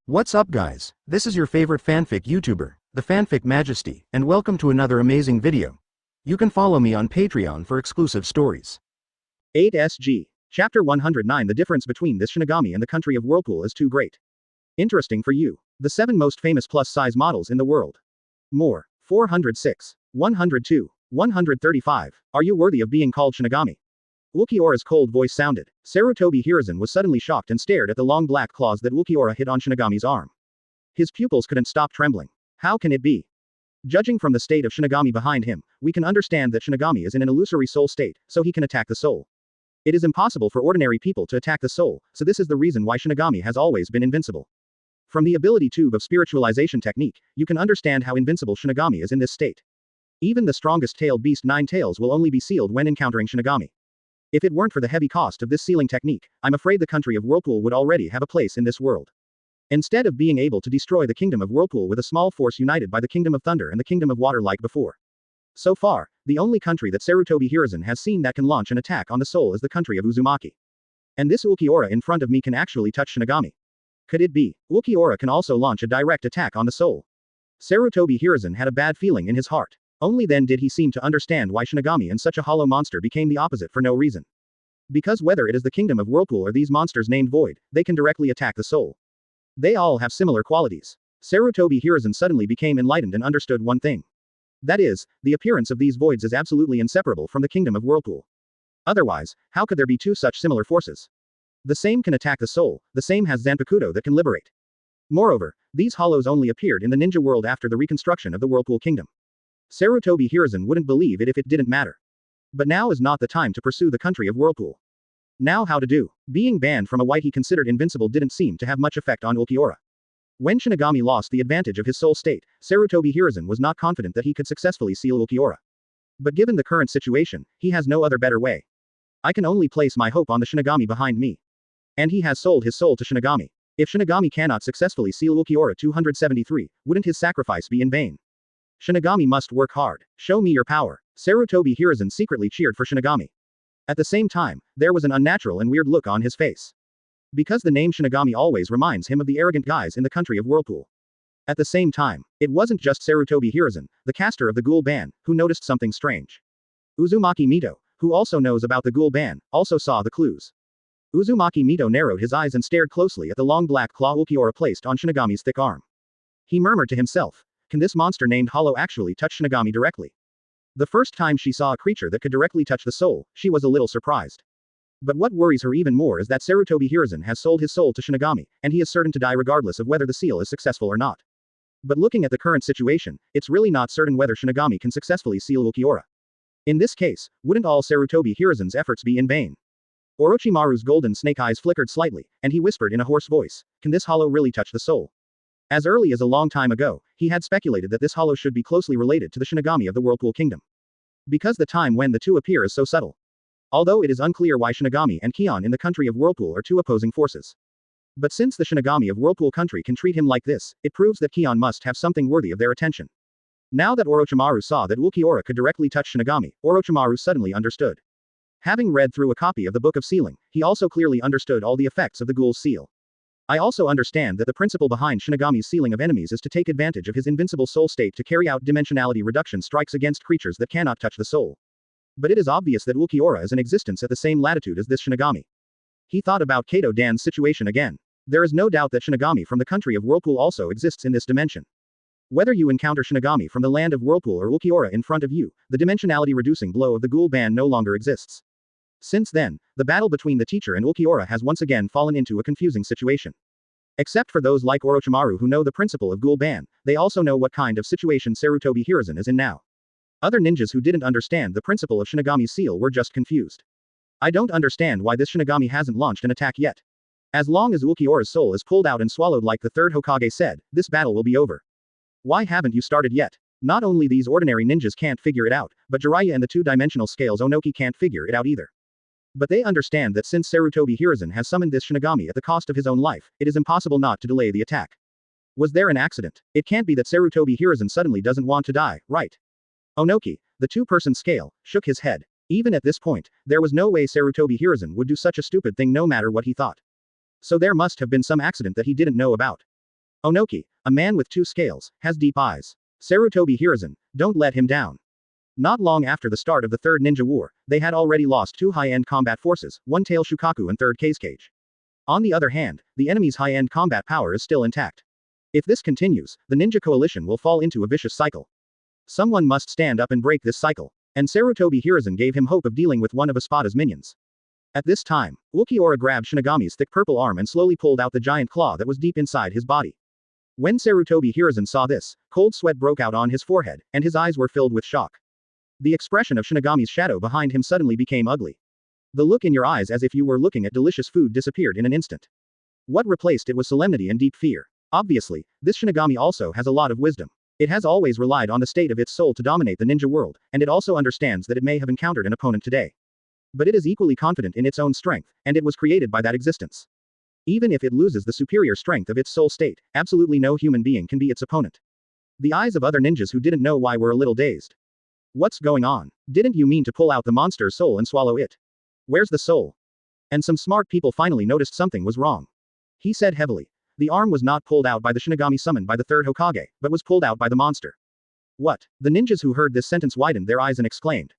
What's up guys, this is your favorite fanfic YouTuber, the Fanfic Majesty, and welcome to another amazing video. You can follow me on Patreon for exclusive stories. 8SG. Chapter 109. The difference between this Shinigami and the country of Whirlpool is too great. Interesting for you. The 7 most famous plus-size models in the world. More. 406. 102. 135. Are you worthy of being called Shinigami? Ukiyo-e's cold voice sounded. Sarutobi Hiruzen was suddenly shocked and stared at the long black claws that Ukiyo-e hid on Shinigami's arm. His pupils couldn't stop trembling. How can it be? Judging from the state of Shinigami behind him, we can understand that Shinigami is in an illusory soul state, so he can attack the soul. It is impossible for ordinary people to attack the soul, so this is the reason why Shinigami has always been invincible. From the ability tube of spiritualization technique, you can understand how invincible Shinigami is in this state. Even the strongest tailed beast 9 tails will only be sealed when encountering Shinigami. If it weren't for the heavy cost of this sealing technique, I'm afraid the country of Whirlpool would already have a place in this world. Instead of being able to destroy the Kingdom of Whirlpool with a small force united by the Kingdom of Thunder and the Kingdom of Water like before. So far, the only country that Sarutobi Hiruzen has seen that can launch an attack on the soul is the country of Uzumaki. And this Ukiyo-e in front of me can actually touch Shinigami. Could it be, Ukiyo-e can also launch a direct attack on the soul? Sarutobi Hiruzen had a bad feeling in his heart. Only then did he seem to understand why Shinigami and such a hollow monster became the opposite for no reason. Because whether it is the Kingdom of Whirlpool or these monsters named Void, they can directly attack the soul. They all have similar qualities. Sarutobi Hiruzen suddenly became enlightened and understood one thing. That is, the appearance of these voids is absolutely inseparable from the Kingdom of Whirlpool. Otherwise, how could there be two such similar forces? The same can attack the soul, the same has Zanpakuto that can liberate. Moreover, these hollows only appeared in the ninja world after the reconstruction of the Whirlpool Kingdom. Sarutobi Hiruzen wouldn't believe it if it didn't matter. But now is not the time to pursue the country of Whirlpool. Now how to do? Being banned from a white he considered invincible didn't seem to have much effect on Ukiyo-e. When Shinigami lost the advantage of his soul state, Sarutobi Hiruzen was not confident that he could successfully seal Ukiyo-e. But given the current situation, he has no other better way. I can only place my hope on the Shinigami behind me. And he has sold his soul to Shinigami. If Shinigami cannot successfully seal Ukiyo-e 273, wouldn't his sacrifice be in vain? Shinigami must work hard. Show me your power. Sarutobi Hiruzen secretly cheered for Shinigami. At the same time, there was an unnatural and weird look on his face. Because the name Shinigami always reminds him of the arrogant guys in the country of Whirlpool. At the same time, it wasn't just Sarutobi Hiruzen, the caster of the ghoul ban, who noticed something strange. Uzumaki Mito, who also knows about the ghoul ban, also saw the clues. Uzumaki Mito narrowed his eyes and stared closely at the long black claw Ukiyo-e placed on Shinigami's thick arm. He murmured to himself, can this monster named Hollow actually touch Shinigami directly? The first time she saw a creature that could directly touch the soul, she was a little surprised. But what worries her even more is that Sarutobi Hiruzen has sold his soul to Shinigami, and he is certain to die regardless of whether the seal is successful or not. But looking at the current situation, it's really not certain whether Shinigami can successfully seal Ukiyo-e. In this case, wouldn't all Sarutobi Hiruzen's efforts be in vain? Orochimaru's golden snake eyes flickered slightly, and he whispered in a hoarse voice, can this hollow really touch the soul? As early as a long time ago, he had speculated that this hollow should be closely related to the Shinigami of the Whirlpool Kingdom. Because the time when the two appear is so subtle. Although it is unclear why Shinigami and Kion in the country of Whirlpool are two opposing forces. But since the Shinigami of Whirlpool country can treat him like this, it proves that Kion must have something worthy of their attention. Now that Orochimaru saw that Ukiyo-e could directly touch Shinigami, Orochimaru suddenly understood. Having read through a copy of the Book of Sealing, he also clearly understood all the effects of the ghoul's seal. I also understand that the principle behind Shinigami's sealing of enemies is to take advantage of his invincible soul state to carry out dimensionality reduction strikes against creatures that cannot touch the soul. But it is obvious that Ukiyo-e is in existence at the same latitude as this Shinigami. He thought about Kato Dan's situation again. There is no doubt that Shinigami from the country of Whirlpool also exists in this dimension. Whether you encounter Shinigami from the land of Whirlpool or Ukiyo-e in front of you, the dimensionality reducing blow of the ghoul ban no longer exists. Since then, the battle between the teacher and Ukiyo-e has once again fallen into a confusing situation. Except for those like Orochimaru who know the principle of ghoul ban, they also know what kind of situation Sarutobi Hiruzen is in now. Other ninjas who didn't understand the principle of Shinigami's seal were just confused. I don't understand why this Shinigami hasn't launched an attack yet. As long as Ukiyo-e's soul is pulled out and swallowed like the third Hokage said, this battle will be over. Why haven't you started yet? Not only these ordinary ninjas can't figure it out, but Jiraiya and the two-dimensional scales Onoki can't figure it out either. But they understand that since Sarutobi Hiruzen has summoned this Shinigami at the cost of his own life, it is impossible not to delay the attack. Was there an accident? It can't be that Sarutobi Hiruzen suddenly doesn't want to die, right? Onoki, the two-person scale, shook his head. Even at this point, there was no way Sarutobi Hiruzen would do such a stupid thing no matter what he thought. So there must have been some accident that he didn't know about. Onoki, a man with two scales, has deep eyes. Sarutobi Hiruzen, don't let him down. Not long after the start of the Third Ninja War, they had already lost two high-end combat forces, one Tail Shukaku and third Cage. On the other hand, the enemy's high-end combat power is still intact. If this continues, the ninja coalition will fall into a vicious cycle. Someone must stand up and break this cycle. And Sarutobi Hiruzen gave him hope of dealing with one of Espada's minions. At this time, Ukiyo-e grabbed Shinigami's thick purple arm and slowly pulled out the giant claw that was deep inside his body. When Sarutobi Hiruzen saw this, cold sweat broke out on his forehead, and his eyes were filled with shock. The expression of Shinigami's shadow behind him suddenly became ugly. The look in your eyes as if you were looking at delicious food disappeared in an instant. What replaced it was solemnity and deep fear. Obviously, this Shinigami also has a lot of wisdom. It has always relied on the state of its soul to dominate the ninja world, and it also understands that it may have encountered an opponent today. But it is equally confident in its own strength, and it was created by that existence. Even if it loses the superior strength of its soul state, absolutely no human being can be its opponent. The eyes of other ninjas who didn't know why were a little dazed. What's going on? Didn't you mean to pull out the monster's soul and swallow it? Where's the soul? And some smart people finally noticed something was wrong. He said heavily. The arm was not pulled out by the Shinigami summoned by the third Hokage, but was pulled out by the monster. What? The ninjas who heard this sentence widened their eyes and exclaimed.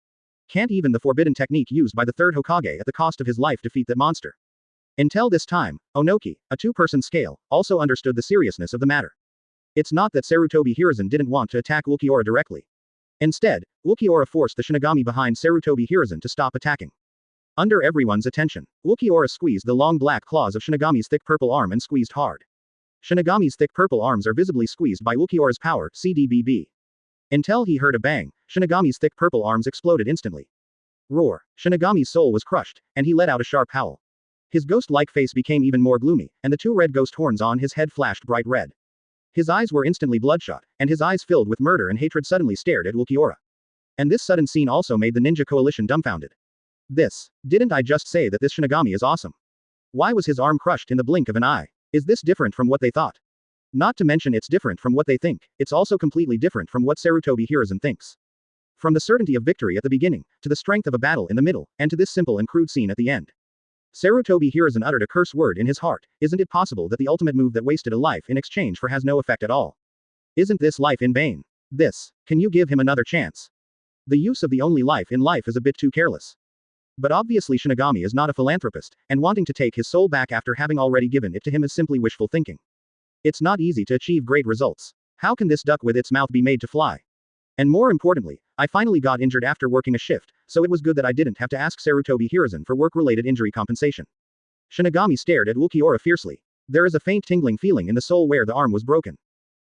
Can't even the forbidden technique used by the third Hokage at the cost of his life defeat that monster? Until this time, Onoki, a two-person scale, also understood the seriousness of the matter. It's not that Sarutobi Hiruzen didn't want to attack Ukiyo-e directly. Instead, Ukiyo-e forced the Shinigami behind Sarutobi Hiruzen to stop attacking. Under everyone's attention, Ukiyo-e squeezed the long black claws of Shinigami's thick purple arm and squeezed hard. Shinigami's thick purple arms are visibly squeezed by Ukiyo-e's power, CDBB. Until he heard a bang, Shinigami's thick purple arms exploded instantly. Roar. Shinigami's soul was crushed, and he let out a sharp howl. His ghost-like face became even more gloomy, and the two red ghost horns on his head flashed bright red. His eyes were instantly bloodshot, and his eyes filled with murder and hatred suddenly stared at Ukiyo-e. And this sudden scene also made the ninja coalition dumbfounded. Didn't I just say that this Shinigami is awesome? Why was his arm crushed in the blink of an eye? Is this different from what they thought? Not to mention it's different from what they think, it's also completely different from what Sarutobi Hiruzen thinks. From the certainty of victory at the beginning, to the strength of a battle in the middle, and to this simple and crude scene at the end. Sarutobi Hiruzen uttered a curse word in his heart. Isn't it possible that the ultimate move that wasted a life in exchange for has no effect at all? Isn't this life in vain? Can you give him another chance? The use of the only life in life is a bit too careless. But obviously Shinigami is not a philanthropist, and wanting to take his soul back after having already given it to him is simply wishful thinking. It's not easy to achieve great results. How can this duck with its mouth be made to fly? And more importantly, I finally got injured after working a shift, so it was good that I didn't have to ask Sarutobi Hiruzen for work-related injury compensation. Shinigami stared at Ukiyo-e fiercely. There is a faint tingling feeling in the soul where the arm was broken.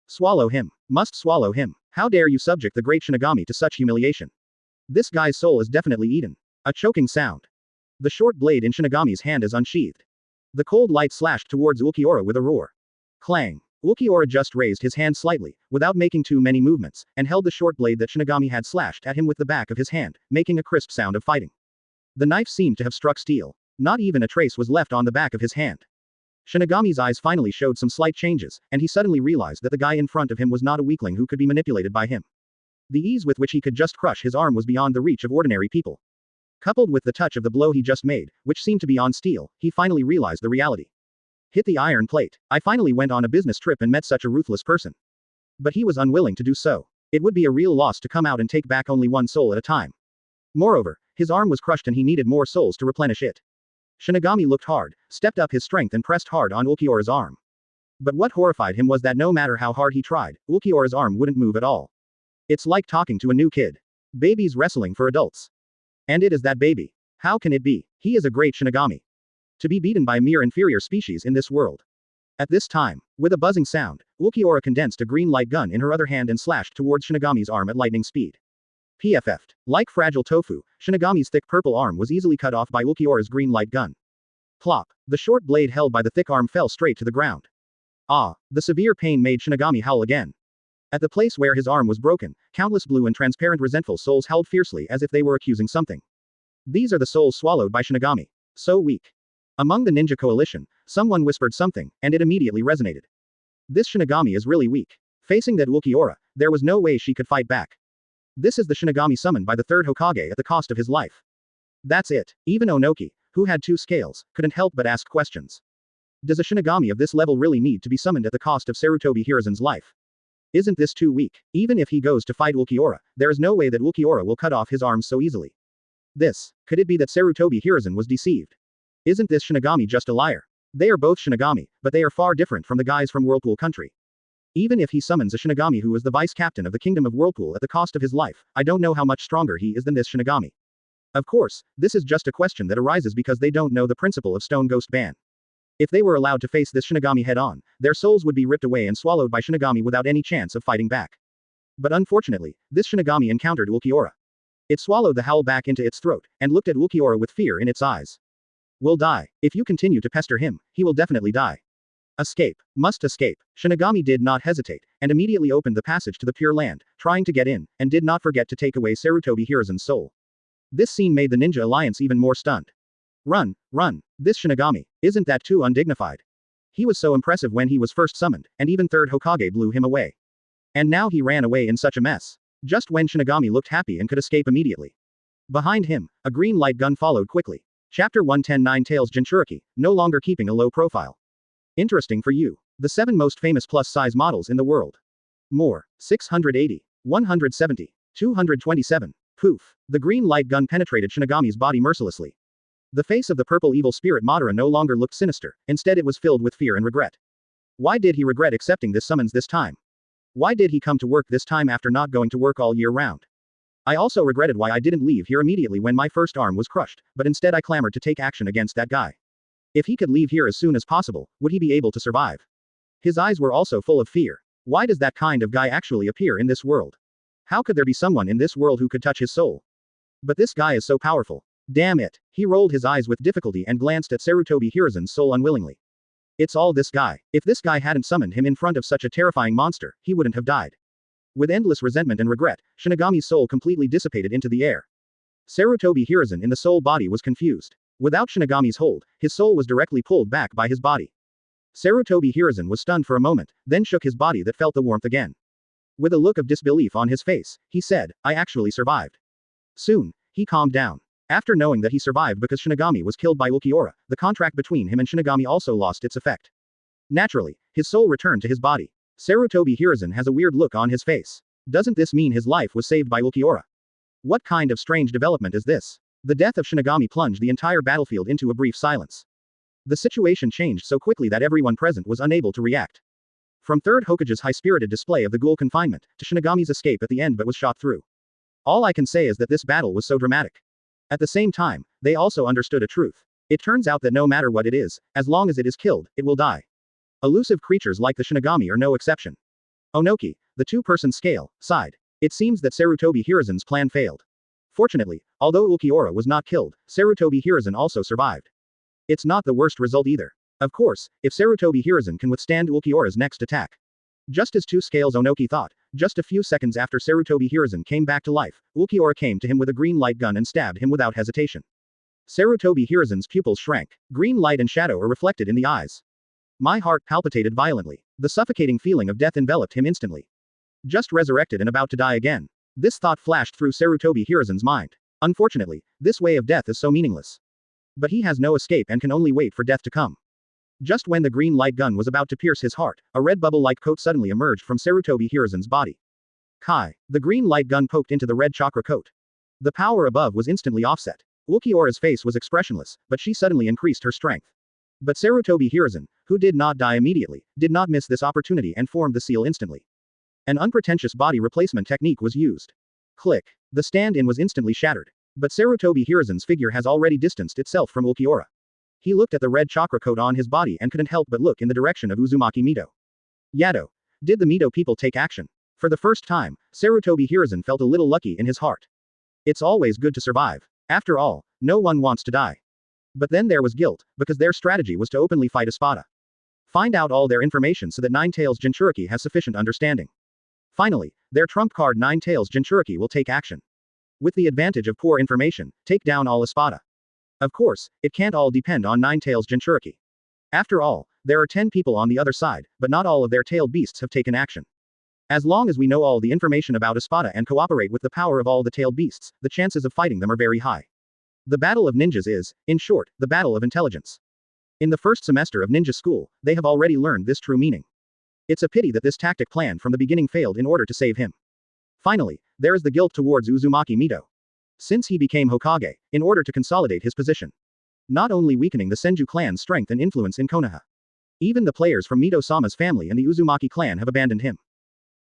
Swallow him. Must swallow him. How dare you subject the great Shinigami to such humiliation? This guy's soul is definitely eaten. A choking sound. The short blade in Shinigami's hand is unsheathed. The cold light slashed towards Ukiyo-e with a roar. Clang. Ukiyo-e just raised his hand slightly, without making too many movements, and held the short blade that Shinigami had slashed at him with the back of his hand, making a crisp sound of fighting. The knife seemed to have struck steel. Not even a trace was left on the back of his hand. Shinigami's eyes finally showed some slight changes, and he suddenly realized that the guy in front of him was not a weakling who could be manipulated by him. The ease with which he could just crush his arm was beyond the reach of ordinary people. Coupled with the touch of the blow he just made, which seemed to be on steel, he finally realized the reality. Hit the iron plate. I finally went on a business trip and met such a ruthless person. But he was unwilling to do so. It would be a real loss to come out and take back only one soul at a time. Moreover, his arm was crushed and he needed more souls to replenish it. Shinigami looked hard, stepped up his strength and pressed hard on Ukiyo-e's arm. But what horrified him was that no matter how hard he tried, Ukiyo-e's arm wouldn't move at all. It's like talking to a new kid. Babies wrestling for adults. And it is that baby. How can it be? He is a great Shinigami. To be beaten by a mere inferior species in this world. At this time, with a buzzing sound, Ukiyo-e condensed a green light gun in her other hand and slashed towards Shinigami's arm at lightning speed. PFF'd. Like fragile tofu, Shinigami's thick purple arm was easily cut off by Ukiyo-e's green light gun. Plop. The short blade held by the thick arm fell straight to the ground. Ah, the severe pain made Shinigami howl again. At the place where his arm was broken, countless blue and transparent resentful souls howled fiercely as if they were accusing something. These are the souls swallowed by Shinigami. So weak. Among the ninja coalition, someone whispered something, and it immediately resonated. This Shinigami is really weak. Facing that Ukiyo-e, there was no way she could fight back. This is the Shinigami summoned by the third Hokage at the cost of his life. That's it. Even Onoki, who had two scales, couldn't help but ask questions. Does a Shinigami of this level really need to be summoned at the cost of Sarutobi Hiruzen's life? Isn't this too weak? Even if he goes to fight Ukiyo-e, there is no way that Ukiyo-e will cut off his arms so easily. Could it be that Sarutobi Hiruzen was deceived? Isn't this Shinigami just a liar? They are both Shinigami, but they are far different from the guys from Whirlpool Country. Even if he summons a Shinigami who is the vice captain of the Kingdom of Whirlpool at the cost of his life, I don't know how much stronger he is than this Shinigami. Of course, this is just a question that arises because they don't know the principle of Stone Ghost Ban. If they were allowed to face this Shinigami head-on, their souls would be ripped away and swallowed by Shinigami without any chance of fighting back. But unfortunately, this Shinigami encountered Ukiyo-e. It swallowed the howl back into its throat, and looked at Ukiyo-e with fear in its eyes. Will die. If you continue to pester him, he will definitely die. Escape. Must escape. Shinigami did not hesitate, and immediately opened the passage to the Pure Land, trying to get in, and did not forget to take away Sarutobi Hiruzen's soul. This scene made the Ninja Alliance even more stunned. Run, run. This Shinigami, isn't that too undignified? He was so impressive when he was first summoned, and even third Hokage blew him away. And now he ran away in such a mess. Just when Shinigami looked happy and could escape immediately. Behind him, a green light gun followed quickly. Chapter 110 Nine Tails Jinchuriki, no longer keeping a low profile. Interesting for you. The 7 most famous plus-size models in the world. More. 680. 170. 227. Poof. The green light gun penetrated Shinigami's body mercilessly. The face of the purple evil spirit Madara no longer looked sinister, instead it was filled with fear and regret. Why did he regret accepting this summons this time? Why did he come to work this time after not going to work all year round? I also regretted why I didn't leave here immediately when my first arm was crushed, but instead I clamored to take action against that guy. If he could leave here as soon as possible, would he be able to survive? His eyes were also full of fear. Why does that kind of guy actually appear in this world? How could there be someone in this world who could touch his soul? But this guy is so powerful. Damn it. He rolled his eyes with difficulty and glanced at Sarutobi Hiruzen's soul unwillingly. It's all this guy. If this guy hadn't summoned him in front of such a terrifying monster, he wouldn't have died. With endless resentment and regret, Shinigami's soul completely dissipated into the air. Sarutobi Hiruzen in the soul body was confused. Without Shinigami's hold, his soul was directly pulled back by his body. Sarutobi Hiruzen was stunned for a moment, then shook his body that felt the warmth again. With a look of disbelief on his face, he said, I actually survived. Soon, he calmed down. After knowing that he survived because Shinigami was killed by Ukiyo-e, the contract between him and Shinigami also lost its effect. Naturally, his soul returned to his body. Sarutobi Hiruzen has a weird look on his face. Doesn't this mean his life was saved by Ukiyo-e? What kind of strange development is this? The death of Shinigami plunged the entire battlefield into a brief silence. The situation changed so quickly that everyone present was unable to react. From Third Hokage's high-spirited display of the ghoul confinement, to Shinigami's escape at the end but was shot through. All I can say is that this battle was so dramatic. At the same time, they also understood a truth. It turns out that no matter what it is, as long as it is killed, it will die. Elusive creatures like the Shinigami are no exception. Onoki, the two-person scale, sighed. It seems that Sarutobi Hiruzen's plan failed. Fortunately, although Ukiyo-e was not killed, Sarutobi Hiruzen also survived. It's not the worst result either. Of course, if Sarutobi Hiruzen can withstand Ukiyo-e's next attack. Just as two scales Onoki thought, just a few seconds after Sarutobi Hiruzen came back to life, Ukiyo-e came to him with a green light gun and stabbed him without hesitation. Sarutobi Hiruzen's pupils shrank. Green light and shadow are reflected in the eyes. My heart palpitated violently. The suffocating feeling of death enveloped him instantly. Just resurrected and about to die again. This thought flashed through Sarutobi Hiruzen's mind. Unfortunately, this way of death is so meaningless. But he has no escape and can only wait for death to come. Just when the green light gun was about to pierce his heart, a red bubble-like coat suddenly emerged from Sarutobi Hiruzen's body. Kai. The green light gun poked into the red chakra coat. The power above was instantly offset. Ukiyo-e's face was expressionless, but she suddenly increased her strength. But Sarutobi Hiruzen, who did not die immediately, did not miss this opportunity and formed the seal instantly. An unpretentious body replacement technique was used. Click. The stand-in was instantly shattered. But Sarutobi Hiruzen's figure has already distanced itself from Ukiyo-e. He looked at the red chakra coat on his body and couldn't help but look in the direction of Uzumaki Mito. Yado. Did the Mito people take action? For the first time, Sarutobi Hiruzen felt a little lucky in his heart. It's always good to survive. After all, no one wants to die. But then there was guilt, because their strategy was to openly fight Espada. Find out all their information so that Nine Tails Jinchuriki has sufficient understanding. Finally, their trump card Nine Tails Jinchuriki will take action. With the advantage of poor information, take down all Espada. Of course, it can't all depend on Nine Tails Jinchuriki. After all, there are 10 people on the other side, but not all of their tailed beasts have taken action. As long as we know all the information about Espada and cooperate with the power of all the tailed beasts, the chances of fighting them are very high. The battle of ninjas is, in short, the battle of intelligence. In the first semester of ninja school, they have already learned this true meaning. It's a pity that this tactic plan from the beginning failed in order to save him. Finally, there is the guilt towards Uzumaki Mito. Since he became Hokage, in order to consolidate his position, not only weakening the Senju clan's strength and influence in Konoha. Even the players from Mito-sama's family and the Uzumaki clan have abandoned him.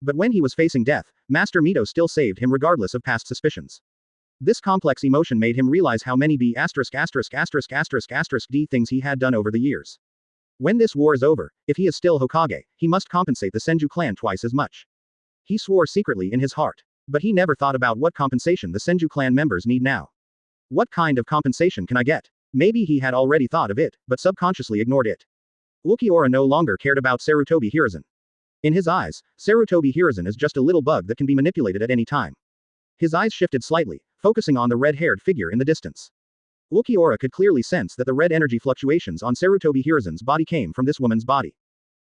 But when he was facing death, Master Mito still saved him regardless of past suspicions. This complex emotion made him realize how many D things he had done over the years. When this war is over, if he is still Hokage, he must compensate the Senju clan twice as much. He swore secretly in his heart. But he never thought about what compensation the Senju clan members need now. What kind of compensation can I get? Maybe he had already thought of it, but subconsciously ignored it. Ukiyo-e no longer cared about Sarutobi Hiruzen. In his eyes, Sarutobi Hiruzen is just a little bug that can be manipulated at any time. His eyes shifted slightly, focusing on the red-haired figure in the distance. Ukiyo-e could clearly sense that the red energy fluctuations on Sarutobi Hiruzen's body came from this woman's body.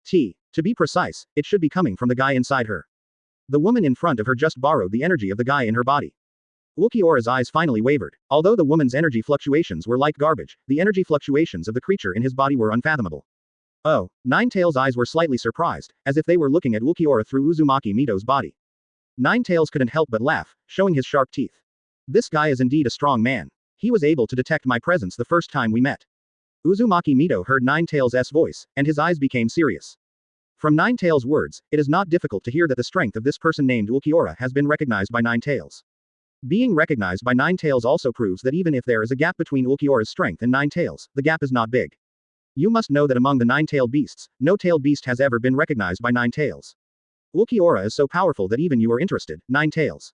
To be precise, it should be coming from the guy inside her. The woman in front of her just borrowed the energy of the guy in her body. Ukiyo-e's eyes finally wavered. Although the woman's energy fluctuations were like garbage, the energy fluctuations of the creature in his body were unfathomable. Oh, Ninetales' eyes were slightly surprised, as if they were looking at Ukiyo-e through Uzumaki Mito's body. Ninetales couldn't help but laugh, showing his sharp teeth. This guy is indeed a strong man. He was able to detect my presence the first time we met. Uzumaki Mito heard Ninetales' voice, and his eyes became serious. From Ninetales' words, it is not difficult to hear that the strength of this person named Ukiyo-e has been recognized by Ninetales. Being recognized by Ninetales also proves that even if there is a gap between Ukiyo-e's strength and Ninetales, the gap is not big. You must know that among the nine-tailed beasts, no tailed beast has ever been recognized by Ninetales. Ukiyo-e is so powerful that even you are interested, Ninetales.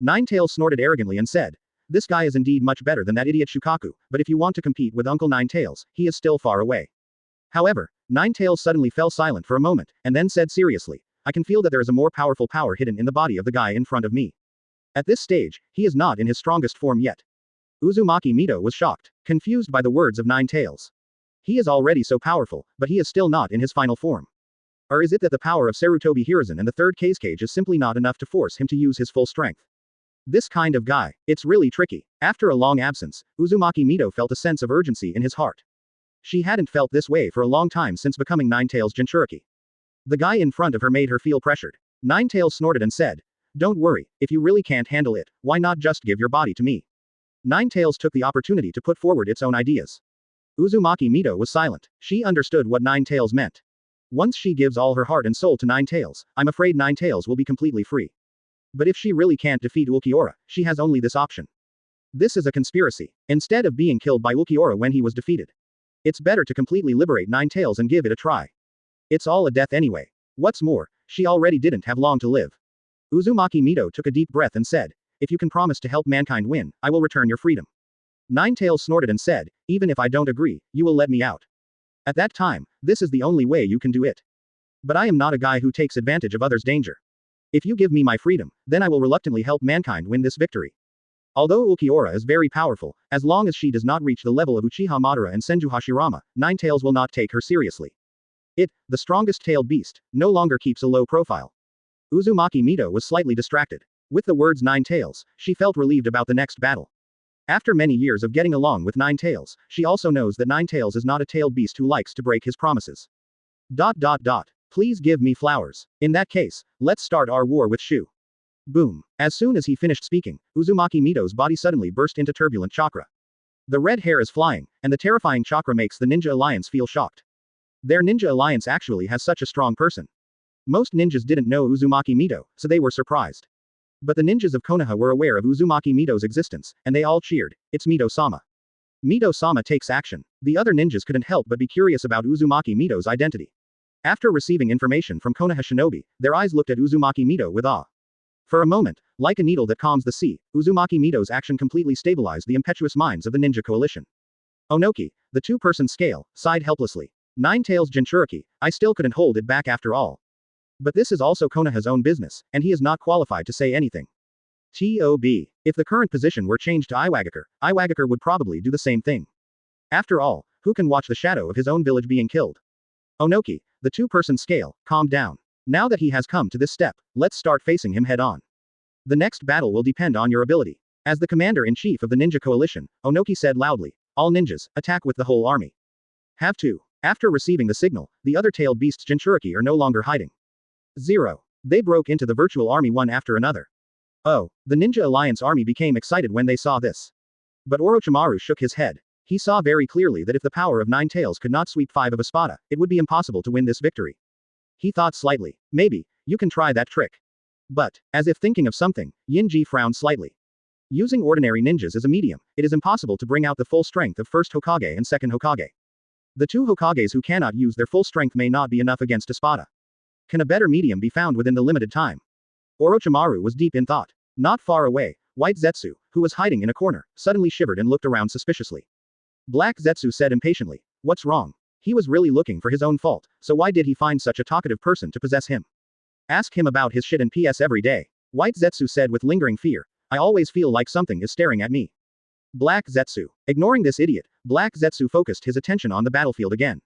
Ninetales snorted arrogantly and said, "This guy is indeed much better than that idiot Shukaku, but if you want to compete with Uncle Ninetales, he is still far away." However, Ninetales suddenly fell silent for a moment, and then said seriously, "I can feel that there is a more powerful power hidden in the body of the guy in front of me. At this stage, he is not in his strongest form yet." Uzumaki Mito was shocked, confused by the words of Ninetales. He is already so powerful, but he is still not in his final form. Or is it that the power of Sarutobi Hiruzen and the third Kazekage is simply not enough to force him to use his full strength? This kind of guy, it's really tricky. After a long absence, Uzumaki Mito felt a sense of urgency in his heart. She hadn't felt this way for a long time since becoming Ninetales Jinchuriki. The guy in front of her made her feel pressured. Ninetales snorted and said, "Don't worry, if you really can't handle it, why not just give your body to me?" Ninetales took the opportunity to put forward its own ideas. Uzumaki Mito was silent. She understood what Ninetales meant. Once she gives all her heart and soul to Ninetales, I'm afraid Ninetales will be completely free. But if she really can't defeat Ukiyo-e, she has only this option. This is a conspiracy. Instead of being killed by Ukiyo-e when he was defeated, it's better to completely liberate Ninetales and give it a try. It's all a death anyway. What's more, she already didn't have long to live. Uzumaki Mito took a deep breath and said, "If you can promise to help mankind win, I will return your freedom." Ninetales snorted and said, "Even if I don't agree, you will let me out." At that time, this is the only way you can do it. But I am not a guy who takes advantage of others' danger. If you give me my freedom, then I will reluctantly help mankind win this victory. Although Ukiyo-e is very powerful, as long as she does not reach the level of Uchiha Madara and Senju Hashirama, Ninetales will not take her seriously. It, the strongest tailed beast, no longer keeps a low profile. Uzumaki Mito was slightly distracted. With the words Ninetales, she felt relieved about the next battle. After many years of getting along with Ninetales, she also knows that Ninetales is not a tailed beast who likes to break his promises. Please give me flowers. In that case, let's start our war with Shu. Boom. As soon as he finished speaking, Uzumaki Mito's body suddenly burst into turbulent chakra. The red hair is flying, and the terrifying chakra makes the Ninja Alliance feel shocked. Their Ninja Alliance actually has such a strong person. Most ninjas didn't know Uzumaki Mito, so they were surprised. But the ninjas of Konoha were aware of Uzumaki Mito's existence, and they all cheered, "It's Mito-sama." Mito-sama takes action. The other ninjas couldn't help but be curious about Uzumaki Mito's identity. After receiving information from Konoha Shinobi, their eyes looked at Uzumaki Mito with awe. For a moment, like a needle that calms the sea, Uzumaki Mito's action completely stabilized the impetuous minds of the ninja coalition. Onoki, the two-person scale, sighed helplessly. Ninetales Jinchuriki, I still couldn't hold it back after all. But this is also Konoha's own business, and he is not qualified to say anything. If the current position were changed to Iwagakure would probably do the same thing. After all, who can watch the shadow of his own village being killed? Onoki, the two-person scale, calmed down. Now that he has come to this step, let's start facing him head-on. The next battle will depend on your ability. As the commander-in-chief of the ninja coalition, Onoki said loudly, "All ninjas, attack with the whole army." Have to. After receiving the signal, the other tailed beasts Jinchuriki are no longer hiding. 0. They broke into the virtual army one after another. Oh, the Ninja Alliance army became excited when they saw this. But Orochimaru shook his head. He saw very clearly that if the power of 9 tails could not sweep 5 of Espada, it would be impossible to win this victory. He thought slightly. Maybe, you can try that trick. But, as if thinking of something, Yinji frowned slightly. Using ordinary ninjas as a medium, it is impossible to bring out the full strength of first Hokage and second Hokage. The 2 Hokages who cannot use their full strength may not be enough against Espada. Can a better medium be found within the limited time? Orochimaru was deep in thought. Not far away, White Zetsu, who was hiding in a corner, suddenly shivered and looked around suspiciously. Black Zetsu said impatiently, "What's wrong?" He was really looking for his own fault, so why did he find such a talkative person to possess him? Ask him about his shit and PS every day. White Zetsu said with lingering fear, "I always feel like something is staring at me." Black Zetsu. Ignoring this idiot, Black Zetsu focused his attention on the battlefield again.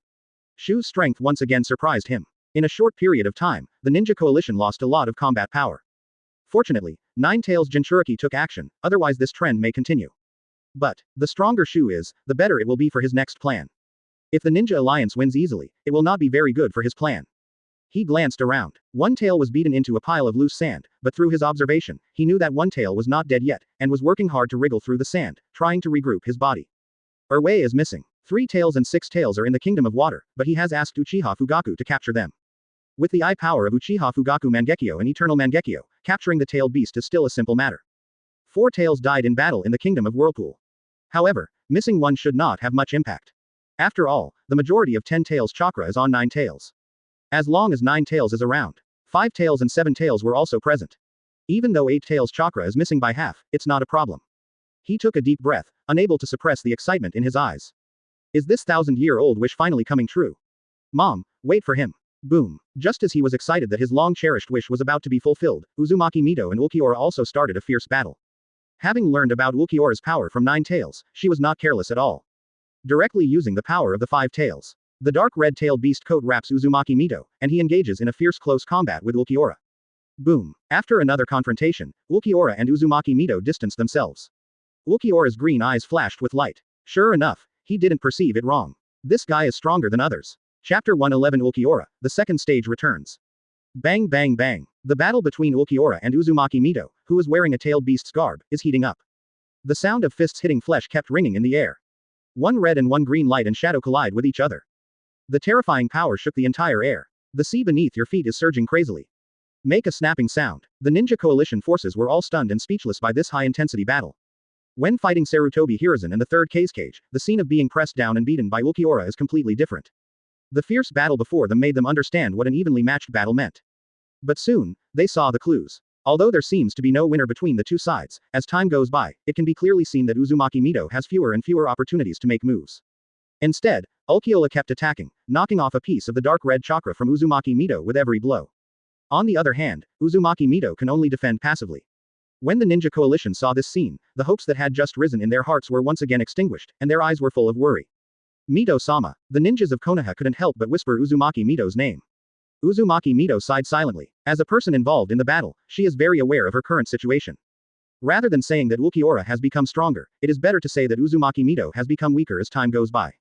Shu's strength once again surprised him. In a short period of time, the ninja coalition lost a lot of combat power. Fortunately, 9 Tails Jinchuriki took action, otherwise this trend may continue. But, the stronger Shu is, the better it will be for his next plan. If the Ninja Alliance wins easily, it will not be very good for his plan. He glanced around. One tail was beaten into a pile of loose sand, but through his observation, he knew that one tail was not dead yet, and was working hard to wriggle through the sand, trying to regroup his body. Erwei is missing. 3 tails and 6 tails are in the Kingdom of Water, but he has asked Uchiha Fugaku to capture them. With the eye power of Uchiha Fugaku Mangekyo and Eternal Mangekyo, capturing the tailed beast is still a simple matter. 4 tails died in battle in the Kingdom of Whirlpool. However, missing one should not have much impact. After all, the majority of 10 tails chakra is on 9 tails. As long as 9 tails is around, 5 tails and 7 tails were also present. Even though 8 tails chakra is missing by half, it's not a problem. He took a deep breath, unable to suppress the excitement in his eyes. Is this 1,000-year-old wish finally coming true? Mom, wait for him. Boom. Just as he was excited that his long-cherished wish was about to be fulfilled, Uzumaki Mito and Ukiyo-e also started a fierce battle. Having learned about Ukiyo-e's power from 9 tails, she was not careless at all. Directly using the power of the 5 tails, the dark red-tailed beast coat wraps Uzumaki Mito, and he engages in a fierce close combat with Ukiyo-e. Boom. After another confrontation, Ukiyo-e and Uzumaki Mito distanced themselves. Ukiyo-e's green eyes flashed with light. Sure enough, he didn't perceive it wrong. This guy is stronger than others. Chapter 111 Ukiyo-e, the second stage returns. Bang bang bang. The battle between Ukiyo-e and Uzumaki Mito, who is wearing a tailed beast's garb, is heating up. The sound of fists hitting flesh kept ringing in the air. One red and one green light and shadow collide with each other. The terrifying power shook the entire air. The sea beneath your feet is surging crazily. Make a snapping sound. The ninja coalition forces were all stunned and speechless by this high-intensity battle. When fighting Sarutobi Hiruzen and the third Cage, the scene of being pressed down and beaten by Ukiyo-e is completely different. The fierce battle before them made them understand what an evenly matched battle meant. But soon, they saw the clues. Although there seems to be no winner between the two sides, as time goes by, it can be clearly seen that Uzumaki Mito has fewer and fewer opportunities to make moves. Instead, Ukiyo-e kept attacking, knocking off a piece of the dark red chakra from Uzumaki Mito with every blow. On the other hand, Uzumaki Mito can only defend passively. When the ninja coalition saw this scene, the hopes that had just risen in their hearts were once again extinguished, and their eyes were full of worry. Mito-sama. The ninjas of Konoha couldn't help but whisper Uzumaki Mito's name. Uzumaki Mito sighed silently. As a person involved in the battle, she is very aware of her current situation. Rather than saying that Ukiyo-e has become stronger, it is better to say that Uzumaki Mito has become weaker as time goes by.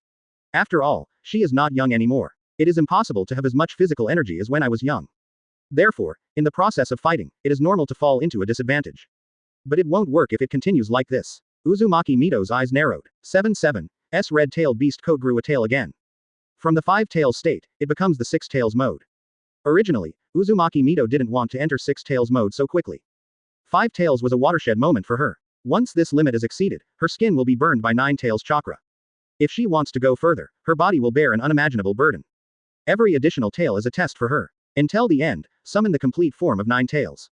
After all, she is not young anymore. It is impossible to have as much physical energy as when I was young. Therefore, in the process of fighting, it is normal to fall into a disadvantage. But it won't work if it continues like this. Uzumaki Mito's eyes narrowed. 7-7's red-tailed beast coat grew a tail again. From the 5 tails state, it becomes the 6 tails mode. Originally, Uzumaki Mito didn't want to enter 6 tails mode so quickly. 5 tails was a watershed moment for her. Once this limit is exceeded, her skin will be burned by 9 tails chakra. If she wants to go further, her body will bear an unimaginable burden. Every additional tail is a test for her. Until the end, summon the complete form of 9 tails.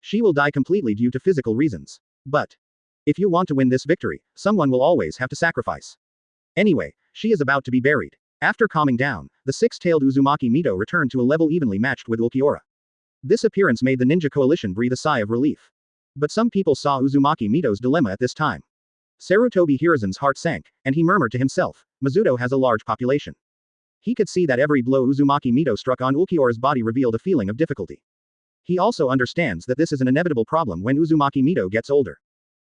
She will die completely due to physical reasons. But if you want to win this victory, someone will always have to sacrifice. Anyway, she is about to be buried. After calming down, the 6-tailed Uzumaki Mito returned to a level evenly matched with Ukiyo-e. This appearance made the ninja coalition breathe a sigh of relief. But some people saw Uzumaki Mito's dilemma at this time. Sarutobi Hiruzen's heart sank, and he murmured to himself, Mizuto has a large population. He could see that every blow Uzumaki Mito struck on Ukiyo-e's body revealed a feeling of difficulty. He also understands that this is an inevitable problem when Uzumaki Mito gets older.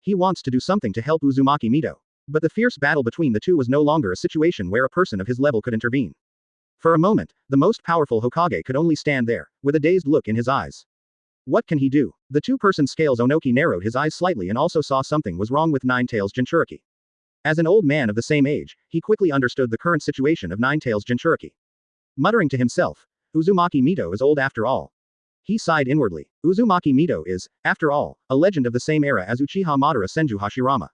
He wants to do something to help Uzumaki Mito. But the fierce battle between the two was no longer a situation where a person of his level could intervene. For a moment, the most powerful Hokage could only stand there, with a dazed look in his eyes. What can he do? The two-person scales Onoki narrowed his eyes slightly and also saw something was wrong with Ninetales' Jinchuriki. As an old man of the same age, he quickly understood the current situation of Ninetales' Jinchuriki. Muttering to himself, Uzumaki Mito is old after all. He sighed inwardly. Uzumaki Mito is, after all, a legend of the same era as Uchiha Madara Senju Hashirama.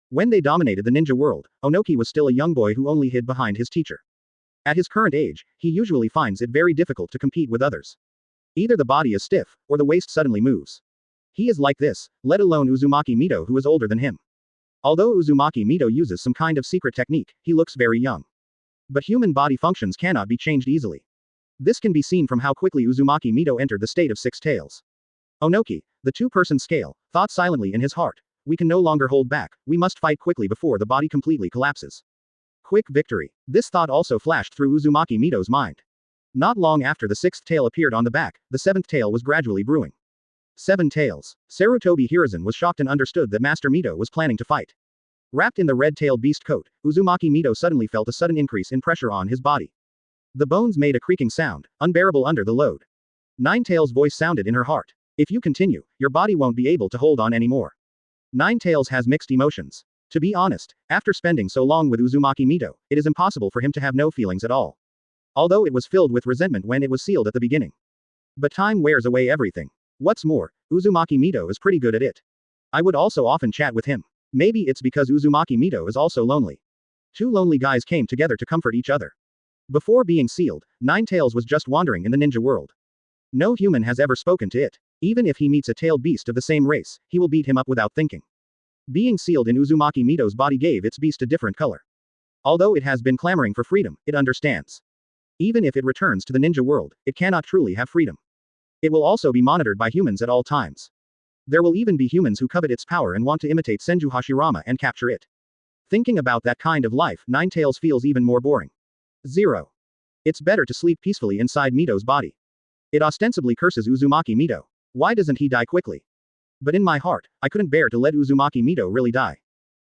When they dominated the ninja world, Onoki was still a young boy who only hid behind his teacher. At his current age, he usually finds it very difficult to compete with others. Either the body is stiff, or the waist suddenly moves. He is like this, let alone Uzumaki Mito who is older than him. Although Uzumaki Mito uses some kind of secret technique, he looks very young. But human body functions cannot be changed easily. This can be seen from how quickly Uzumaki Mito entered the state of six tails. Onoki, the two-person scale, thought silently in his heart, we can no longer hold back, we must fight quickly before the body completely collapses. Quick victory. This thought also flashed through Uzumaki Mito's mind. Not long after the sixth tail appeared on the back, the seventh tail was gradually brewing. 7 tails. Sarutobi Hiruzen was shocked and understood that Master Mito was planning to fight. Wrapped in the red-tailed beast coat, Uzumaki Mito suddenly felt a sudden increase in pressure on his body. The bones made a creaking sound, unbearable under the load. Ninetales' voice sounded in her heart. If you continue, your body won't be able to hold on anymore. Ninetales has mixed emotions. To be honest, after spending so long with Uzumaki Mito, it is impossible for him to have no feelings at all. Although it was filled with resentment when it was sealed at the beginning. But time wears away everything. What's more, Uzumaki Mito is pretty good at it. I would also often chat with him. Maybe it's because Uzumaki Mito is also lonely. Two lonely guys came together to comfort each other. Before being sealed, Ninetales was just wandering in the ninja world. No human has ever spoken to it. Even if he meets a tailed beast of the same race, he will beat him up without thinking. Being sealed in Uzumaki Mito's body gave its beast a different color. Although it has been clamoring for freedom, it understands. Even if it returns to the ninja world, it cannot truly have freedom. It will also be monitored by humans at all times. There will even be humans who covet its power and want to imitate Senju Hashirama and capture it. Thinking about that kind of life, Ninetales feels even more boring. 0. It's better to sleep peacefully inside Mito's body. It ostensibly curses Uzumaki Mito. Why doesn't he die quickly? But in my heart, I couldn't bear to let Uzumaki Mito really die.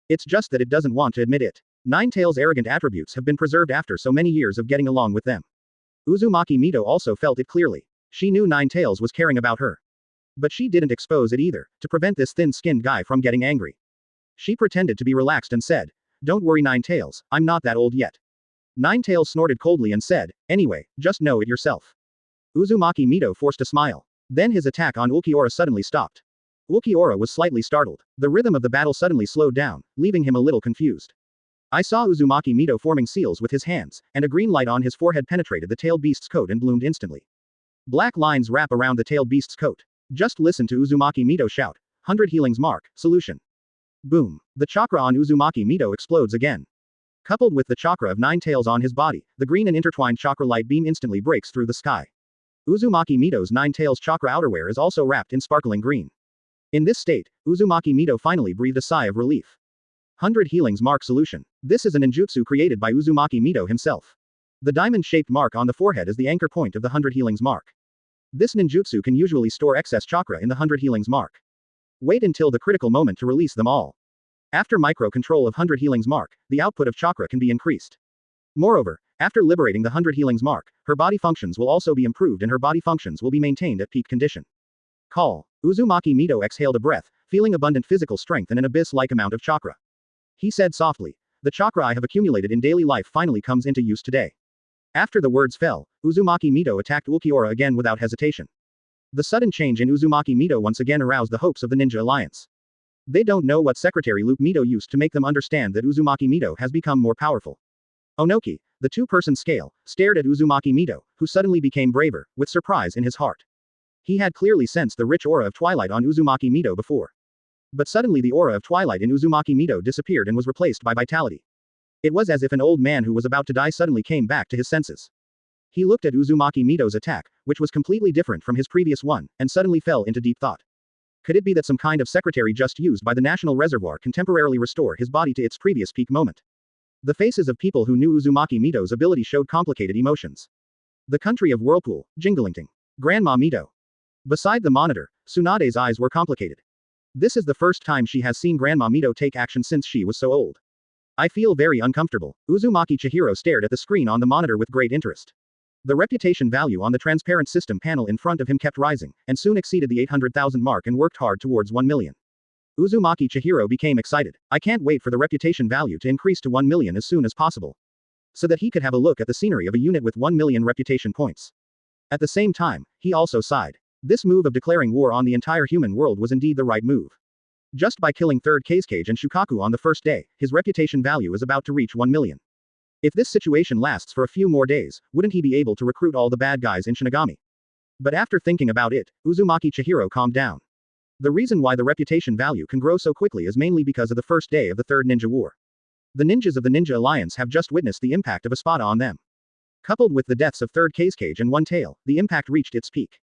It's just that it doesn't want to admit it. Ninetales' arrogant attributes have been preserved after so many years of getting along with them. Uzumaki Mito also felt it clearly. She knew Ninetales was caring about her. But she didn't expose it either, to prevent this thin-skinned guy from getting angry. She pretended to be relaxed and said, "Don't worry Ninetales, I'm not that old yet." Ninetales snorted coldly and said, "Anyway, just know it yourself." Uzumaki Mito forced a smile. Then his attack on Ukiyo-e suddenly stopped. Ukiyo-e was slightly startled. The rhythm of the battle suddenly slowed down, leaving him a little confused. I saw Uzumaki Mito forming seals with his hands, and a green light on his forehead penetrated the tailed beast's coat and bloomed instantly. Black lines wrap around the tailed beast's coat. Just listen to Uzumaki Mito shout, "100 healings mark, solution." Boom. The chakra on Uzumaki Mito explodes again. Coupled with the chakra of Ninetales on his body, the green and intertwined chakra light beam instantly breaks through the sky. Uzumaki Mito's Ninetales chakra outerwear is also wrapped in sparkling green. In this state, Uzumaki Mito finally breathed a sigh of relief. 100 healings mark solution. This is a ninjutsu created by Uzumaki Mito himself. The diamond-shaped mark on the forehead is the anchor point of the 100 healings mark. This ninjutsu can usually store excess chakra in the 100 healings mark. Wait until the critical moment to release them all. After micro-control of 100 healings mark, the output of chakra can be increased. Moreover, after liberating the 100 healings mark, her body functions will also be improved and her body functions will be maintained at peak condition. Call. Uzumaki Mito exhaled a breath, feeling abundant physical strength and an abyss-like amount of chakra. He said softly, "The chakra I have accumulated in daily life finally comes into use today." After the words fell, Uzumaki Mito attacked Ukiyo-e again without hesitation. The sudden change in Uzumaki Mito once again aroused the hopes of the Ninja Alliance. They don't know what Secretary Luke Mito used to make them understand that Uzumaki Mito has become more powerful. Onoki, the two-person scale, stared at Uzumaki Mito, who suddenly became braver, with surprise in his heart. He had clearly sensed the rich aura of twilight on Uzumaki Mito before. But suddenly the aura of twilight in Uzumaki Mito disappeared and was replaced by vitality. It was as if an old man who was about to die suddenly came back to his senses. He looked at Uzumaki Mito's attack, which was completely different from his previous one, and suddenly fell into deep thought. Could it be that some kind of secretary just used by the National Reservoir can temporarily restore his body to its previous peak moment? The faces of people who knew Uzumaki Mito's ability showed complicated emotions. The country of Whirlpool, Jinglingting. Grandma Mito. Beside the monitor, Tsunade's eyes were complicated. This is the first time she has seen Grandma Mito take action since she was so old. I feel very uncomfortable. Uzumaki Chihiro stared at the screen on the monitor with great interest. The reputation value on the transparent system panel in front of him kept rising, and soon exceeded the 800,000 mark and worked hard towards 1 million. Uzumaki Chihiro became excited. I can't wait for the reputation value to increase to 1 million as soon as possible, so that he could have a look at the scenery of a unit with 1 million reputation points. At the same time, he also sighed. This move of declaring war on the entire human world was indeed the right move. Just by killing 3rd Kazekage and Shukaku on the first day, his reputation value is about to reach 1 million. If this situation lasts for a few more days, wouldn't he be able to recruit all the bad guys in Shinigami? But after thinking about it, Uzumaki Chihiro calmed down. The reason why the reputation value can grow so quickly is mainly because of the first day of the Third Ninja War. The ninjas of the Ninja Alliance have just witnessed the impact of Espada on them. Coupled with the deaths of 3rd Kazekage and One Tail, the impact reached its peak.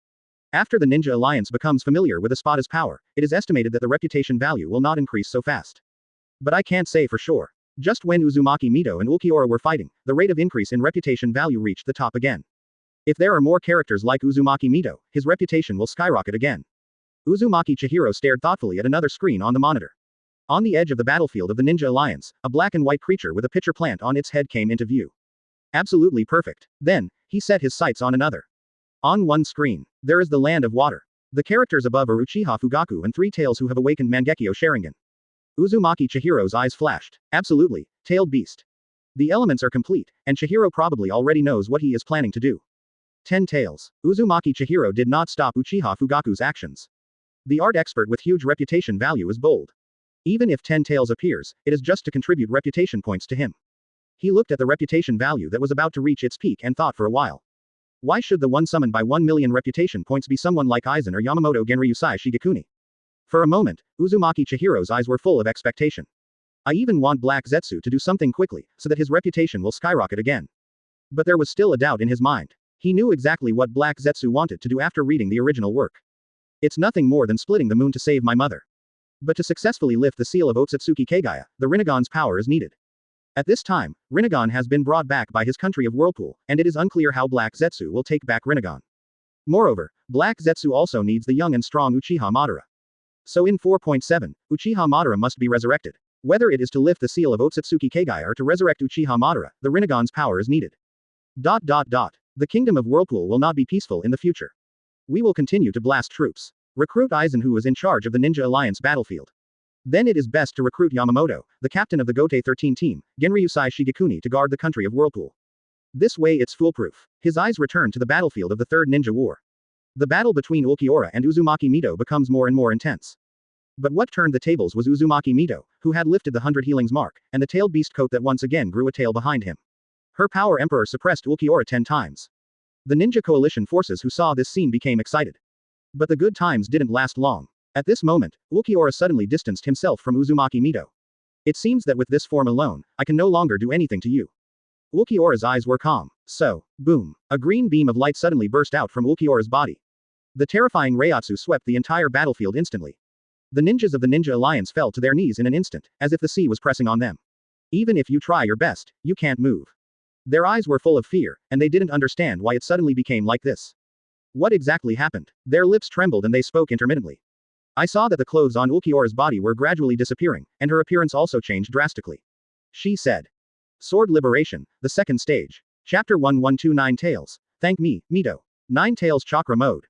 After the Ninja Alliance becomes familiar with Espada's power, it is estimated that the reputation value will not increase so fast. But I can't say for sure. Just when Uzumaki Mito and Ukiyo-e were fighting, the rate of increase in reputation value reached the top again. If there are more characters like Uzumaki Mito, his reputation will skyrocket again. Uzumaki Chihiro stared thoughtfully at another screen on the monitor. On the edge of the battlefield of the Ninja Alliance, a black and white creature with a pitcher plant on its head came into view. Absolutely perfect. Then, he set his sights on another. On one screen, there is the land of water. The characters above are Uchiha Fugaku and 3 Tails who have awakened Mangekyo Sharingan. Uzumaki Chihiro's eyes flashed. Absolutely, tailed beast. The elements are complete, and Chihiro probably already knows what he is planning to do. 10 Tails. Uzumaki Chihiro did not stop Uchiha Fugaku's actions. The art expert with huge reputation value is bold. Even if 10 Tails appears, it is just to contribute reputation points to him. He looked at the reputation value that was about to reach its peak and thought for a while. Why should the one summoned by 1 million reputation points be someone like Aizen or Yamamoto Genryusai Shigekuni? For a moment, Uzumaki Chihiro's eyes were full of expectation. I even want Black Zetsu to do something quickly, so that his reputation will skyrocket again. But there was still a doubt in his mind. He knew exactly what Black Zetsu wanted to do after reading the original work. It's nothing more than splitting the moon to save my mother. But to successfully lift the seal of Otsutsuki Kagaya, the Rinnegan's power is needed. At this time, Rinnegan has been brought back by his country of Whirlpool, and it is unclear how Black Zetsu will take back Rinnegan. Moreover, Black Zetsu also needs the young and strong Uchiha Madara. So in 4.7, Uchiha Madara must be resurrected. Whether it is to lift the seal of Otsutsuki Kagaya or to resurrect Uchiha Madara, the Rinnegan's power is needed. The Kingdom of Whirlpool will not be peaceful in the future. We will continue to blast troops. Recruit Aizen, who is in charge of the Ninja Alliance battlefield. Then it is best to recruit Yamamoto, the captain of the Gotei 13 team, Genryusai Shigekuni, to guard the country of Whirlpool. This way it's foolproof. His eyes return to the battlefield of the Third Ninja War. The battle between Ukiyo-e and Uzumaki Mito becomes more and more intense. But what turned the tables was Uzumaki Mito, who had lifted the 100 healings mark, and the tailed beast coat that once again grew a tail behind him. Her power emperor suppressed Ukiyo-e 10 times. The ninja coalition forces who saw this scene became excited. But the good times didn't last long. At this moment, Ukiyo-e suddenly distanced himself from Uzumaki Mito. It seems that with this form alone, I can no longer do anything to you. Ukiyo-e's eyes were calm. So, boom. A green beam of light suddenly burst out from Ukiyo-e's body. The terrifying Reiatsu swept the entire battlefield instantly. The ninjas of the Ninja Alliance fell to their knees in an instant, as if the sea was pressing on them. Even if you try your best, you can't move. Their eyes were full of fear, and they didn't understand why it suddenly became like this. What exactly happened? Their lips trembled and they spoke intermittently. I saw that the clothes on Ukiyo-e's body were gradually disappearing, and her appearance also changed drastically. She said. Sword Liberation, the second stage. Chapter 1129 Tails. Thank me, Mito. 9 Tails Chakra Mode.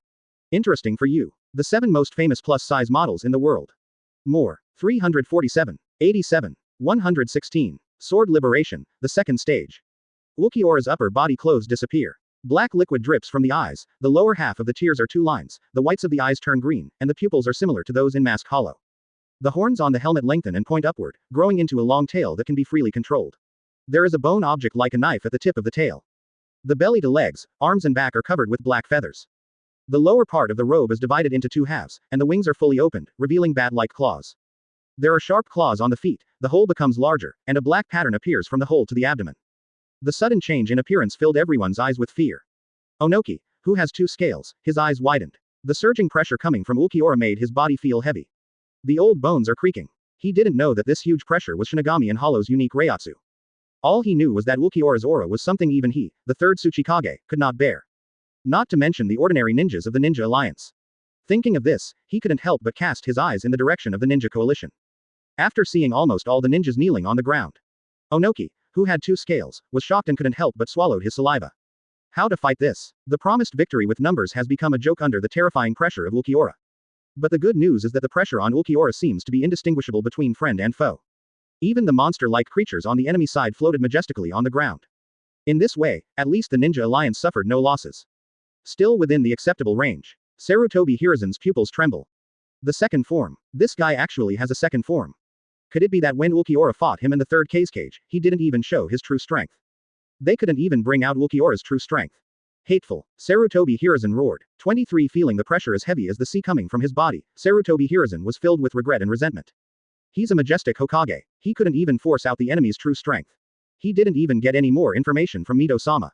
Interesting for you. The 7 most famous plus-size models in the world. More. 347. 87. 116. Sword Liberation, the second stage. Ukiyo-e's upper body clothes disappear. Black liquid drips from the eyes, the lower half of the tears are 2 lines, the whites of the eyes turn green, and the pupils are similar to those in Mask Hollow. The horns on the helmet lengthen and point upward, growing into a long tail that can be freely controlled. There is a bone object like a knife at the tip of the tail. The belly to legs, arms and back are covered with black feathers. The lower part of the robe is divided into 2 halves, and the wings are fully opened, revealing bat-like claws. There are sharp claws on the feet, the hole becomes larger, and a black pattern appears from the hole to the abdomen. The sudden change in appearance filled everyone's eyes with fear. Onoki, who has 2 scales, his eyes widened. The surging pressure coming from Ukiyo-e made his body feel heavy. The old bones are creaking. He didn't know that this huge pressure was Shinigami and Hollow's unique Reiatsu. All he knew was that Ukiyo-e's aura was something even he, the third Tsuchikage, could not bear. Not to mention the ordinary ninjas of the Ninja Alliance. Thinking of this, he couldn't help but cast his eyes in the direction of the ninja coalition. After seeing almost all the ninjas kneeling on the ground, Onoki, who had 2 scales, was shocked and couldn't help but swallowed his saliva. How to fight this? The promised victory with numbers has become a joke under the terrifying pressure of Ukiyo-e. But the good news is that the pressure on Ukiyo-e seems to be indistinguishable between friend and foe. Even the monster-like creatures on the enemy side floated majestically on the ground. In this way, at least the Ninja Alliance suffered no losses. Still within the acceptable range. Sarutobi Hiruzen's pupils tremble. The second form. This guy actually has a second form. Could it be that when Ukiyo-e fought him in the third cage, he didn't even show his true strength? They couldn't even bring out Ukiyo-e's true strength. Hateful. Sarutobi Hiruzen roared. 23 Feeling the pressure as heavy as the sea coming from his body, Sarutobi Hiruzen was filled with regret and resentment. He's a majestic Hokage. He couldn't even force out the enemy's true strength. He didn't even get any more information from Mito-sama.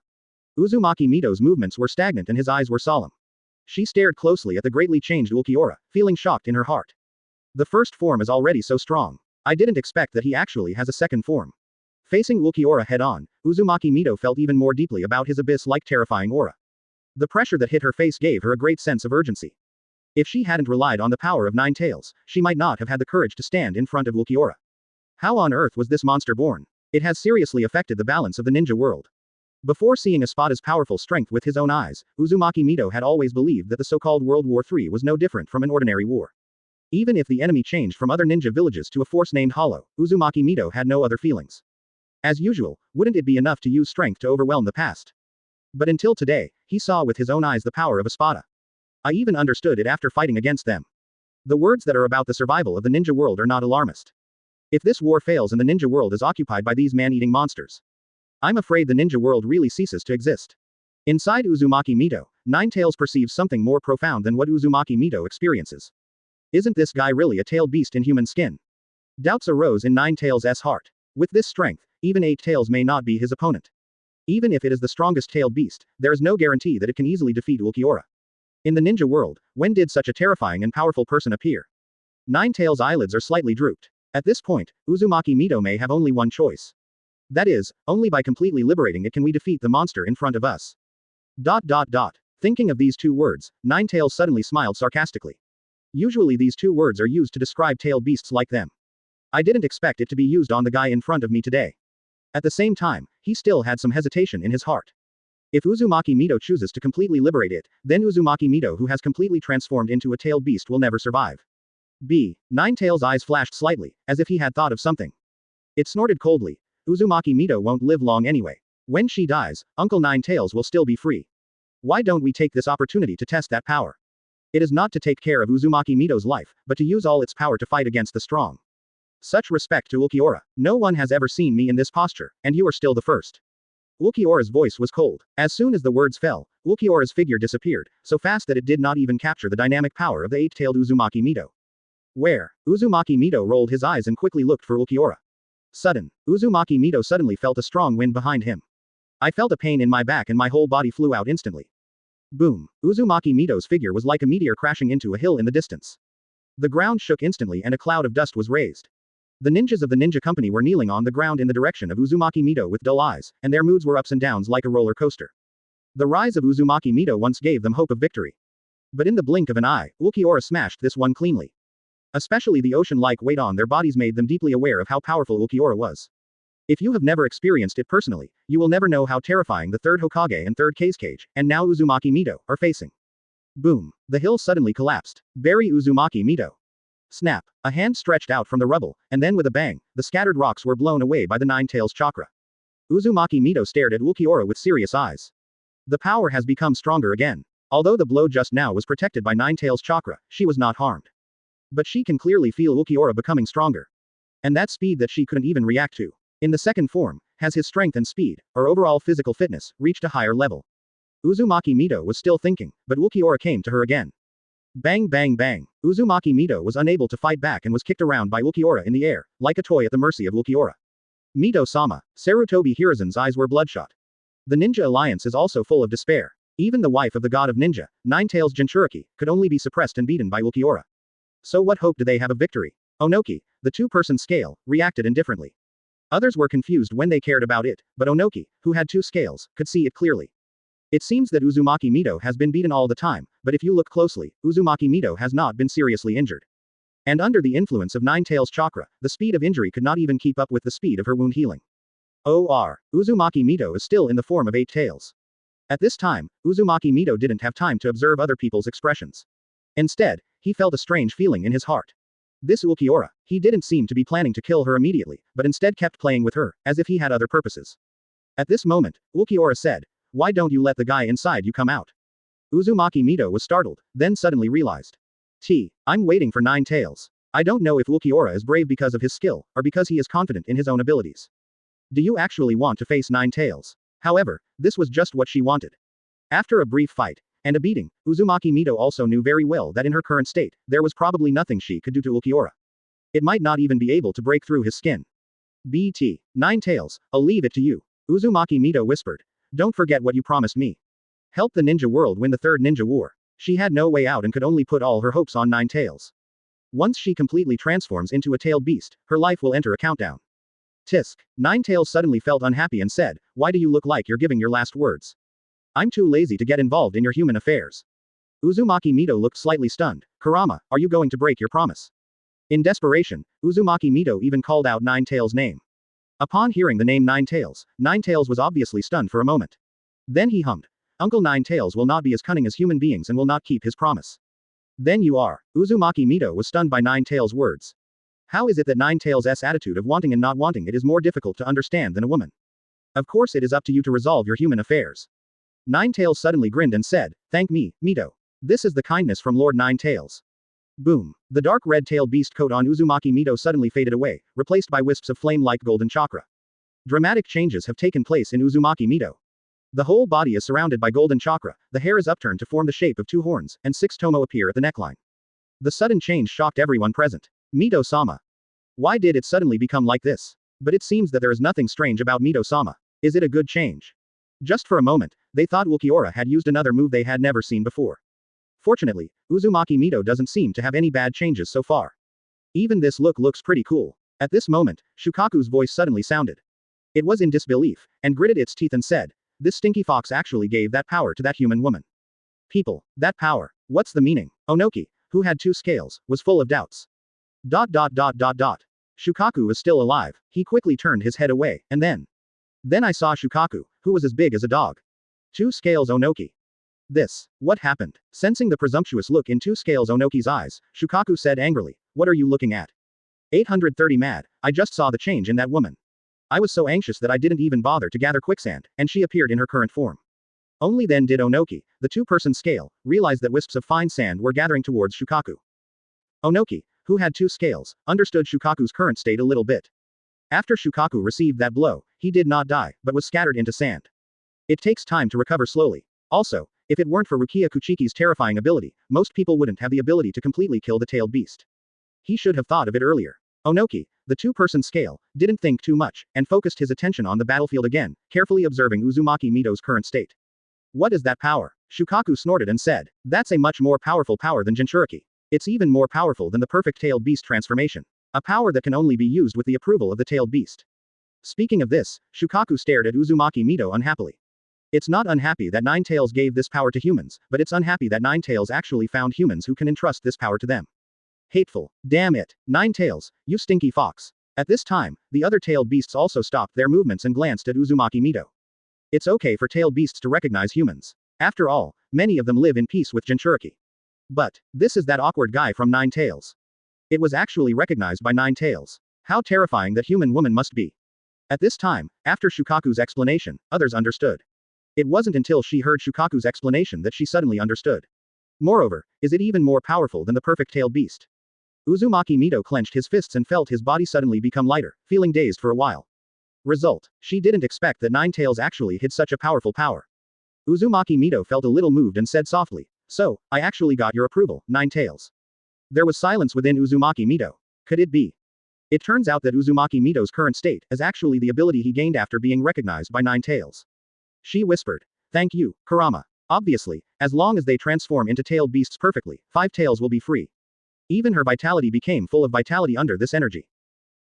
Uzumaki Mito's movements were stagnant and his eyes were solemn. She stared closely at the greatly changed Ukiyo-e, feeling shocked in her heart. The first form is already so strong. I didn't expect that he actually has a second form. Facing Ukiyo-e head-on, Uzumaki Mito felt even more deeply about his abyss-like terrifying aura. The pressure that hit her face gave her a great sense of urgency. If she hadn't relied on the power of 9 tails, she might not have had the courage to stand in front of Ukiyo-e. How on earth was this monster born? It has seriously affected the balance of the ninja world. Before seeing Espada's powerful strength with his own eyes, Uzumaki Mito had always believed that the so-called World War III was no different from an ordinary war. Even if the enemy changed from other ninja villages to a force named Hollow, Uzumaki Mito had no other feelings. As usual, wouldn't it be enough to use strength to overwhelm the past? But until today, he saw with his own eyes the power of Espada. I even understood it after fighting against them. The words that are about the survival of the ninja world are not alarmist. If this war fails and the ninja world is occupied by these man-eating monsters, I'm afraid the ninja world really ceases to exist. Inside Uzumaki Mito, 9 Tails perceives something more profound than what Uzumaki Mito experiences. Isn't this guy really a tailed beast in human skin? Doubts arose in 9 Tails' heart. With this strength, even 8 Tails may not be his opponent. Even if it is the strongest tailed beast, there is no guarantee that it can easily defeat Ukiyo-e. In the ninja world, when did such a terrifying and powerful person appear? 9 Tails' eyelids are slightly drooped. At this point, Uzumaki Mito may have only one choice. That is, only by completely liberating it can we defeat the monster in front of us. ... Thinking of these 2 words, 9 Tails suddenly smiled sarcastically. Usually these 2 words are used to describe tailed beasts like them. I didn't expect it to be used on the guy in front of me today. At the same time, he still had some hesitation in his heart. If Uzumaki Mito chooses to completely liberate it, then Uzumaki Mito who has completely transformed into a tailed beast will never survive. 9 Tails' eyes flashed slightly, as if he had thought of something. It snorted coldly. Uzumaki Mito won't live long anyway. When she dies, Uncle 9 Tails will still be free. Why don't we take this opportunity to test that power? It is not to take care of Uzumaki Mito's life, but to use all its power to fight against the strong. Such respect to Ukiyo-e. No one has ever seen me in this posture, and you are still the first. Ukiyo-e's voice was cold. As soon as the words fell, Ukiyo-e's figure disappeared, so fast that it did not even capture the dynamic power of the 8-tailed Uzumaki Mito. Where? Uzumaki Mito rolled his eyes and quickly looked for Ukiyo-e. Uzumaki Mito suddenly felt a strong wind behind him. I felt a pain in my back and my whole body flew out instantly. Boom. Uzumaki Mito's figure was like a meteor crashing into a hill in the distance. The ground shook instantly and a cloud of dust was raised. The ninjas of the ninja company were kneeling on the ground in the direction of Uzumaki Mito with dull eyes, and their moods were ups and downs like a roller coaster. The rise of Uzumaki Mito once gave them hope of victory. But in the blink of an eye, Ukiyo-e smashed this one cleanly. Especially the ocean-like weight on their bodies made them deeply aware of how powerful Ukiyo-e was. If you have never experienced it personally, you will never know how terrifying the 3rd Hokage and 3rd cage, and now Uzumaki Mito, are facing. Boom. The hill suddenly collapsed. Bury Uzumaki Mito. Snap. A hand stretched out from the rubble, and then with a bang, the scattered rocks were blown away by the 9 Tails chakra. Uzumaki Mito stared at Ukiyo-e with serious eyes. The power has become stronger again. Although the blow just now was protected by 9 Tails chakra, she was not harmed. But she can clearly feel Ukiyo-e becoming stronger. And that speed that she couldn't even react to. In the second form, has his strength and speed, or overall physical fitness, reached a higher level. Uzumaki Mito was still thinking, but Ukiyo-e came to her again. Bang bang bang. Uzumaki Mito was unable to fight back and was kicked around by Ukiyo-e in the air, like a toy at the mercy of Ukiyo-e. Mito-sama. Sarutobi Hiruzen's eyes were bloodshot. The Ninja Alliance is also full of despair. Even the wife of the god of ninja, 9 Tails Jinchuriki, could only be suppressed and beaten by Ukiyo-e. So what hope do they have of victory? Onoki, the 2-person scale, reacted indifferently. Others were confused when they cared about it, but Onoki, who had 2 scales, could see it clearly. It seems that Uzumaki Mito has been beaten all the time, but if you look closely, Uzumaki Mito has not been seriously injured. And under the influence of 9 Tails chakra, the speed of injury could not even keep up with the speed of her wound healing. Uzumaki Mito is still in the form of 8 tails. At this time, Uzumaki Mito didn't have time to observe other people's expressions. Instead, he felt a strange feeling in his heart. This Ukiyo-e, he didn't seem to be planning to kill her immediately, but instead kept playing with her, as if he had other purposes. At this moment, Ukiyo-e said, "Why don't you let the guy inside you come out?" Uzumaki Mito was startled, then suddenly realized. I'm waiting for 9 tails. I don't know if Ukiyo-e is brave because of his skill, or because he is confident in his own abilities. Do you actually want to face 9 tails? However, this was just what she wanted. After a brief fight, and a beating, Uzumaki Mito also knew very well that in her current state, there was probably nothing she could do to Ukiyo-e. It might not even be able to break through his skin. 9 tails, I'll leave it to you. Uzumaki Mito whispered. Don't forget what you promised me. Help the ninja world win the third ninja war. She had no way out and could only put all her hopes on 9 tails. Once she completely transforms into a tailed beast, her life will enter a countdown. Tisk. 9 tails suddenly felt unhappy and said, "Why do you look like you're giving your last words? I'm too lazy to get involved in your human affairs." Uzumaki Mito looked slightly stunned. "Kurama, are you going to break your promise?" In desperation, Uzumaki Mito even called out 9 tails' name. Upon hearing the name 9 tails was obviously stunned for a moment. Then he hummed. Uncle 9 tails will not be as cunning as human beings and will not keep his promise. Then you are. Uzumaki Mito was stunned by 9 tails' words. How is it that 9 tails' attitude of wanting and not wanting it is more difficult to understand than a woman? Of course it is up to you to resolve your human affairs. 9 tails suddenly grinned and said, "Thank me, Mito. This is the kindness from Lord 9 tails." Boom. The dark red-tailed beast coat on Uzumaki Mito suddenly faded away, replaced by wisps of flame-like golden chakra. Dramatic changes have taken place in Uzumaki Mito. The whole body is surrounded by golden chakra, the hair is upturned to form the shape of 2 horns, and 6 tomo appear at the neckline. The sudden change shocked everyone present. Mito-sama. Why did it suddenly become like this? But it seems that there is nothing strange about Mito-sama. Is it a good change? Just for a moment, they thought Ukiyo-e had used another move they had never seen before. Fortunately, Uzumaki Mito doesn't seem to have any bad changes so far. Even this look looks pretty cool. At this moment, Shukaku's voice suddenly sounded. It was in disbelief, and gritted its teeth and said, "This stinky fox actually gave that power to that human woman." People, that power, what's the meaning? Onoki, who had 2 scales, was full of doubts. Shukaku was still alive, he quickly turned his head away, and then I saw Shukaku, who was as big as a dog. 2 scales Onoki. What happened? Sensing the presumptuous look in 2 scales Onoki's eyes, Shukaku said angrily, "What are you looking at?" 830 mad, I just saw the change in that woman. I was so anxious that I didn't even bother to gather quicksand, and she appeared in her current form. Only then did Onoki, the 2-person scale, realize that wisps of fine sand were gathering towards Shukaku. Onoki, who had 2 scales, understood Shukaku's current state a little bit. After Shukaku received that blow, he did not die, but was scattered into sand. It takes time to recover slowly. Also, if it weren't for Rukia Kuchiki's terrifying ability, most people wouldn't have the ability to completely kill the tailed beast. He should have thought of it earlier. Onoki, the 2-person scale, didn't think too much, and focused his attention on the battlefield again, carefully observing Uzumaki Mito's current state. What is that power? Shukaku snorted and said, "That's a much more powerful power than Jinchuriki. It's even more powerful than the perfect tailed beast transformation. A power that can only be used with the approval of the tailed beast." Speaking of this, Shukaku stared at Uzumaki Mito unhappily. It's not unhappy that 9 tails gave this power to humans, but it's unhappy that 9 tails actually found humans who can entrust this power to them. Hateful. Damn it. 9 tails, you stinky fox. At this time, the other tailed beasts also stopped their movements and glanced at Uzumaki Mito. It's okay for tailed beasts to recognize humans. After all, many of them live in peace with Jinchuriki. But, this is that awkward guy from 9 tails. It was actually recognized by 9 tails. How terrifying that human woman must be. At this time, after Shukaku's explanation, others understood. It wasn't until she heard Shukaku's explanation that she suddenly understood. Moreover, is it even more powerful than the perfect tailed beast? Uzumaki Mito clenched his fists and felt his body suddenly become lighter, feeling dazed for a while. Result: she didn't expect that 9 tails actually hid such a powerful power. Uzumaki Mito felt a little moved and said softly, "So, I actually got your approval, 9 tails." There was silence within Uzumaki Mito. Could it be? It turns out that Uzumaki Mito's current state is actually the ability he gained after being recognized by 9 tails. She whispered, "Thank you, Kurama. Obviously, as long as they transform into tailed beasts perfectly, 5 tails will be free." Even her vitality became full of vitality under this energy.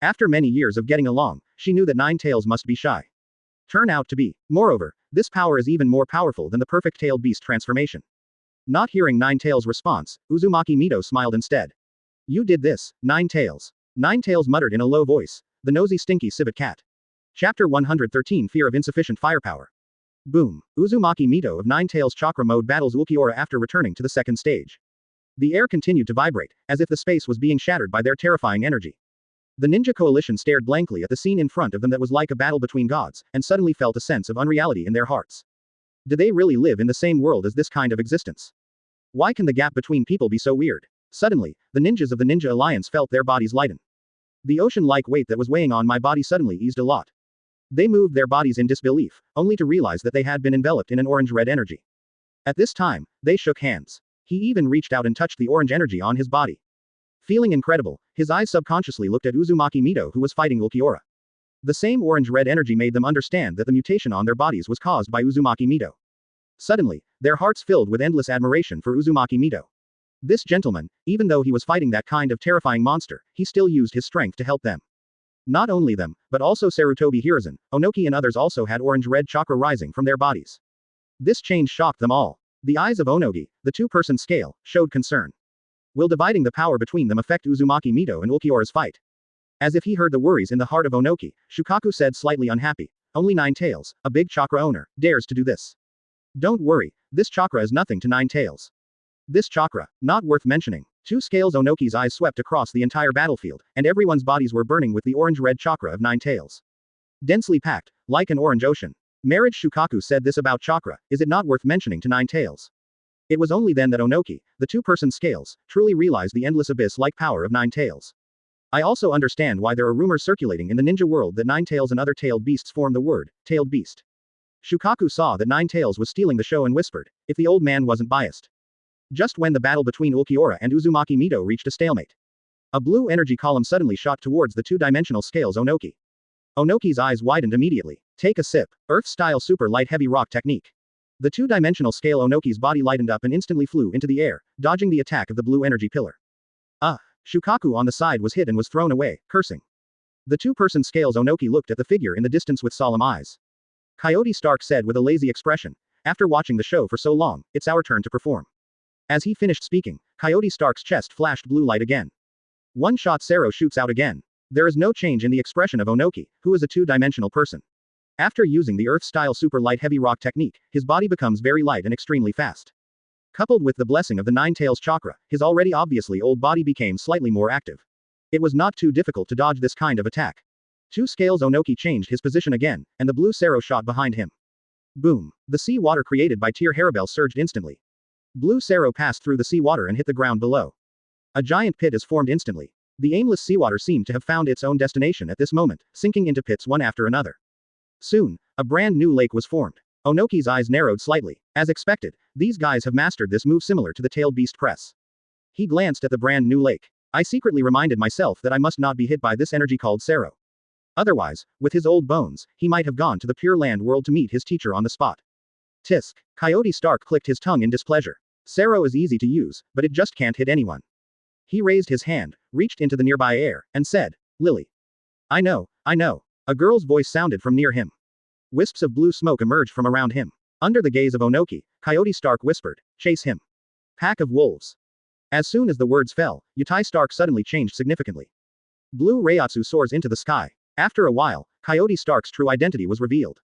After many years of getting along, she knew that 9 tails must be shy. Turn out to be. Moreover, this power is even more powerful than the perfect tailed beast transformation. Not hearing 9 tails' response, Uzumaki Mito smiled instead. "You did this, 9 tails." 9 tails muttered in a low voice, "The nosy stinky civet cat." Chapter 113 Fear of Insufficient Firepower. Boom. Uzumaki Mito of Nine Tails Chakra Mode battles Ukiyo-e after returning to the second stage. The air continued to vibrate, as if the space was being shattered by their terrifying energy. The ninja coalition stared blankly at the scene in front of them that was like a battle between gods, and suddenly felt a sense of unreality in their hearts. Do they really live in the same world as this kind of existence? Why can the gap between people be so weird? Suddenly, the ninjas of the Ninja Alliance felt their bodies lighten. The ocean-like weight that was weighing on my body suddenly eased a lot. They moved their bodies in disbelief, only to realize that they had been enveloped in an orange-red energy. At this time, they shook hands. He even reached out and touched the orange energy on his body. Feeling incredible, his eyes subconsciously looked at Uzumaki Mito who was fighting Ukiyo-e. The same orange-red energy made them understand that the mutation on their bodies was caused by Uzumaki Mito. Suddenly, their hearts filled with endless admiration for Uzumaki Mito. This gentleman, even though he was fighting that kind of terrifying monster, he still used his strength to help them. Not only them, but also Sarutobi Hiruzen, Onoki and others also had orange-red chakra rising from their bodies. This change shocked them all. The eyes of Onoki, the two-person scale, showed concern. Will dividing the power between them affect Uzumaki Mito and Ukiyo-e's fight? As if he heard the worries in the heart of Onoki, Shukaku said slightly unhappy. Only Nine Tails, a big chakra owner, dares to do this. Don't worry, this chakra is nothing to Nine Tails. This chakra, not worth mentioning. Two scales. Onoki's eyes swept across the entire battlefield, and everyone's bodies were burning with the orange-red chakra of Nine Tails. Densely packed, like an orange ocean. Marriage. Shukaku said this about chakra, is it not worth mentioning to Nine Tails? It was only then that Onoki, the two-person scales, truly realized the endless abyss-like power of Nine Tails. I also understand why there are rumors circulating in the ninja world that Nine Tails and other tailed beasts form the word, tailed beast. Shukaku saw that Nine Tails was stealing the show and whispered, if the old man wasn't biased. Just when the battle between Ukiyo-e and Uzumaki Mito reached a stalemate. A blue energy column suddenly shot towards the two-dimensional scales Onoki. Onoki's eyes widened immediately. Take a sip. Earth-style super light heavy rock technique. The two-dimensional scale Onoki's body lightened up and instantly flew into the air, dodging the attack of the blue energy pillar. Shukaku on the side was hit and was thrown away, cursing. The two-person scales Onoki looked at the figure in the distance with solemn eyes. Coyote Stark said with a lazy expression, after watching the show for so long, it's our turn to perform. As he finished speaking, Coyote Stark's chest flashed blue light again. One-shot Sero shoots out again. There is no change in the expression of Onoki, who is a two-dimensional person. After using the Earth-style super light heavy rock technique, his body becomes very light and extremely fast. Coupled with the blessing of the Nine Tails chakra, his already obviously old body became slightly more active. It was not too difficult to dodge this kind of attack. Two scales Onoki changed his position again, and the blue Sero shot behind him. Boom. The sea water created by Tear Harabel surged instantly. Blue Sero passed through the seawater and hit the ground below. A giant pit is formed instantly. The aimless seawater seemed to have found its own destination at this moment, sinking into pits one after another. Soon, a brand new lake was formed. Onoki's eyes narrowed slightly. As expected, these guys have mastered this move similar to the tailed beast press. He glanced at the brand new lake. I secretly reminded myself that I must not be hit by this energy called Sero. Otherwise, with his old bones, he might have gone to the Pure Land world to meet his teacher on the spot. Tisk. Coyote Stark clicked his tongue in displeasure. Sero is easy to use, but it just can't hit anyone. He raised his hand, reached into the nearby air, and said, Lily. I know. A girl's voice sounded from near him. Wisps of blue smoke emerged from around him. Under the gaze of Onoki, Coyote Stark whispered, chase him. Pack of wolves. As soon as the words fell, Gotei Stark suddenly changed significantly. Blue Reiatsu soars into the sky. After a while, Coyote Stark's true identity was revealed.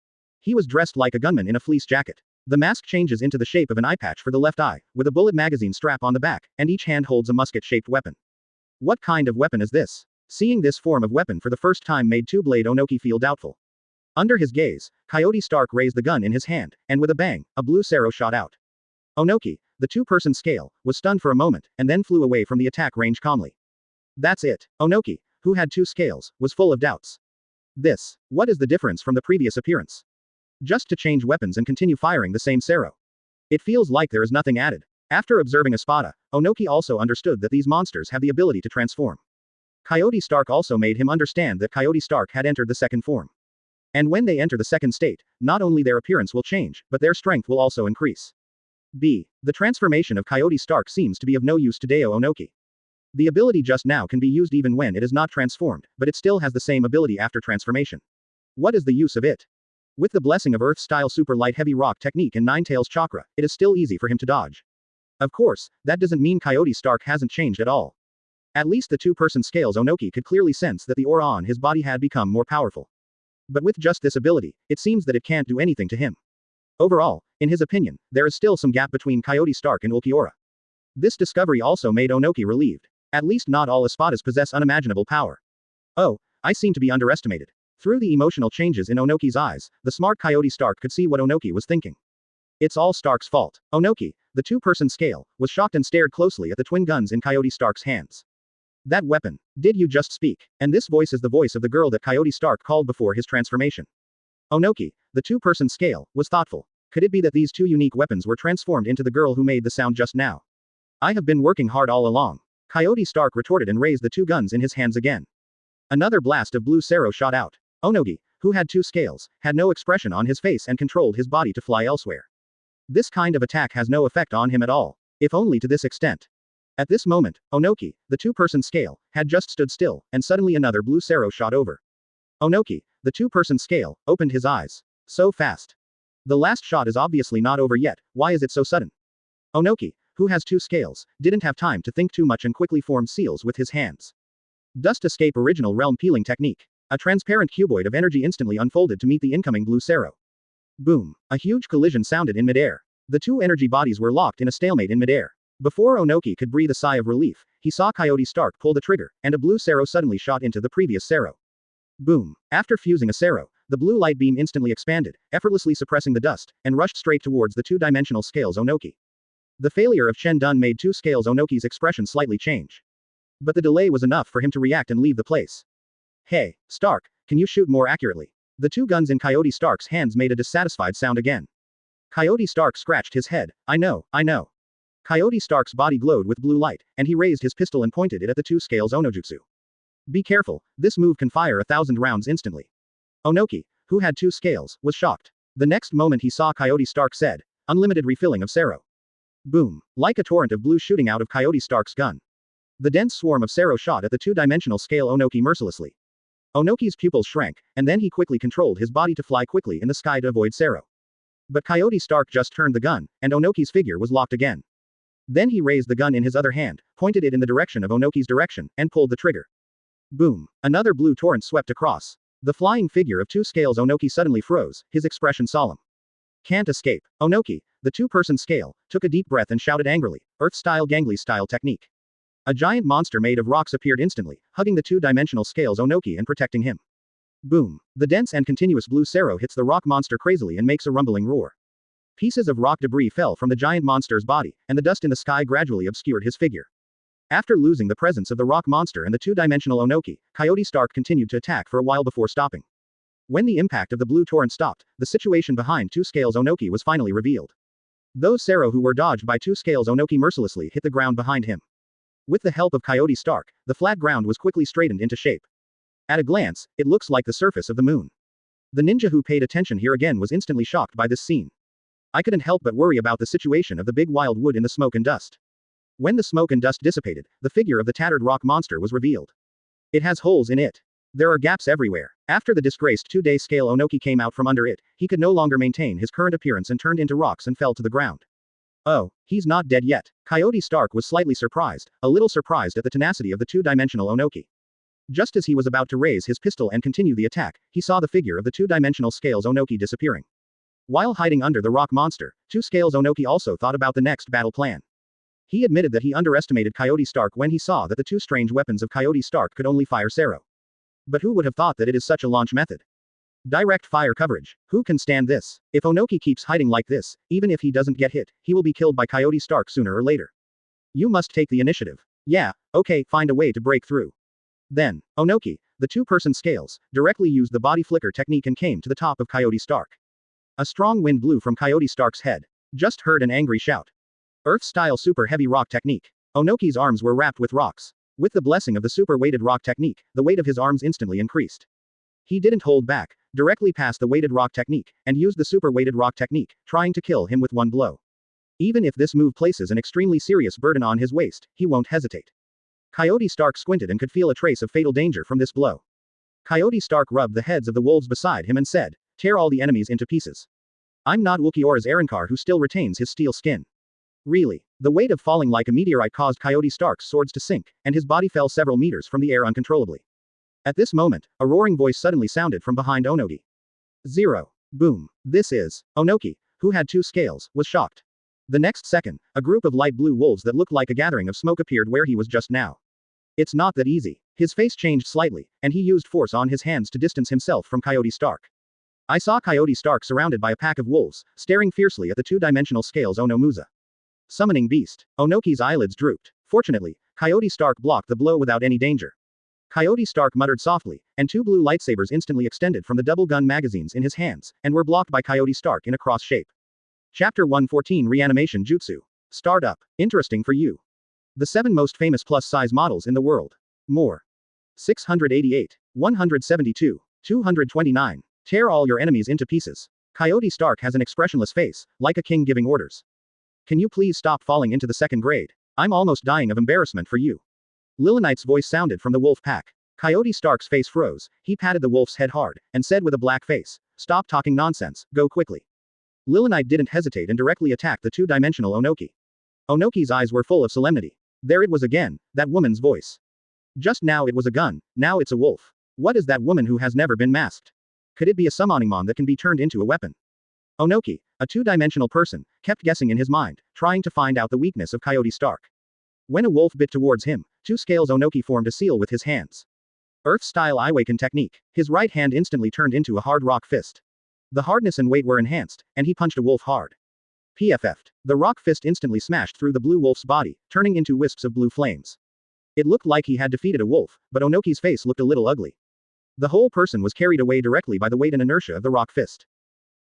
He was dressed like a gunman in a fleece jacket. The mask changes into the shape of an eye patch for the left eye, with a bullet magazine strap on the back, and each hand holds a musket-shaped weapon. What kind of weapon is this? Seeing this form of weapon for the first time made Two-Blade Onoki feel doubtful. Under his gaze, Coyote Stark raised the gun in his hand, and with a bang, a blue Sero shot out. Onoki, the two-person scale, was stunned for a moment, and then flew away from the attack range calmly. That's it. Onoki, who had two scales, was full of doubts. What is the difference from the previous appearance? Just to change weapons and continue firing the same Sero. It feels like there is nothing added. After observing Espada, Onoki also understood that these monsters have the ability to transform. Coyote Stark also made him understand that Coyote Stark had entered the second form. And when they enter the second state, not only their appearance will change, but their strength will also increase. The transformation of Coyote Stark seems to be of no use to Deo Onoki. The ability just now can be used even when it is not transformed, but it still has the same ability after transformation. What is the use of it? With the blessing of Earth-style super light heavy rock technique and Nine Tails chakra, it is still easy for him to dodge. Of course, that doesn't mean Coyote Stark hasn't changed at all. At least the two-person scales Onoki could clearly sense that the aura on his body had become more powerful. But with just this ability, it seems that it can't do anything to him. Overall, in his opinion, there is still some gap between Coyote Stark and Ukiyo-e. This discovery also made Onoki relieved. At least not all espadas possess unimaginable power. Oh, I seem to be underestimated. Through the emotional changes in Onoki's eyes, the smart Coyote Stark could see what Onoki was thinking. It's all Stark's fault. Onoki, the two-person scale, was shocked and stared closely at the twin guns in Coyote Stark's hands. That weapon. Did you just speak? And this voice is the voice of the girl that Coyote Stark called before his transformation. Onoki, the two-person scale, was thoughtful. Could it be that these two unique weapons were transformed into the girl who made the sound just now? I have been working hard all along. Coyote Stark retorted and raised the two guns in his hands again. Another blast of blue Sero shot out. Onoki, who had two scales, had no expression on his face and controlled his body to fly elsewhere. This kind of attack has no effect on him at all, if only to this extent. At this moment, Onoki, the two-person scale, had just stood still, and suddenly another blue Sero shot over. Onoki, the two-person scale, opened his eyes. So fast. The last shot is obviously not over yet, why is it so sudden? Onoki, who has two scales, didn't have time to think too much and quickly formed seals with his hands. Dust Escape Original Realm Peeling Technique. A transparent cuboid of energy instantly unfolded to meet the incoming blue Sero. Boom. A huge collision sounded in midair. The two energy bodies were locked in a stalemate in midair. Before Onoki could breathe a sigh of relief, he saw Coyote Stark pull the trigger, and a blue Sero suddenly shot into the previous Sero. Boom. After fusing a Sero, the blue light beam instantly expanded, effortlessly suppressing the dust, and rushed straight towards the two-dimensional scales Onoki. The failure of Shen Dun made two scales Onoki's expression slightly change. But the delay was enough for him to react and leave the place. Hey, Stark, can you shoot more accurately? The two guns in Coyote Stark's hands made a dissatisfied sound again. Coyote Stark scratched his head. I know. Coyote Stark's body glowed with blue light, and he raised his pistol and pointed it at the two scales Onojutsu. Be careful, this move can fire 1,000 rounds instantly. Onoki, who had two scales, was shocked. The next moment he saw Coyote Stark said, unlimited refilling of Sero. Boom. Like a torrent of blue shooting out of Coyote Stark's gun. The dense swarm of Sero shot at the two-dimensional scale Onoki mercilessly. Onoki's pupils shrank, and then he quickly controlled his body to fly quickly in the sky to avoid Sero. But Coyote Stark just turned the gun, and Onoki's figure was locked again. Then he raised the gun in his other hand, pointed it in the direction of Onoki's direction, and pulled the trigger. Boom. Another blue torrent swept across. The flying figure of two scales Onoki suddenly froze, his expression solemn. Can't escape. Onoki, the two-person scale, took a deep breath and shouted angrily, Earth-style Gangly-style technique. A giant monster made of rocks appeared instantly, hugging the two-dimensional scales Onoki and protecting him. Boom. The dense and continuous blue Sero hits the rock monster crazily and makes a rumbling roar. Pieces of rock debris fell from the giant monster's body, and the dust in the sky gradually obscured his figure. After losing the presence of the rock monster and the two-dimensional Onoki, Coyote Stark continued to attack for a while before stopping. When the impact of the blue torrent stopped, the situation behind two scales Onoki was finally revealed. Those Sero who were dodged by two scales Onoki mercilessly hit the ground behind him. With the help of Coyote Stark, the flat ground was quickly straightened into shape. At a glance, it looks like the surface of the moon. The ninja who paid attention here again was instantly shocked by this scene. I couldn't help but worry about the situation of the big wild wood in the smoke and dust. When the smoke and dust dissipated, the figure of the tattered rock monster was revealed. It has holes in it. There are gaps everywhere. After the disgraced two-day scale Onoki came out from under it, he could no longer maintain his current appearance and turned into rocks and fell to the ground. Oh, he's not dead yet. Coyote Stark was slightly surprised, a little surprised at the tenacity of the two-dimensional Onoki. Just as he was about to raise his pistol and continue the attack, he saw the figure of the two-dimensional scales Onoki disappearing. While hiding under the rock monster, two scales Onoki also thought about the next battle plan. He admitted that he underestimated Coyote Stark when he saw that the two strange weapons of Coyote Stark could only fire Sero. But who would have thought that it is such a launch method? Direct fire coverage. Who can stand this? If Onoki keeps hiding like this, even if he doesn't get hit, he will be killed by Coyote Stark sooner or later. You must take the initiative. Yeah, okay, find a way to break through. Then, Onoki, the two-person scales, directly used the body flicker technique and came to the top of Coyote Stark. A strong wind blew from Coyote Stark's head. Just heard an angry shout. Earth-style super heavy rock technique. Onoki's arms were wrapped with rocks. With the blessing of the super weighted rock technique, the weight of his arms instantly increased. He didn't hold back, directly passed the weighted rock technique, and used the super weighted rock technique, trying to kill him with one blow. Even if this move places an extremely serious burden on his waist, he won't hesitate. Coyote Stark squinted and could feel a trace of fatal danger from this blow. Coyote Stark rubbed the heads of the wolves beside him and said, tear all the enemies into pieces. I'm not Ukiyo-e's Arankar who still retains his steel skin. Really. The weight of falling like a meteorite caused Coyote Stark's swords to sink, and his body fell several meters from the air uncontrollably. At this moment, a roaring voice suddenly sounded from behind Onoki. 0. Boom. This is. Onoki, who had 2 scales, was shocked. The next second, a group of light blue wolves that looked like a gathering of smoke appeared where he was just now. It's not that easy. His face changed slightly, and he used force on his hands to distance himself from Coyote Stark. I saw Coyote Stark surrounded by a pack of wolves, staring fiercely at the 2-dimensional scales Onomuza. Summoning beast. Onoki's eyelids drooped. Fortunately, Coyote Stark blocked the blow without any danger. Coyote Stark muttered softly, and 2 blue lightsabers instantly extended from the double gun magazines in his hands, and were blocked by Coyote Stark in a cross shape. Chapter 114 Reanimation Jutsu. Start up. Interesting for you. The 7 most famous plus-size models in the world. More. 688. 172. 229. Tear all your enemies into pieces. Coyote Stark has an expressionless face, like a king giving orders. Can you please stop falling into the 2nd grade? I'm almost dying of embarrassment for you. Lilonite's voice sounded from the wolf pack. Coyote Stark's face froze, he patted the wolf's head hard, and said with a black face, "Stop talking nonsense, go quickly." Lilonite didn't hesitate and directly attacked the 2-dimensional Onoki. Onoki's eyes were full of solemnity. There it was again, that woman's voice. Just now it was a gun, now it's a wolf. What is that woman who has never been masked? Could it be a summoningmon that can be turned into a weapon? Onoki, a 2-dimensional person, kept guessing in his mind, trying to find out the weakness of Coyote Stark. When a wolf bit towards him, 2 scales Onoki formed a seal with his hands. Earth-style Iwaken technique. His right hand instantly turned into a hard rock fist. The hardness and weight were enhanced, and he punched a wolf hard. PFF'd. The rock fist instantly smashed through the blue wolf's body, turning into wisps of blue flames. It looked like he had defeated a wolf, but Onoki's face looked a little ugly. The whole person was carried away directly by the weight and inertia of the rock fist.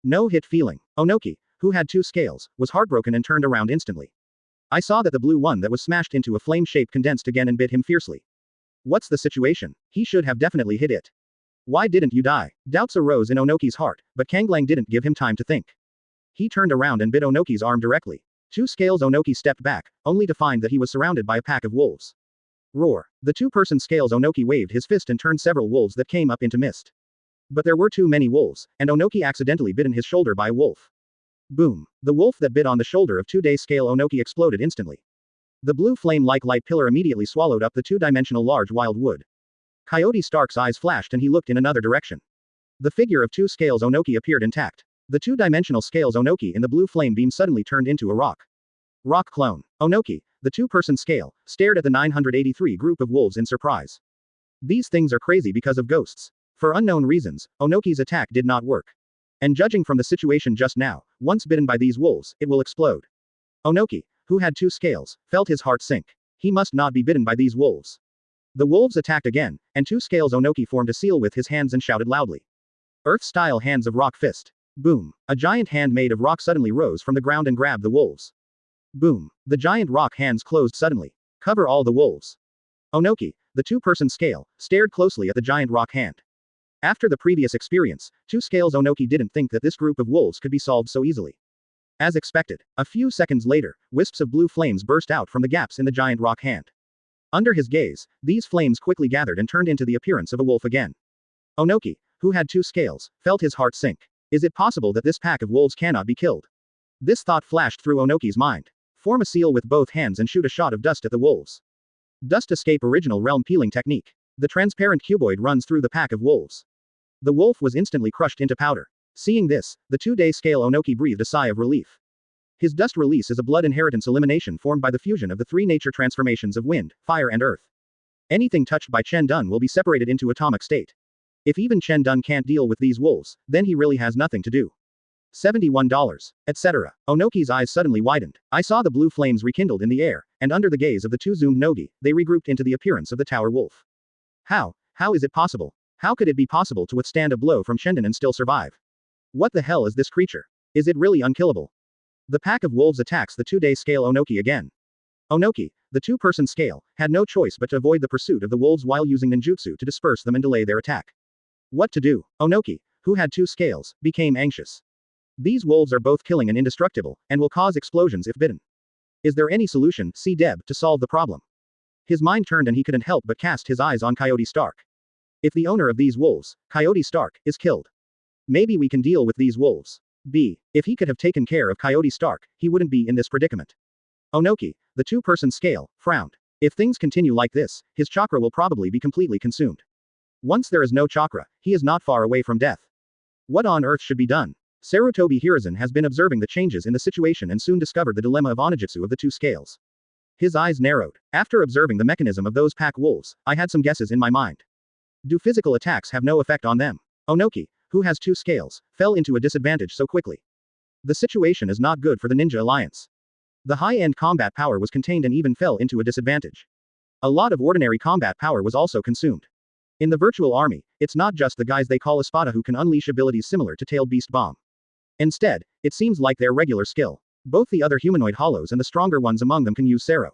No hit feeling. Onoki, who had 2 scales, was heartbroken and turned around instantly. I saw that the blue one that was smashed into a flame shape condensed again and bit him fiercely. What's the situation? He should have definitely hit it. Why didn't you die? Doubts arose in Onoki's heart, but Kanglang didn't give him time to think. He turned around and bit Onoki's arm directly. 2 scales Onoki stepped back, only to find that he was surrounded by a pack of wolves. Roar. The 2-person scales Onoki waved his fist and turned several wolves that came up into mist. But there were too many wolves, and Onoki accidentally bitten his shoulder by a wolf. Boom. The wolf that bit on the shoulder of 2-day scale Onoki exploded instantly. The blue flame-like light pillar immediately swallowed up the 2-dimensional large wild wood. Coyote Stark's eyes flashed and he looked in another direction. The figure of 2 scales Onoki appeared intact. The 2-dimensional scales Onoki in the blue flame beam suddenly turned into a rock. Rock clone. Onoki, the 2-person scale, stared at the 983 group of wolves in surprise. These things are crazy because of ghosts. For unknown reasons, Onoki's attack did not work. And judging from the situation just now, once bitten by these wolves, it will explode. Onoki, who had 2 scales, felt his heart sink. He must not be bitten by these wolves. The wolves attacked again, and 2 scales Onoki formed a seal with his hands and shouted loudly. Earth-style hands of rock fist. Boom. A giant hand made of rock suddenly rose from the ground and grabbed the wolves. Boom. The giant rock hands closed suddenly. Cover all the wolves. Onoki, the 2-person scale, stared closely at the giant rock hand. After the previous experience, 2 scales Onoki didn't think that this group of wolves could be solved so easily. As expected, a few seconds later, wisps of blue flames burst out from the gaps in the giant rock hand. Under his gaze, these flames quickly gathered and turned into the appearance of a wolf again. Onoki, who had 2 scales, felt his heart sink. Is it possible that this pack of wolves cannot be killed? This thought flashed through Onoki's mind. Form a seal with both hands and shoot a shot of dust at the wolves. Dust escape original realm peeling technique. The transparent cuboid runs through the pack of wolves. The wolf was instantly crushed into powder. Seeing this, the 2-day scale Onoki breathed a sigh of relief. His dust release is a blood inheritance elimination formed by the fusion of the 3 nature transformations of wind, fire and earth. Anything touched by Chen Dun will be separated into atomic state. If even Chen Dun can't deal with these wolves, then he really has nothing to do. $71. Etc. Onoki's eyes suddenly widened. I saw the blue flames rekindled in the air, and under the gaze of the 2 zoomed Nogi, they regrouped into the appearance of the tower wolf. How is it possible? How could it be possible to withstand a blow from Shendon and still survive? What the hell is this creature? Is it really unkillable? The pack of wolves attacks the 2-day scale Onoki again. Onoki, the 2-person scale, had no choice but to avoid the pursuit of the wolves while using ninjutsu to disperse them and delay their attack. What to do? Onoki, who had 2 scales, became anxious. These wolves are both killing and indestructible, and will cause explosions if bitten. Is there any solution, see Deb, to solve the problem? His mind turned and he couldn't help but cast his eyes on Coyote Stark. If the owner of these wolves, Coyote Stark, is killed, maybe we can deal with these wolves. If he could have taken care of Coyote Stark, he wouldn't be in this predicament. Onoki, the 2-person scale, frowned. If things continue like this, his chakra will probably be completely consumed. Once there is no chakra, he is not far away from death. What on earth should be done? Sarutobi Hiruzen has been observing the changes in the situation and soon discovered the dilemma of onijutsu of the two scales. His eyes narrowed. After observing the mechanism of those pack wolves, I had some guesses in my mind. Do physical attacks have no effect on them? Onoki, who has two scales, fell into a disadvantage so quickly. The situation is not good for the Ninja Alliance. The high-end combat power was contained and even fell into a disadvantage. A lot of ordinary combat power was also consumed. In the virtual army, it's not just the guys they call Espada who can unleash abilities similar to Tailed Beast Bomb. Instead, it seems like their regular skill. Both the other humanoid hollows and the stronger ones among them can use Sero.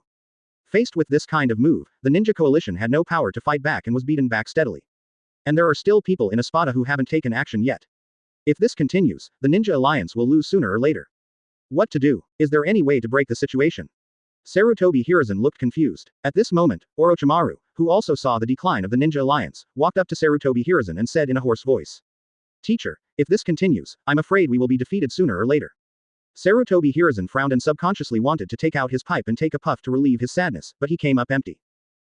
Faced with this kind of move, the Ninja Coalition had no power to fight back and was beaten back steadily. And there are still people in Espada who haven't taken action yet. If this continues, the Ninja Alliance will lose sooner or later. What to do? Is there any way to break the situation? Sarutobi Hiruzen looked confused. At this moment, Orochimaru, who also saw the decline of the Ninja Alliance, walked up to Sarutobi Hiruzen and said in a hoarse voice. Teacher, if this continues, I'm afraid we will be defeated sooner or later. Sarutobi Hiruzen frowned and subconsciously wanted to take out his pipe and take a puff to relieve his sadness, but he came up empty.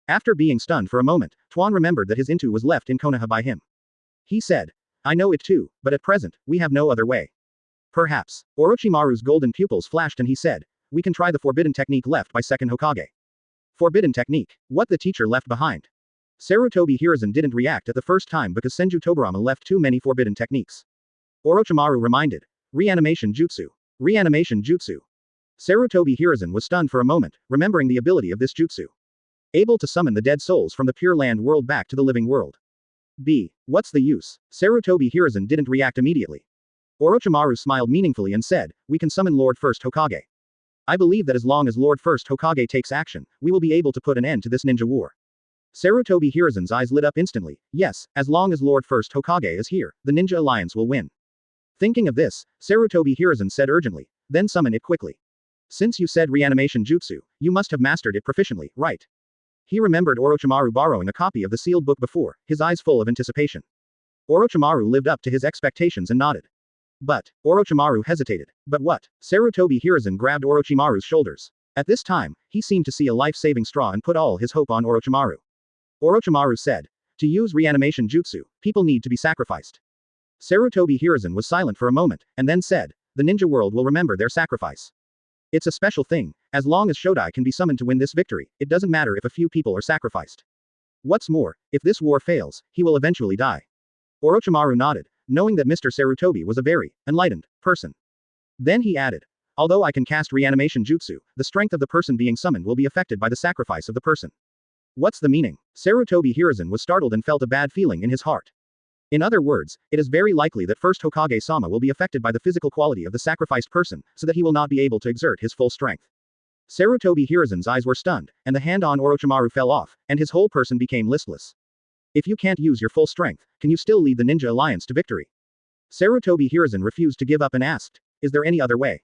After being stunned for a moment, Tuan remembered that his Intu was left in Konoha by him. He said, I know it too, but at present, we have no other way. Perhaps. Orochimaru's golden pupils flashed and he said, we can try the forbidden technique left by second Hokage. Forbidden technique. What the teacher left behind. Sarutobi Hiruzen didn't react at the first time because Senju Tobirama left too many forbidden techniques. Orochimaru reminded. Reanimation Jutsu. Reanimation Jutsu. Sarutobi Hiruzen was stunned for a moment, remembering the ability of this jutsu. Able to summon the dead souls from the Pure Land world back to the living world. What's the use? Sarutobi Hiruzen didn't react immediately. Orochimaru smiled meaningfully and said, we can summon Lord First Hokage. I believe that as long as Lord First Hokage takes action, we will be able to put an end to this ninja war. Sarutobi Hiruzen's eyes lit up instantly. Yes, as long as Lord First Hokage is here, the Ninja Alliance will win. Thinking of this, Sarutobi Hiruzen said urgently, then summon it quickly. Since you said reanimation jutsu, you must have mastered it proficiently, right? He remembered Orochimaru borrowing a copy of the sealed book before, his eyes full of anticipation. Orochimaru lived up to his expectations and nodded. But, Orochimaru hesitated. But what? Sarutobi Hiruzen grabbed Orochimaru's shoulders. At this time, he seemed to see a life-saving straw and put all his hope on Orochimaru. Orochimaru said, to use reanimation jutsu, people need to be sacrificed. Sarutobi Hiruzen was silent for a moment, and then said, the ninja world will remember their sacrifice. It's a special thing, as long as Shodai can be summoned to win this victory, it doesn't matter if a few people are sacrificed. What's more, if this war fails, he will eventually die. Orochimaru nodded, knowing that Mr. Sarutobi was a very enlightened person. Then he added, although I can cast reanimation jutsu, the strength of the person being summoned will be affected by the sacrifice of the person. What's the meaning? Sarutobi Hiruzen was startled and felt a bad feeling in his heart. In other words, it is very likely that first Hokage-sama will be affected by the physical quality of the sacrificed person, so that he will not be able to exert his full strength. Sarutobi Hiruzen's eyes were stunned, and the hand on Orochimaru fell off, and his whole person became listless. If you can't use your full strength, can you still lead the Ninja Alliance to victory? Sarutobi Hiruzen refused to give up and asked, is there any other way?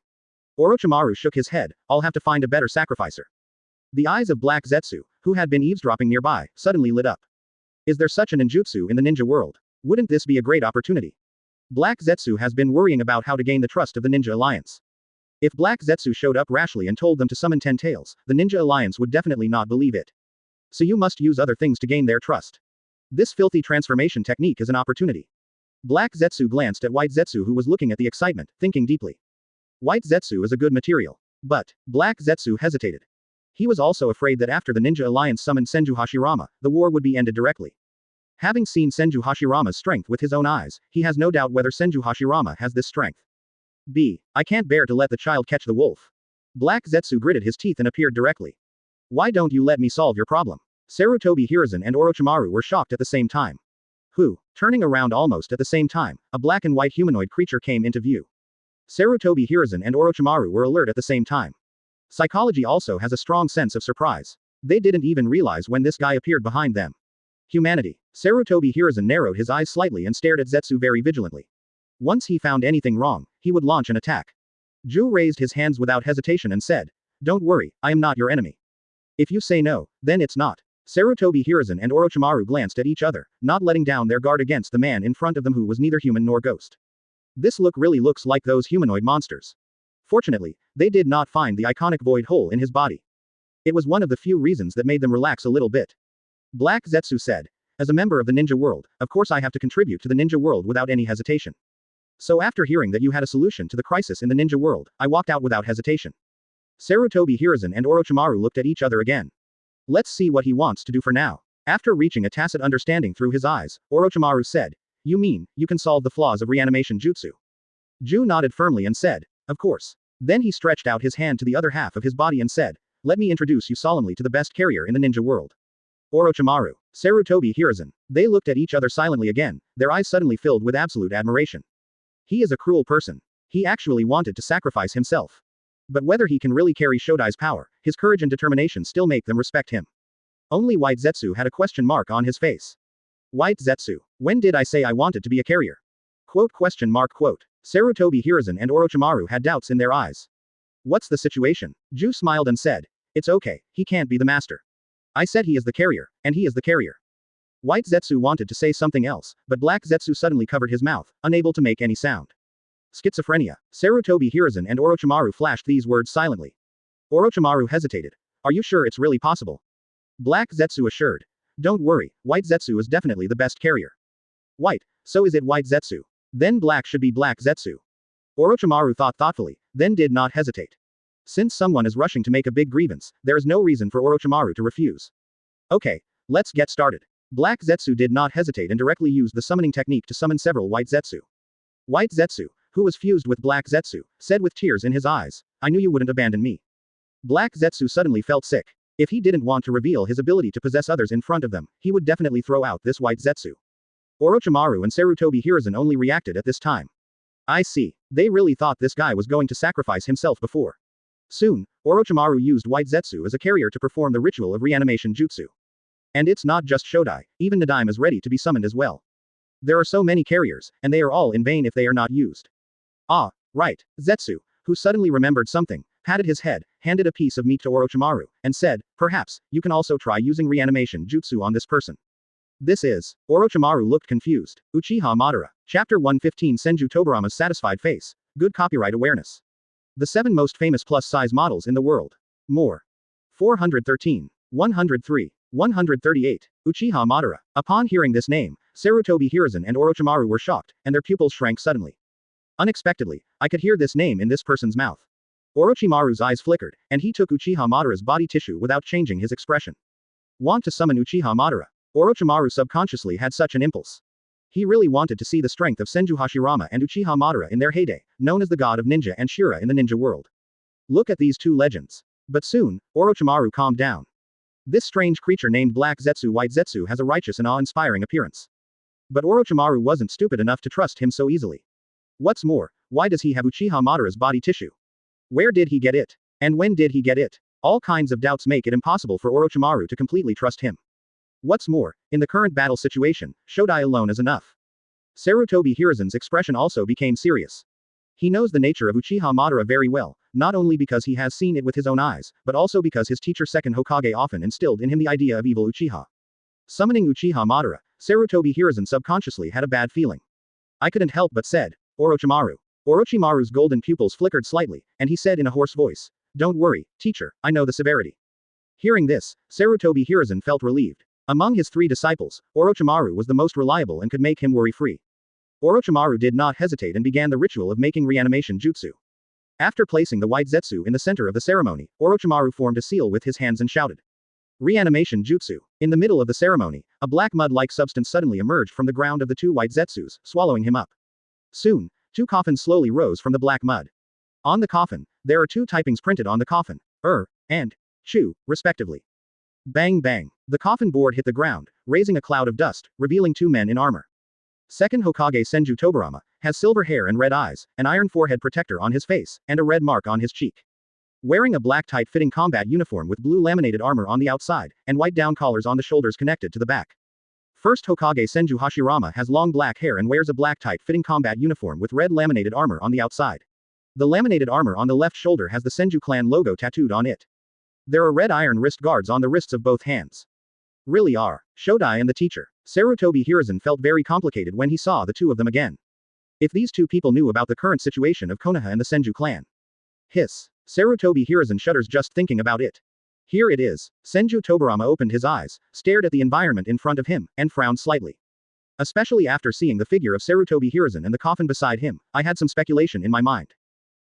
Orochimaru shook his head, I'll have to find a better sacrificer. The eyes of Black Zetsu, who had been eavesdropping nearby, suddenly lit up. Is there such an ninjutsu in the ninja world? Wouldn't this be a great opportunity? Black Zetsu has been worrying about how to gain the trust of the Ninja Alliance. If Black Zetsu showed up rashly and told them to summon 10 tails, the Ninja Alliance would definitely not believe it. So you must use other things to gain their trust. This filthy transformation technique is an opportunity. Black Zetsu glanced at White Zetsu who was looking at the excitement, thinking deeply. White Zetsu is a good material. But, Black Zetsu hesitated. He was also afraid that after the Ninja Alliance summoned Senju Hashirama, the war would be ended directly. Having seen Senju Hashirama's strength with his own eyes, he has no doubt whether Senju Hashirama has this strength. I can't bear to let the child catch the wolf. Black Zetsu gritted his teeth and appeared directly. Why don't you let me solve your problem? Sarutobi Hiruzen and Orochimaru were shocked at the same time. Turning around almost at the same time, a black and white humanoid creature came into view. Sarutobi Hiruzen and Orochimaru were alert at the same time. Psychology also has a strong sense of surprise. They didn't even realize when this guy appeared behind them. Humanity. Sarutobi Hiruzen narrowed his eyes slightly and stared at Zetsu very vigilantly. Once he found anything wrong, he would launch an attack. Ju raised his hands without hesitation and said, don't worry, I am not your enemy. If you say no, then it's not. Sarutobi Hiruzen and Orochimaru glanced at each other, not letting down their guard against the man in front of them who was neither human nor ghost. This look really looks like those humanoid monsters. Fortunately, they did not find the iconic void hole in his body. It was one of the few reasons that made them relax a little bit. Black Zetsu said, As a member of the ninja world, of course I have to contribute to the ninja world without any hesitation. So after hearing that you had a solution to the crisis in the ninja world, I walked out without hesitation. Sarutobi Hiruzen and Orochimaru looked at each other again. Let's see what he wants to do for now. After reaching a tacit understanding through his eyes, Orochimaru said, "You mean, you can solve the flaws of reanimation jutsu?" Ju nodded firmly and said, "Of course." Then he stretched out his hand to the other half of his body and said, "Let me introduce you solemnly to the best carrier in the ninja world. Orochimaru, Sarutobi Hiruzen." They looked at each other silently again, their eyes suddenly filled with absolute admiration. He is a cruel person. He actually wanted to sacrifice himself. But whether he can really carry Shodai's power, his courage and determination still make them respect him. Only White Zetsu had a question mark on his face. White Zetsu, when did I say I wanted to be a carrier? Quote. Sarutobi Hiruzen and Orochimaru had doubts in their eyes. What's the situation? Ju smiled and said, "It's okay, he can't be the master. I said he is the carrier, and he is the carrier." White Zetsu wanted to say something else, but Black Zetsu suddenly covered his mouth, unable to make any sound. Schizophrenia. Sarutobi Hiruzen and Orochimaru flashed these words silently. Orochimaru hesitated. Are you sure it's really possible? Black Zetsu assured. Don't worry, White Zetsu is definitely the best carrier. White, so is it White Zetsu? Then Black should be Black Zetsu. Orochimaru thought thoughtfully, then did not hesitate. Since someone is rushing to make a big grievance, there is no reason for Orochimaru to refuse. Okay, let's get started. Black Zetsu did not hesitate and directly used the summoning technique to summon several White Zetsu. White Zetsu, who was fused with Black Zetsu, said with tears in his eyes, "I knew you wouldn't abandon me." Black Zetsu suddenly felt sick. If he didn't want to reveal his ability to possess others in front of them, he would definitely throw out this White Zetsu. Orochimaru and Sarutobi Hiruzen only reacted at this time. I see. They really thought this guy was going to sacrifice himself before. Soon, Orochimaru used White Zetsu as a carrier to perform the ritual of reanimation jutsu. And it's not just Shodai, even Nadime is ready to be summoned as well. There are so many carriers, and they are all in vain if they are not used. Ah, right, Zetsu, who suddenly remembered something, patted his head, handed a piece of meat to Orochimaru, and said, "Perhaps, you can also try using reanimation jutsu on this person." This is. Orochimaru looked confused. Uchiha Madara. Chapter 115 Senju Tobirama's satisfied face. Good copyright awareness. The 7 most famous plus-size models in the world. More. 413. 103. 138. Uchiha Madara. Upon hearing this name, Sarutobi Hiruzen and Orochimaru were shocked, and their pupils shrank suddenly. Unexpectedly, I could hear this name in this person's mouth. Orochimaru's eyes flickered, and he took Uchiha Madara's body tissue without changing his expression. Want to summon Uchiha Madara? Orochimaru subconsciously had such an impulse. He really wanted to see the strength of Senju Hashirama and Uchiha Madara in their heyday, known as the god of ninja and Shira in the ninja world. Look at these two legends. But soon, Orochimaru calmed down. This strange creature named Black Zetsu White Zetsu has a righteous and awe-inspiring appearance. But Orochimaru wasn't stupid enough to trust him so easily. What's more, why does he have Uchiha Madara's body tissue? Where did he get it? And when did he get it? All kinds of doubts make it impossible for Orochimaru to completely trust him. What's more, in the current battle situation, Shodai alone is enough. Sarutobi Hiruzen's expression also became serious. He knows the nature of Uchiha Madara very well, not only because he has seen it with his own eyes, but also because his teacher second Hokage often instilled in him the idea of evil Uchiha. Summoning Uchiha Madara, Sarutobi Hiruzen subconsciously had a bad feeling. I couldn't help but said, Orochimaru. Orochimaru's golden pupils flickered slightly, and he said in a hoarse voice, "Don't worry, teacher, I know the severity." Hearing this, Sarutobi Hiruzen felt relieved. Among his 3 disciples, Orochimaru was the most reliable and could make him worry-free. Orochimaru did not hesitate and began the ritual of making reanimation jutsu. After placing the White Zetsu in the center of the ceremony, Orochimaru formed a seal with his hands and shouted, "Reanimation Jutsu." In the middle of the ceremony, a black mud-like substance suddenly emerged from the ground of the 2 White Zetsus, swallowing him up. Soon, 2 coffins slowly rose from the black mud. On the coffin, there are 2 typings printed on the coffin, and Chu, respectively. Bang bang. The coffin board hit the ground, raising a cloud of dust, revealing 2 men in armor. Second Hokage Senju Tobirama has silver hair and red eyes, an iron forehead protector on his face, and a red mark on his cheek. Wearing a black tight-fitting combat uniform with blue laminated armor on the outside, and white down collars on the shoulders connected to the back. First Hokage Senju Hashirama has long black hair and wears a black tight-fitting combat uniform with red laminated armor on the outside. The laminated armor on the left shoulder has the Senju clan logo tattooed on it. There are red iron wrist guards on the wrists of both hands. Really are. Shodai and the teacher. Sarutobi Hiruzen felt very complicated when he saw the 2 of them again. If these 2 people knew about the current situation of Konoha and the Senju clan. Hiss. Sarutobi Hiruzen shudders just thinking about it. Here it is. Senju Tobirama opened his eyes, stared at the environment in front of him, and frowned slightly. Especially after seeing the figure of Sarutobi Hiruzen and the coffin beside him, I had some speculation in my mind.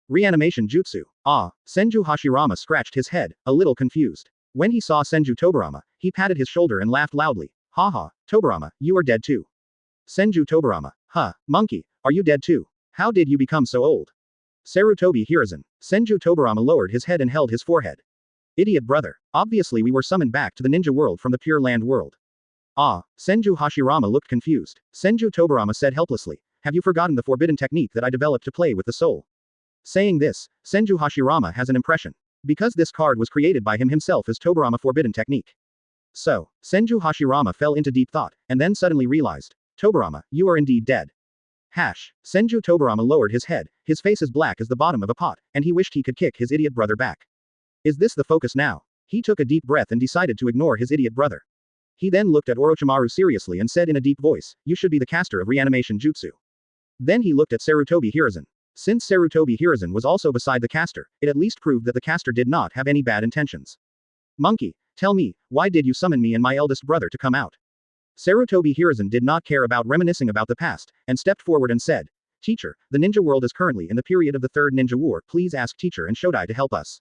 Reanimation Jutsu. Ah, Senju Hashirama scratched his head, a little confused. When he saw Senju Tobirama, he patted his shoulder and laughed loudly. Haha, Tobirama, you are dead too. Senju Tobirama. Huh, monkey, are you dead too? How did you become so old? Sarutobi Hiruzen. Senju Tobirama lowered his head and held his forehead. Idiot brother. Obviously we were summoned back to the ninja world from the Pure Land world. Ah, Senju Hashirama looked confused. Senju Tobirama said helplessly, have you forgotten the forbidden technique that I developed to play with the soul? Saying this, Senju Hashirama has an impression. Because this card was created by him himself as Tobirama forbidden technique. So, Senju Hashirama fell into deep thought, and then suddenly realized, Tobirama, you are indeed dead. Senju Tobirama lowered his head, his face as black as the bottom of a pot, and he wished he could kick his idiot brother back. Is this the focus now? He took a deep breath and decided to ignore his idiot brother. He then looked at Orochimaru seriously and said in a deep voice, you should be the caster of reanimation jutsu. Then he looked at Sarutobi Hiruzen. Since Sarutobi Hiruzen was also beside the caster, it at least proved that the caster did not have any bad intentions. Monkey, tell me, why did you summon me and my eldest brother to come out? Sarutobi Hiruzen did not care about reminiscing about the past, and stepped forward and said, Teacher, the ninja world is currently in the period of the Third Ninja War, please ask Teacher and Shodai to help us.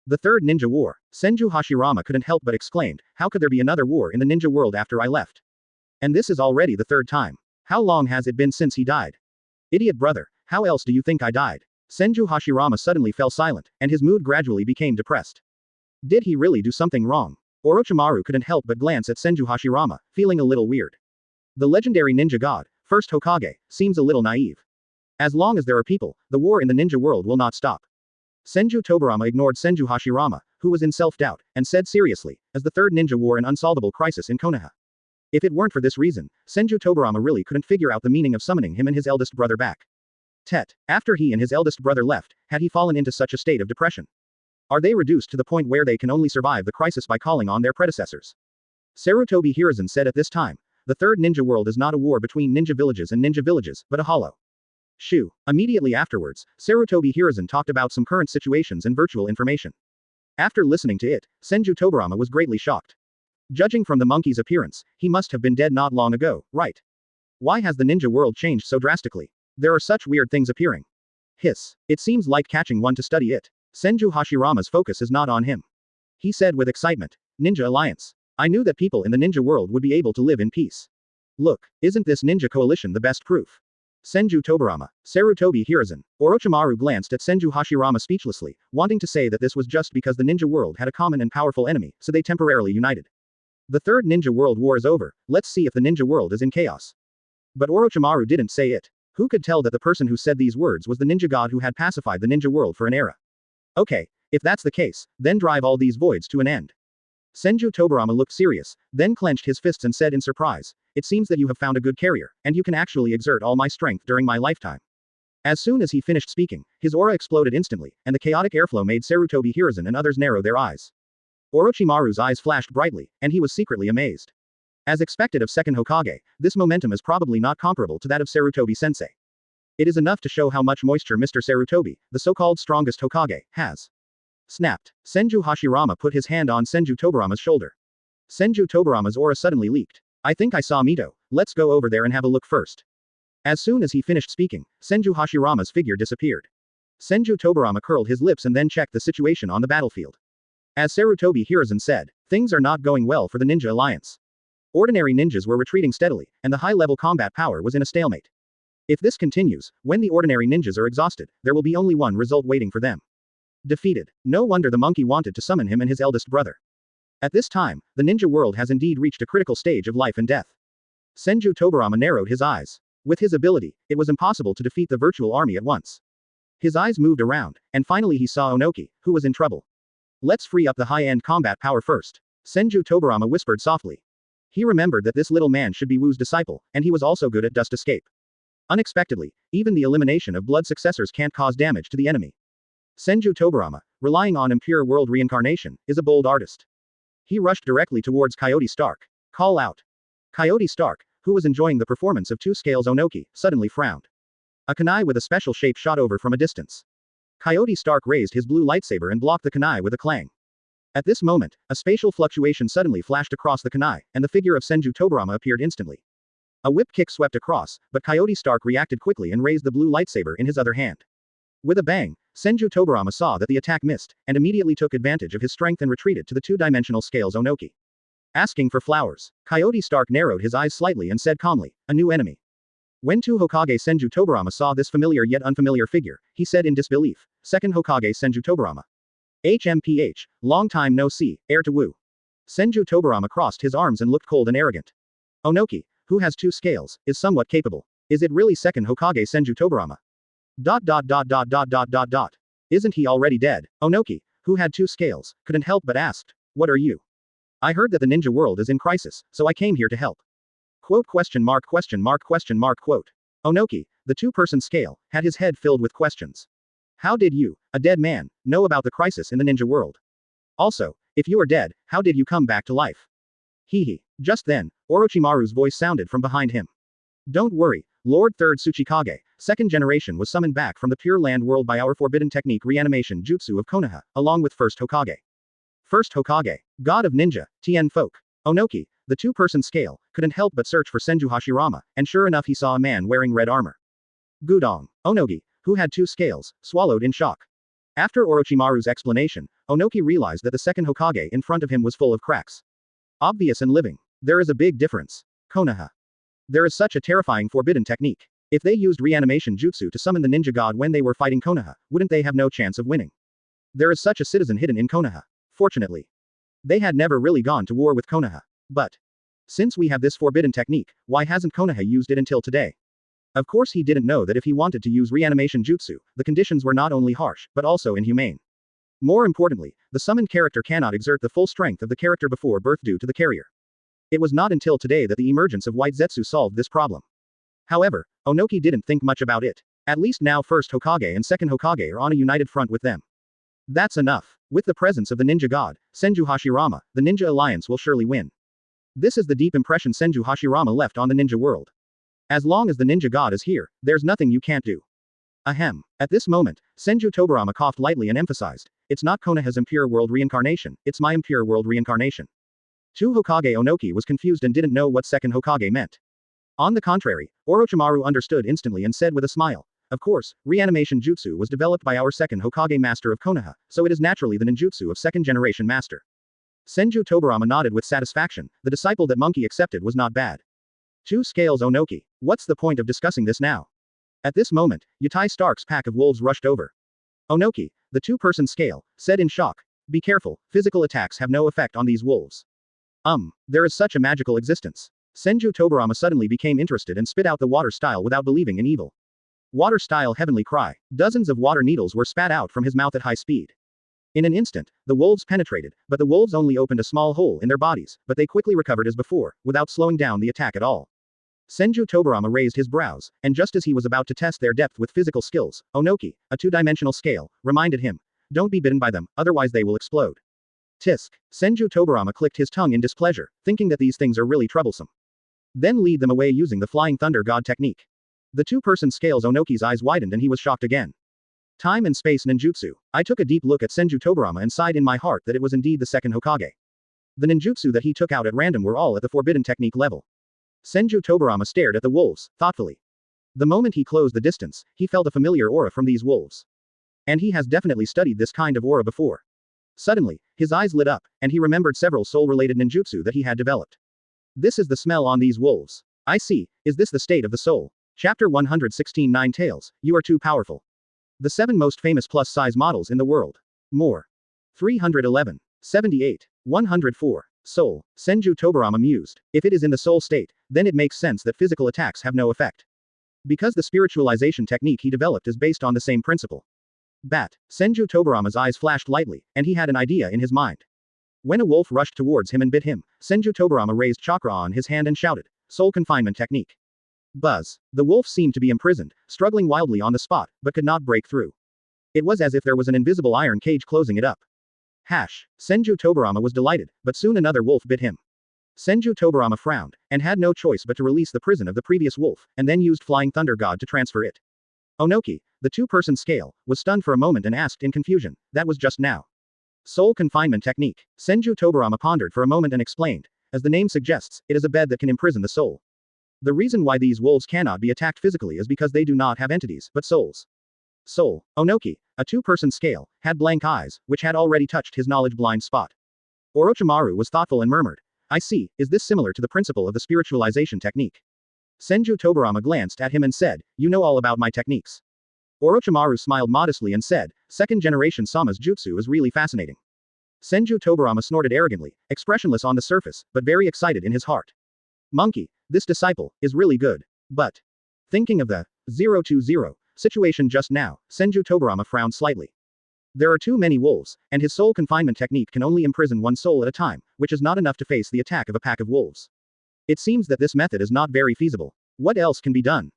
The Third Ninja War. Senju Hashirama couldn't help but exclaimed, how could there be another war in the ninja world after I left? And this is already the third time. How long has it been since he died? Idiot brother, how else do you think I died? Senju Hashirama suddenly fell silent, and his mood gradually became depressed. Did he really do something wrong? Orochimaru couldn't help but glance at Senju Hashirama, feeling a little weird. The legendary ninja god, first Hokage, seems a little naive. As long as there are people, the war in the ninja world will not stop. Senju Tobirama ignored Senju Hashirama, who was in self-doubt, and said seriously, as the Third Ninja War an unsolvable crisis in Konoha. If it weren't for this reason, Senju Tobirama really couldn't figure out the meaning of summoning him and his eldest brother back. After he and his eldest brother left, had he fallen into such a state of depression? Are they reduced to the point where they can only survive the crisis by calling on their predecessors? Sarutobi Hiruzen said at this time, the Third Ninja World is not a war between ninja villages, but a hollow. Shu. Immediately afterwards, Sarutobi Hiruzen talked about some current situations and virtual information. After listening to it, Senju Tobirama was greatly shocked. Judging from the monkey's appearance, he must have been dead not long ago, right? Why has the ninja world changed so drastically? There are such weird things appearing. Hiss. It seems like catching one to study it. Senju Hashirama's focus is not on him. He said with excitement, Ninja Alliance. I knew that people in the ninja world would be able to live in peace. Look, isn't this ninja coalition the best proof? Senju Tobirama. Sarutobi Hiruzen. Orochimaru glanced at Senju Hashirama speechlessly, wanting to say that this was just because the ninja world had a common and powerful enemy, so they temporarily united. The Third Ninja World War is over, let's see if the ninja world is in chaos. But Orochimaru didn't say it. Who could tell that the person who said these words was the ninja god who had pacified the ninja world for an era? Okay, if that's the case, then drive all these voids to an end. Senju Tobirama looked serious, then clenched his fists and said in surprise, it seems that you have found a good carrier, and you can actually exert all my strength during my lifetime. As soon as he finished speaking, his aura exploded instantly, and the chaotic airflow made Sarutobi Hiruzen and others narrow their eyes. Orochimaru's eyes flashed brightly, and he was secretly amazed. As expected of second Hokage, this momentum is probably not comparable to that of Sarutobi Sensei. It is enough to show how much moisture Mr. Sarutobi, the so-called strongest Hokage, has. Snapped. Senju Hashirama put his hand on Senju Tobirama's shoulder. Senju Tobirama's aura suddenly leaked. I think I saw Mito, let's go over there and have a look first. As soon as he finished speaking, Senju Hashirama's figure disappeared. Senju Tobirama curled his lips and then checked the situation on the battlefield. As Sarutobi Hiruzen said, things are not going well for the Ninja Alliance. Ordinary ninjas were retreating steadily, and the high-level combat power was in a stalemate. If this continues, when the ordinary ninjas are exhausted, there will be only one result waiting for them. Defeated. No wonder the monkey wanted to summon him and his eldest brother. At this time, the ninja world has indeed reached a critical stage of life and death. Senju Tobirama narrowed his eyes. With his ability, it was impossible to defeat the virtual army at once. His eyes moved around, and finally he saw Onoki, who was in trouble. Let's free up the high-end combat power first. Senju Tobirama whispered softly. He remembered that this little man should be Wu's disciple, and he was also good at dust escape. Unexpectedly, even the elimination of blood successors can't cause damage to the enemy. Senju Tobirama, relying on impure world reincarnation, is a bold artist. He rushed directly towards Coyote Stark. Call out. Coyote Stark, who was enjoying the performance of Two Scales Onoki, suddenly frowned. A kunai with a special shape shot over from a distance. Coyote Stark raised his blue lightsaber and blocked the kunai with a clang. At this moment, a spatial fluctuation suddenly flashed across the kunai, and the figure of Senju Tobirama appeared instantly. A whip kick swept across, but Coyote Stark reacted quickly and raised the blue lightsaber in his other hand. With a bang, Senju Tobirama saw that the attack missed, and immediately took advantage of his strength and retreated to the two-dimensional scales Onoki. Asking for flowers, Coyote Stark narrowed his eyes slightly and said calmly, "A new enemy." When two Hokage Senju Tobirama saw this familiar yet unfamiliar figure, he said in disbelief, "Second Hokage Senju Tobirama. HMPH, long time no see, heir to Wu." Senju Tobirama crossed his arms and looked cold and arrogant. Onoki, who has two scales, is somewhat capable. Is it really second Hokage Senju Tobirama? ... Isn't he already dead? Onoki, who had two scales, couldn't help but asked, "What are you?" "I heard that the ninja world is in crisis, so I came here to help." Quote question mark quote. Onoki, the two-person scale, had his head filled with questions. How did you, a dead man, know about the crisis in the ninja world? Also, if you are dead, how did you come back to life? Hehe. Just then, Orochimaru's voice sounded from behind him. Don't worry, Lord Third Tsuchikage, second generation was summoned back from the Pure Land world by our forbidden technique Reanimation Jutsu of Konoha, along with First Hokage. First Hokage, God of Ninja, Tien Folk. Onoki, the two-person scale, couldn't help but search for Senju Hashirama, and sure enough he saw a man wearing red armor. Gudong. Onoki, who had two scales, swallowed in shock. After Orochimaru's explanation, Onoki realized that the second Hokage in front of him was full of cracks. Obvious and living. There is a big difference. Konoha. There is such a terrifying forbidden technique. If they used reanimation jutsu to summon the ninja god when they were fighting Konoha, wouldn't they have no chance of winning? There is such a citizen hidden in Konoha. Fortunately, they had never really gone to war with Konoha. But since we have this forbidden technique, why hasn't Konoha used it until today? Of course he didn't know that if he wanted to use reanimation jutsu, the conditions were not only harsh, but also inhumane. More importantly, the summoned character cannot exert the full strength of the character before birth due to the carrier. It was not until today that the emergence of White Zetsu solved this problem. However, Onoki didn't think much about it. At least now First Hokage and Second Hokage are on a united front with them. That's enough. With the presence of the ninja god, Senju Hashirama, the ninja alliance will surely win. This is the deep impression Senju Hashirama left on the ninja world. As long as the ninja god is here, there's nothing you can't do. Ahem. At this moment, Senju Tobirama coughed lightly and emphasized, "It's not Konoha's impure world reincarnation, it's my impure world reincarnation." Two Hokage Onoki was confused and didn't know what second Hokage meant. On the contrary, Orochimaru understood instantly and said with a smile, "Of course, reanimation jutsu was developed by our second Hokage master of Konoha, so it is naturally the ninjutsu of second generation master." Senju Tobirama nodded with satisfaction, the disciple that monkey accepted was not bad. Two scales Onoki. What's the point of discussing this now? At this moment, Gotei Stark's pack of wolves rushed over. Onoki, the two-person scale, said in shock, "Be careful, physical attacks have no effect on these wolves." There is such a magical existence. Senju Tobirama suddenly became interested and spit out the water style without believing in evil. Water style heavenly cry. Dozens of water needles were spat out from his mouth at high speed. In an instant, the wolves penetrated, but the wolves only opened a small hole in their bodies, but they quickly recovered as before, without slowing down the attack at all. Senju Tobirama raised his brows, and just as he was about to test their depth with physical skills, Onoki, a two-dimensional scale, reminded him, "Don't be bitten by them, otherwise they will explode." Tisk. Senju Tobirama clicked his tongue in displeasure, thinking that these things are really troublesome. Then lead them away using the Flying Thunder God technique. The two-person scales Onoki's eyes widened and he was shocked again. Time and space ninjutsu. I took a deep look at Senju Tobirama and sighed in my heart that it was indeed the second Hokage. The ninjutsu that he took out at random were all at the forbidden technique level. Senju Tobirama stared at the wolves, thoughtfully. The moment he closed the distance, he felt a familiar aura from these wolves. And he has definitely studied this kind of aura before. Suddenly, his eyes lit up, and he remembered several soul-related ninjutsu that he had developed. This is the smell on these wolves. I see, is this the state of the soul? Chapter 116 Nine Tails, you are too powerful. The 7 most famous plus-size models in the world. More. 311. 78. 104. Soul. Senju Tobirama mused. If it is in the soul state, then it makes sense that physical attacks have no effect. Because the spiritualization technique he developed is based on the same principle. Bat. Senju Tobirama's eyes flashed lightly, and he had an idea in his mind. When a wolf rushed towards him and bit him, Senju Tobirama raised Chakra on his hand and shouted, "Soul confinement technique." Buzz. The wolf seemed to be imprisoned, struggling wildly on the spot, but could not break through. It was as if there was an invisible iron cage closing it up. Hash. Senju Tobirama was delighted, but soon another wolf bit him. Senju Tobirama frowned, and had no choice but to release the prison of the previous wolf, and then used Flying Thunder God to transfer it. Onoki, the two-person scale, was stunned for a moment and asked in confusion, "That was just now. Soul confinement technique. Senju Tobirama pondered for a moment and explained. As the name suggests, it is a bed that can imprison the soul. The reason why these wolves cannot be attacked physically is because they do not have entities, but souls. Soul, Onoki, a two-person scale, had blank eyes, which had already touched his knowledge blind spot. Orochimaru was thoughtful and murmured. I see, is this similar to the principle of the spiritualization technique? Senju Tobirama glanced at him and said, you know all about my techniques. Orochimaru smiled modestly and said, second-generation Sama's jutsu is really fascinating. Senju Tobirama snorted arrogantly, expressionless on the surface, but very excited in his heart. Monkey, this disciple, is really good. But, thinking of the 020 situation just now, Senju Tobirama frowned slightly. There are too many wolves, and his soul confinement technique can only imprison one soul at a time, which is not enough to face the attack of a pack of wolves. It seems that this method is not very feasible. What else can be done?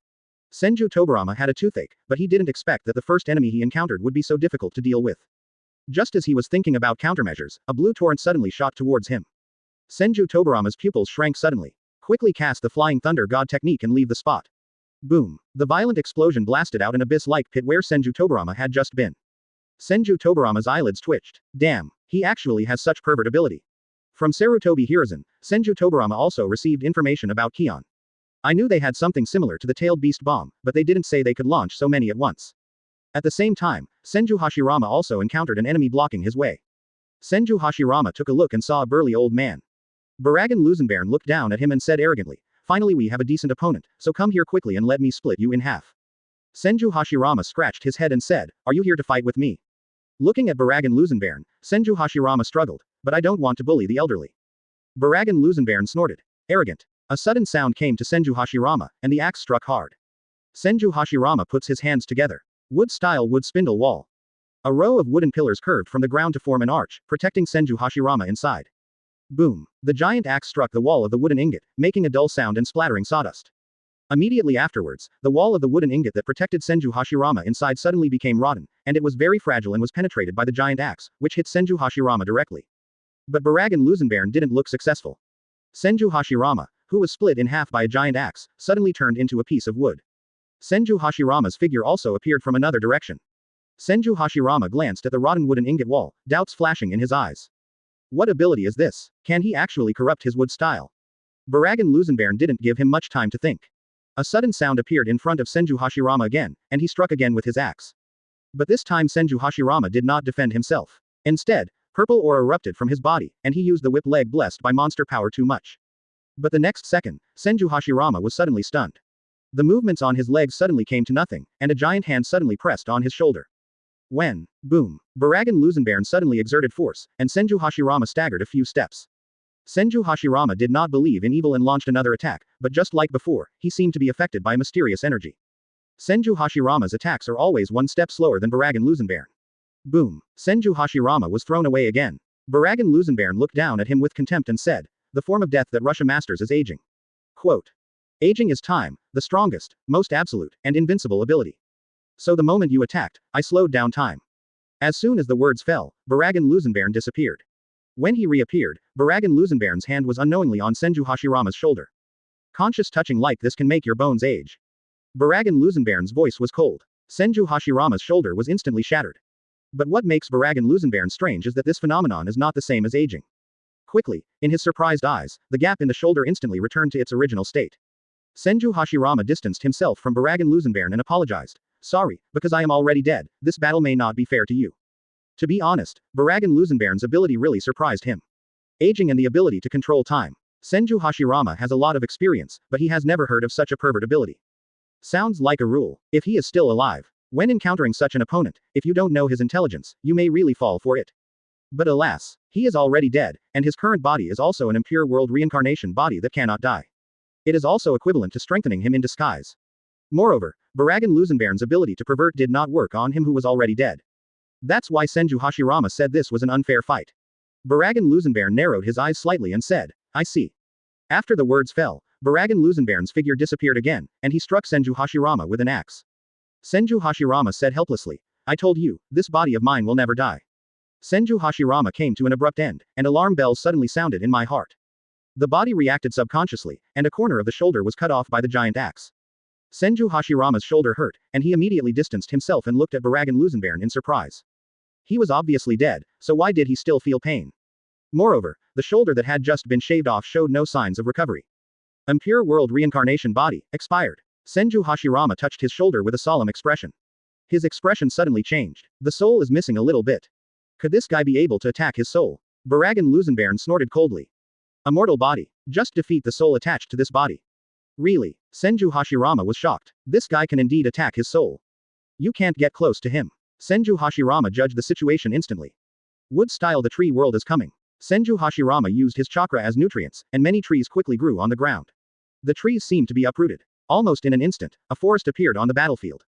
Senju Tobirama had a toothache, but he didn't expect that the first enemy he encountered would be so difficult to deal with. Just as he was thinking about countermeasures, a blue torrent suddenly shot towards him. Senju Tobirama's pupils shrank suddenly. Quickly cast the Flying Thunder God technique and leave the spot. Boom. The violent explosion blasted out an abyss-like pit where Senju Tobirama had just been. Senju Tobirama's eyelids twitched. Damn, he actually has such pervert ability. From Sarutobi Hiruzen, Senju Tobirama also received information about Kion. I knew they had something similar to the tailed beast bomb, but they didn't say they could launch so many at once. At the same time, Senju Hashirama also encountered an enemy blocking his way. Senju Hashirama took a look and saw a burly old man. Barragan Luzenbairn looked down at him and said arrogantly, finally we have a decent opponent, so come here quickly and let me split you in half. Senju Hashirama scratched his head and said, are you here to fight with me? Looking at Barragan Luzenbairn, Senju Hashirama struggled, but I don't want to bully the elderly. Barragan Luzenbairn snorted. Arrogant. A sudden sound came to Senju Hashirama, and the axe struck hard. Senju Hashirama puts his hands together. Wood-style wood spindle wall. A row of wooden pillars curved from the ground to form an arch, protecting Senju Hashirama inside. Boom. The giant axe struck the wall of the wooden ingot, making a dull sound and splattering sawdust. Immediately afterwards, the wall of the wooden ingot that protected Senju Hashirama inside suddenly became rotten, and it was very fragile and was penetrated by the giant axe, which hit Senju Hashirama directly. But Barragan Luzenbairn didn't look successful. Senju Hashirama, who was split in half by a giant axe, suddenly turned into a piece of wood. Senju Hashirama's figure also appeared from another direction. Senju Hashirama glanced at the rotten wooden ingot wall, doubts flashing in his eyes. What ability is this? Can he actually corrupt his wood style? Barragan Luzenbairn didn't give him much time to think. A sudden sound appeared in front of Senju Hashirama again, and he struck again with his axe. But this time Senju Hashirama did not defend himself. Instead, purple aura erupted from his body, and he used the whip leg blessed by monster power too much. But the next second, Senju Hashirama was suddenly stunned. The movements on his legs suddenly came to nothing, and a giant hand suddenly pressed on his shoulder. When, boom, Barragan Luzenbairn suddenly exerted force, and Senju Hashirama staggered a few steps. Senju Hashirama did not believe in evil and launched another attack, but just like before, he seemed to be affected by mysterious energy. Senju Hashirama's attacks are always one step slower than Barragan Luzenbairn. Boom. Senju Hashirama was thrown away again. Barragan Luzenbairn looked down at him with contempt and said, the form of death that Russia masters is aging. Quote. Aging is time, the strongest, most absolute, and invincible ability. So the moment you attacked, I slowed down time. As soon as the words fell, Barragan Luzenbairn disappeared. When he reappeared, Barragan Luzenbairn's hand was unknowingly on Senju Hashirama's shoulder. Conscious touching like this can make your bones age. Barragan Luzenbairn's voice was cold. Senju Hashirama's shoulder was instantly shattered. But what makes Barragan Luzenbairn strange is that this phenomenon is not the same as aging. Quickly, in his surprised eyes, the gap in the shoulder instantly returned to its original state. Senju Hashirama distanced himself from Barragan Luzenbairn and apologized. Sorry, because I am already dead, this battle may not be fair to you. To be honest, Barragan Luzenbairn's ability really surprised him. Aging and the ability to control time. Senju Hashirama has a lot of experience, but he has never heard of such a pervert ability. Sounds like a rule. If he is still alive. When encountering such an opponent, if you don't know his intelligence, you may really fall for it. But alas, he is already dead, and his current body is also an impure world reincarnation body that cannot die. It is also equivalent to strengthening him in disguise. Moreover, Barragan Luzenbairn's ability to pervert did not work on him who was already dead. That's why Senju Hashirama said this was an unfair fight. Barragan Luzenbairn narrowed his eyes slightly and said, I see. After the words fell, Barragan Luzenbairn's figure disappeared again, and he struck Senju Hashirama with an axe. Senju Hashirama said helplessly, I told you, this body of mine will never die. Senju Hashirama came to an abrupt end, and alarm bells suddenly sounded in my heart. The body reacted subconsciously, and a corner of the shoulder was cut off by the giant axe. Senju Hashirama's shoulder hurt, and he immediately distanced himself and looked at Barragan Luzenbairn in surprise. He was obviously dead, so why did he still feel pain? Moreover, the shoulder that had just been shaved off showed no signs of recovery. Impure world reincarnation body, expired. Senju Hashirama touched his shoulder with a solemn expression. His expression suddenly changed. The soul is missing a little bit. Could this guy be able to attack his soul? Barragan Lusenbairn snorted coldly. A mortal body. Just defeat the soul attached to this body. Really? Senju Hashirama was shocked. This guy can indeed attack his soul. You can't get close to him. Senju Hashirama judged the situation instantly. Wood style, the tree world is coming. Senju Hashirama used his chakra as nutrients, and many trees quickly grew on the ground. The trees seemed to be uprooted. Almost in an instant, a forest appeared on the battlefield.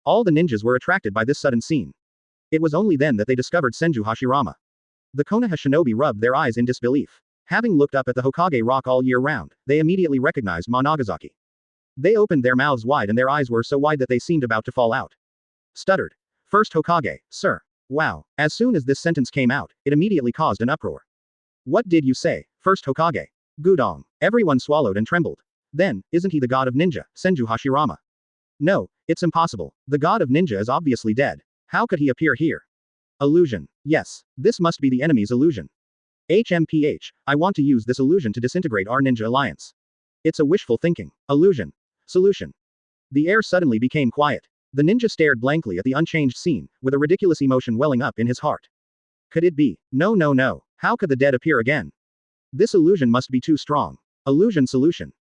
All the ninjas were attracted by this sudden scene. It was only then that they discovered Senju Hashirama. The Konoha shinobi rubbed their eyes in disbelief. Having looked up at the Hokage rock all year round, they immediately recognized Nagasaki. They opened their mouths wide and their eyes were so wide that they seemed about to fall out. Stuttered. First Hokage, sir. Wow. As soon as this sentence came out, it immediately caused an uproar. What did you say, First Hokage? Gudong. Everyone swallowed and trembled. Then, isn't he the god of ninja, Senju Hashirama? No, it's impossible. The god of ninja is obviously dead. How could he appear here? Illusion. Yes, this must be the enemy's illusion. HMPH, I want to use this illusion to disintegrate our ninja alliance. It's a wishful thinking. Illusion. Solution. The air suddenly became quiet. The ninja stared blankly at the unchanged scene, with a ridiculous emotion welling up in his heart. Could it be? No, no, no. How could the dead appear again? This illusion must be too strong. Illusion solution.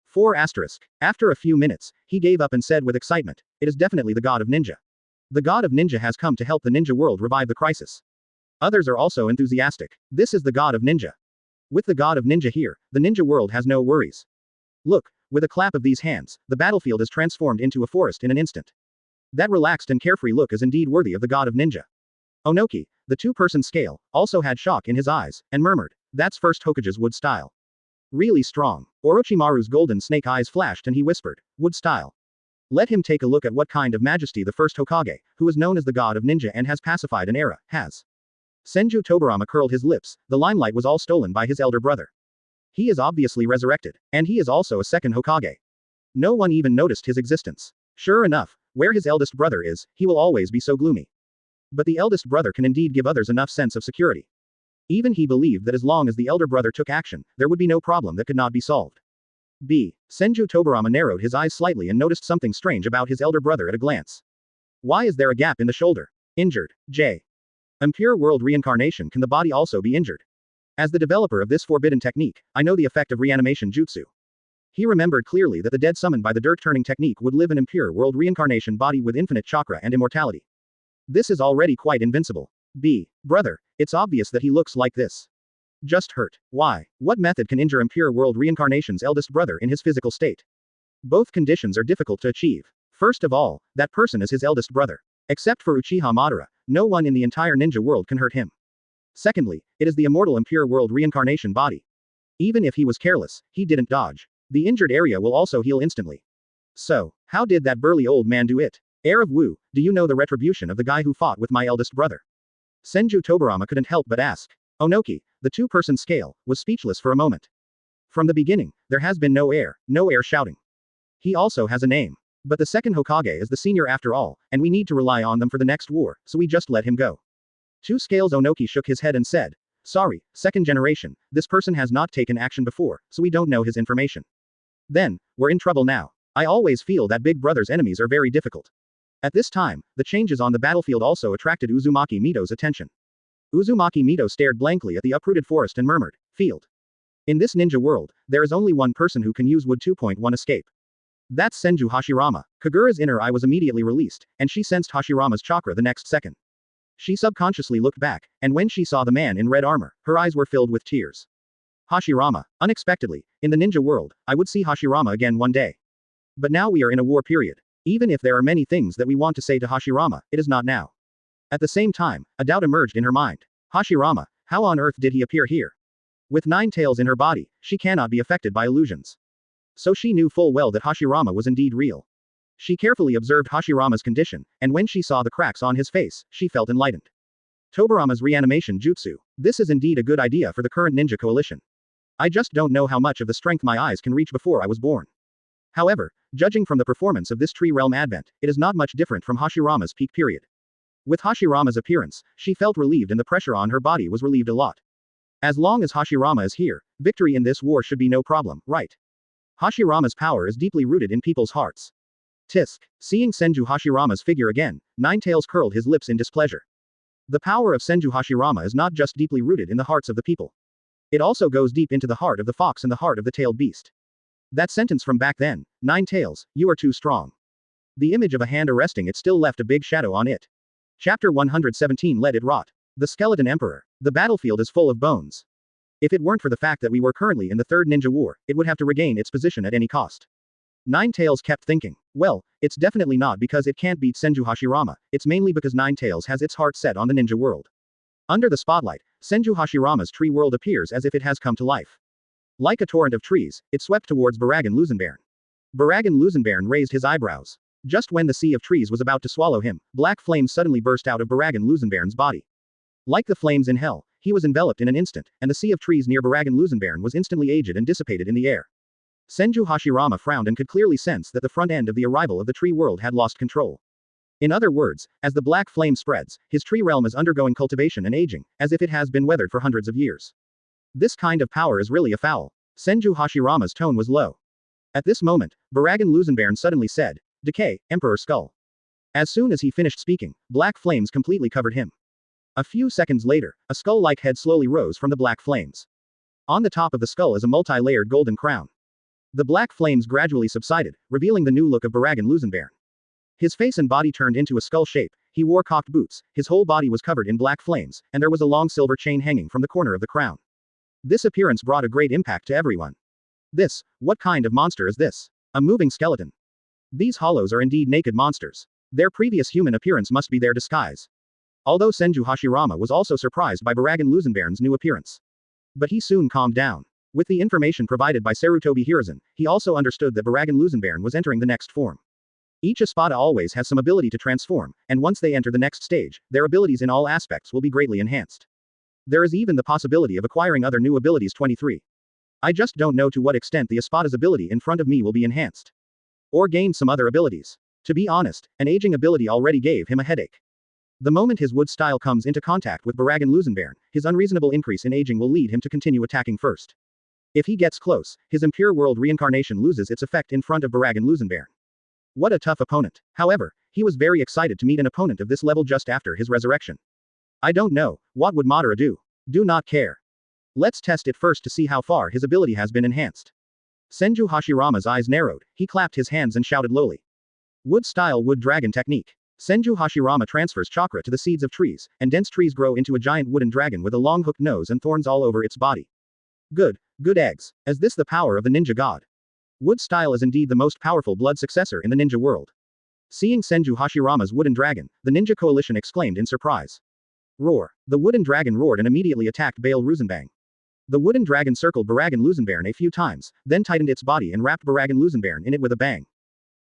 4 asterisk. After a few minutes, he gave up and said with excitement, it is definitely the god of ninja. The god of ninja has come to help the ninja world revive the crisis. Others are also enthusiastic. This is the god of ninja. With the god of ninja here, the ninja world has no worries. Look, with a clap of these hands, the battlefield is transformed into a forest in an instant. That relaxed and carefree look is indeed worthy of the god of ninja. Onoki, the 2-person scale, also had shock in his eyes, and murmured, that's First Hokage's wood style. Really strong. Orochimaru's golden snake eyes flashed and he whispered, wood style. Let him take a look at what kind of majesty the first Hokage, who is known as the god of ninja and has pacified an era, has. Senju Tobirama curled his lips, the limelight was all stolen by his elder brother. He is obviously resurrected, and he is also a second Hokage. No one even noticed his existence. Sure enough, where his eldest brother is, he will always be so gloomy. But the eldest brother can indeed give others enough sense of security. Even he believed that as long as the elder brother took action, there would be no problem that could not be solved. B. Senju Tobirama narrowed his eyes slightly and noticed something strange about his elder brother at a glance. Why is there a gap in the shoulder? Injured. J. Impure world reincarnation. Can the body also be injured? As the developer of this forbidden technique, I know the effect of reanimation jutsu. He remembered clearly that the dead summoned by the dirt turning technique would live in impure world reincarnation body with infinite chakra and immortality. This is already quite invincible. B. Brother, it's obvious that he looks like this. Just hurt. Why? What method can injure impure world reincarnation's eldest brother in his physical state? Both conditions are difficult to achieve. First of all, that person is his eldest brother. Except for Uchiha Madara, no one in the entire ninja world can hurt him. Secondly, it is the immortal impure world reincarnation body. Even if he was careless, he didn't dodge. The injured area will also heal instantly. So, how did that burly old man do it? Heir of Wu, do you know the retribution of the guy who fought with my eldest brother? Senju Tobirama couldn't help but ask. Onoki, the 2-person scale, was speechless for a moment. From the beginning, there has been no heir shouting. He also has a name. But the second Hokage is the senior after all, and we need to rely on them for the next war, so we just let him go. 2 scales. Onoki shook his head and said, sorry, second generation, this person has not taken action before, so we don't know his information. Then, we're in trouble now. I always feel that Big Brother's enemies are very difficult. At this time, the changes on the battlefield also attracted Uzumaki Mito's attention. Uzumaki Mito stared blankly at the uprooted forest and murmured, field. In this ninja world, there is only one person who can use Wood 2.1 escape. That's Senju Hashirama. Kagura's inner eye was immediately released, and she sensed Hashirama's chakra the next second. She subconsciously looked back, and when she saw the man in red armor, her eyes were filled with tears. Hashirama. Unexpectedly, in the ninja world, I would see Hashirama again one day. But now we are in a war period. Even if there are many things that we want to say to Hashirama, it is not now. At the same time, a doubt emerged in her mind. Hashirama, how on earth did he appear here? With 9 tails in her body, she cannot be affected by illusions. So she knew full well that Hashirama was indeed real. She carefully observed Hashirama's condition, and when she saw the cracks on his face, she felt enlightened. Tobirama's reanimation jutsu. This is indeed a good idea for the current ninja coalition. I just don't know how much of the strength my eyes can reach before I was born. However, judging from the performance of this tree realm advent, it is not much different from Hashirama's peak period. With Hashirama's appearance, she felt relieved and the pressure on her body was relieved a lot. As long as Hashirama is here, victory in this war should be no problem, right? Hashirama's power is deeply rooted in people's hearts. Tisk. Seeing Senju Hashirama's figure again, Ninetales curled his lips in displeasure. The power of Senju Hashirama is not just deeply rooted in the hearts of the people. It also goes deep into the heart of the fox and the heart of the tailed beast. That sentence from back then, Ninetales, you are too strong. The image of a hand arresting it still left a big shadow on it. Chapter 117 Let it rot. The Skeleton Emperor. The battlefield is full of bones. If it weren't for the fact that we were currently in the Third Ninja War, it would have to regain its position at any cost. Ninetales kept thinking, well, it's definitely not because it can't beat Senju Hashirama, it's mainly because Ninetales has its heart set on the ninja world. Under the spotlight, Senju Hashirama's tree world appears as if it has come to life. Like a torrent of trees, it swept towards Barragan Barragan raised his eyebrows. Just when the sea of trees was about to swallow him, black flames suddenly burst out of Barragan's body. Like the flames in hell, he was enveloped in an instant, and the sea of trees near Barragan was instantly aged and dissipated in the air. Senju Hashirama frowned and could clearly sense that the front end of the arrival of the tree world had lost control. In other words, as the black flame spreads, his tree realm is undergoing cultivation and aging, as if it has been weathered for hundreds of years. This kind of power is really a foul. Senju Hashirama's tone was low. At this moment, Barragan suddenly said, Decay, Emperor Skull. As soon as he finished speaking, black flames completely covered him. A few seconds later, a skull-like head slowly rose from the black flames. On the top of the skull is a multi-layered golden crown. The black flames gradually subsided, revealing the new look of Barragan. His face and body turned into a skull shape, he wore cocked boots, his whole body was covered in black flames, and there was a long silver chain hanging from the corner of the crown. This appearance brought a great impact to everyone. What kind of monster is this? A moving skeleton. These hollows are indeed naked monsters. Their previous human appearance must be their disguise. Although Senju Hashirama was also surprised by Barragan's new appearance. But he soon calmed down. With the information provided by Sarutobi Hiruzen, he also understood that Barragan was entering the next form. Each Espada always has some ability to transform, and once they enter the next stage, their abilities in all aspects will be greatly enhanced. There is even the possibility of acquiring other new abilities 23. I just don't know to what extent the Espada's ability in front of me will be enhanced. Or gain some other abilities. To be honest, an aging ability already gave him a headache. The moment his wood style comes into contact with Barragan, his unreasonable increase in aging will lead him to continue attacking first. If he gets close, his impure world reincarnation loses its effect in front of Barragan. What a tough opponent. However, he was very excited to meet an opponent of this level just after his resurrection. I don't know, what would Madara do? Do not care. Let's test it first to see how far his ability has been enhanced. Senju Hashirama's eyes narrowed, he clapped his hands and shouted lowly. Wood style wood dragon technique. Senju Hashirama transfers chakra to the seeds of trees, and dense trees grow into a giant wooden dragon with a long hooked nose and thorns all over its body. Good eggs. Is this the power of the ninja god? Wood style is indeed the most powerful blood successor in the ninja world. Seeing Senju Hashirama's wooden dragon, the ninja coalition exclaimed in surprise. Roar. The wooden dragon roared and immediately attacked Bail Ruzenbang. The wooden dragon circled Barragan a few times, then tightened its body and wrapped Barragan in it with a bang.